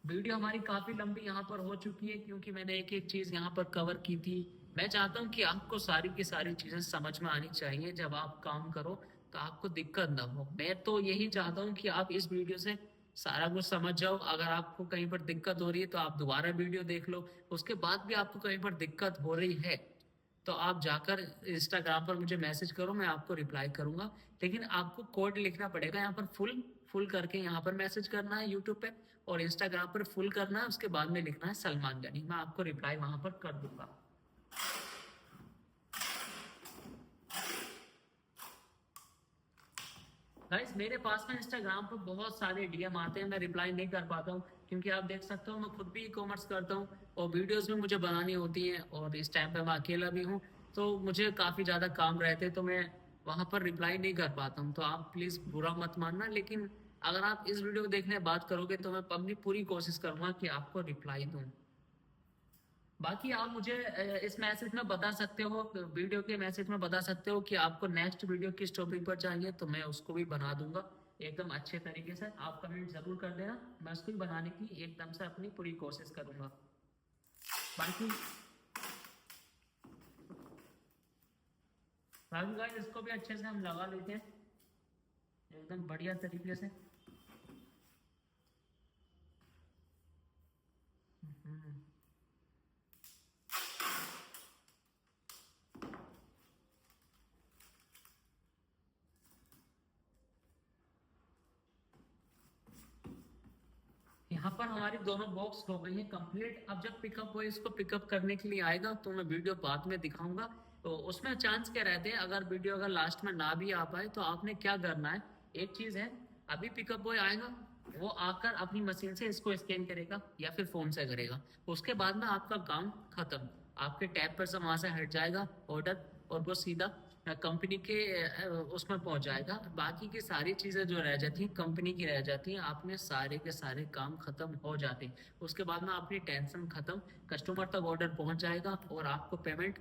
वीडियो हमारी काफी लंबी यहाँ पर हो चुकी है, क्योंकि मैंने एक एक चीज यहाँ पर कवर की थी। मैं चाहता हूँ कि आपको सारी की सारी चीजें समझ में आनी चाहिए, जब आप काम करो तो आपको दिक्कत ना हो। मैं तो यही चाहता हूँ कि आप इस वीडियो से सारा कुछ समझ जाओ। अगर आपको कहीं पर दिक्कत हो रही है तो आप दोबारा वीडियो देख लो, उसके बाद भी आपको कहीं पर दिक्कत हो रही है तो आप जाकर इंस्टाग्राम पर मुझे मैसेज करो, मैं आपको रिप्लाई करूंगा। लेकिन आपको कोड लिखना पड़ेगा, यहाँ पर फुल फुल करके यहाँ पर मैसेज करना है यूट्यूब पे, और इंस्टाग्राम पर फुल करना है, उसके बाद में लिखना है सलमान गनी, मैं आपको रिप्लाई वहां पर कर दूंगा। गाइस मेरे पास में इंस्टाग्राम पर बहुत सारे डीएम आते हैं, मैं रिप्लाई नहीं कर पाता हूँ, क्योंकि आप देख सकते हो मैं खुद भी ई कॉमर्स करता हूँ और वीडियोस भी मुझे बनानी होती हैं, और इस टाइम पे मैं अकेला भी हूँ तो मुझे काफ़ी ज़्यादा काम रहते हैं, तो मैं वहाँ पर रिप्लाई नहीं कर पाता हूँ। तो आप प्लीज़ बुरा मत मानना, लेकिन अगर आप इस वीडियो को देखने बात करोगे तो मैं अपनी पूरी कोशिश करूँगा कि आपको रिप्लाई दूँ। बाकी आप मुझे इस मैसेज में बता सकते हो, वीडियो के मैसेज में बता सकते हो कि आपको नेक्स्ट वीडियो किस टॉपिक पर चाहिए, तो मैं उसको भी बना दूंगा एकदम अच्छे तरीके से। आप कमेंट जरूर कर देना, मैं उसको भी बनाने की एकदम से अपनी पूरी कोशिश करूंगा। बाकी बाकी गाइस इसको भी अच्छे से हम लगा लेते हैं एकदम बढ़िया तरीके से। हम्म। यहाँ पर हमारी दोनों बॉक्स हो गई है कंप्लीट। अब जब पिकअप बॉय इसको पिकअप करने के लिए आएगा तो मैं वीडियो बाद में दिखाऊंगा। तो उसमें चांस क्या रहते हैं, अगर वीडियो अगर लास्ट में ना भी आ पाए तो आपने क्या करना है, एक चीज है, अभी पिकअप बॉय आएगा, वो आकर अपनी मशीन से इसको स्कैन करेगा या फिर फोन से करेगा, उसके बाद में आपका काम खत्म, आपके टैब पर से वहां से हट जाएगा ऑर्डर, और वो सीधा कंपनी के उसमें पहुंच जाएगा। बाकी की सारी चीजें जो रह जाती हैं कंपनी की रह जाती हैं, आपने सारे के सारे काम खत्म हो जाते हैं, उसके बाद में अपनी टेंशन खत्म, कस्टमर तक ऑर्डर पहुंच जाएगा और आपको पेमेंट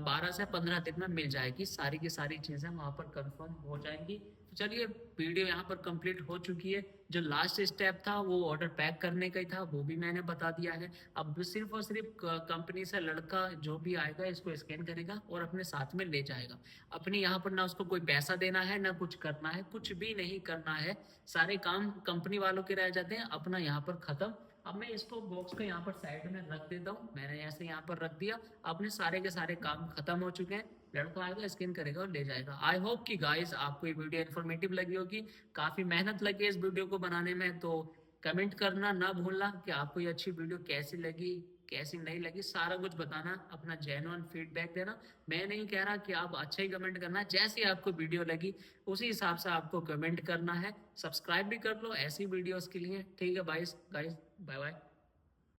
12 से 15 दिन में मिल जाएगी, सारी की सारी चीजें वहां पर कंफर्म हो जाएंगी। तो चलिए वीडियो यहाँ पर कंप्लीट हो चुकी है, जो लास्ट स्टेप था वो ऑर्डर पैक करने का ही था, वो भी मैंने बता दिया है। अब सिर्फ और सिर्फ कंपनी से लड़का जो भी आएगा इसको स्कैन करेगा और अपने साथ में ले जाएगा। अपने यहाँ पर ना उसको कोई पैसा देना है ना कुछ करना है, कुछ भी नहीं करना है, सारे काम कंपनी वालों के रह जाते हैं, अपना यहाँ पर खत्म। अब मैं इसको बॉक्स को यहाँ पर साइड में रख देता हूँ, मैंने ऐसे यहाँ पर रख दिया, अपने सारे के सारे काम खत्म हो चुके हैं, लड़का आएगा स्कैन करेगा और ले जाएगा। आई होप कि गाइस आपको ये वीडियो इन्फॉर्मेटिव लगी होगी, काफी मेहनत लगी है इस वीडियो को बनाने में, तो कमेंट करना ना भूलना कि आपको ये अच्छी वीडियो कैसी लगी कैसी नहीं लगी, सारा कुछ बताना, अपना जेन्युइन फीडबैक देना। मैं नहीं कह रहा कि आप अच्छा ही कमेंट करना, जैसी आपको वीडियो लगी उसी हिसाब से आपको कमेंट करना है। सब्सक्राइब भी कर लो ऐसी वीडियोस के लिए। ठीक है गाइस, बाय बाय।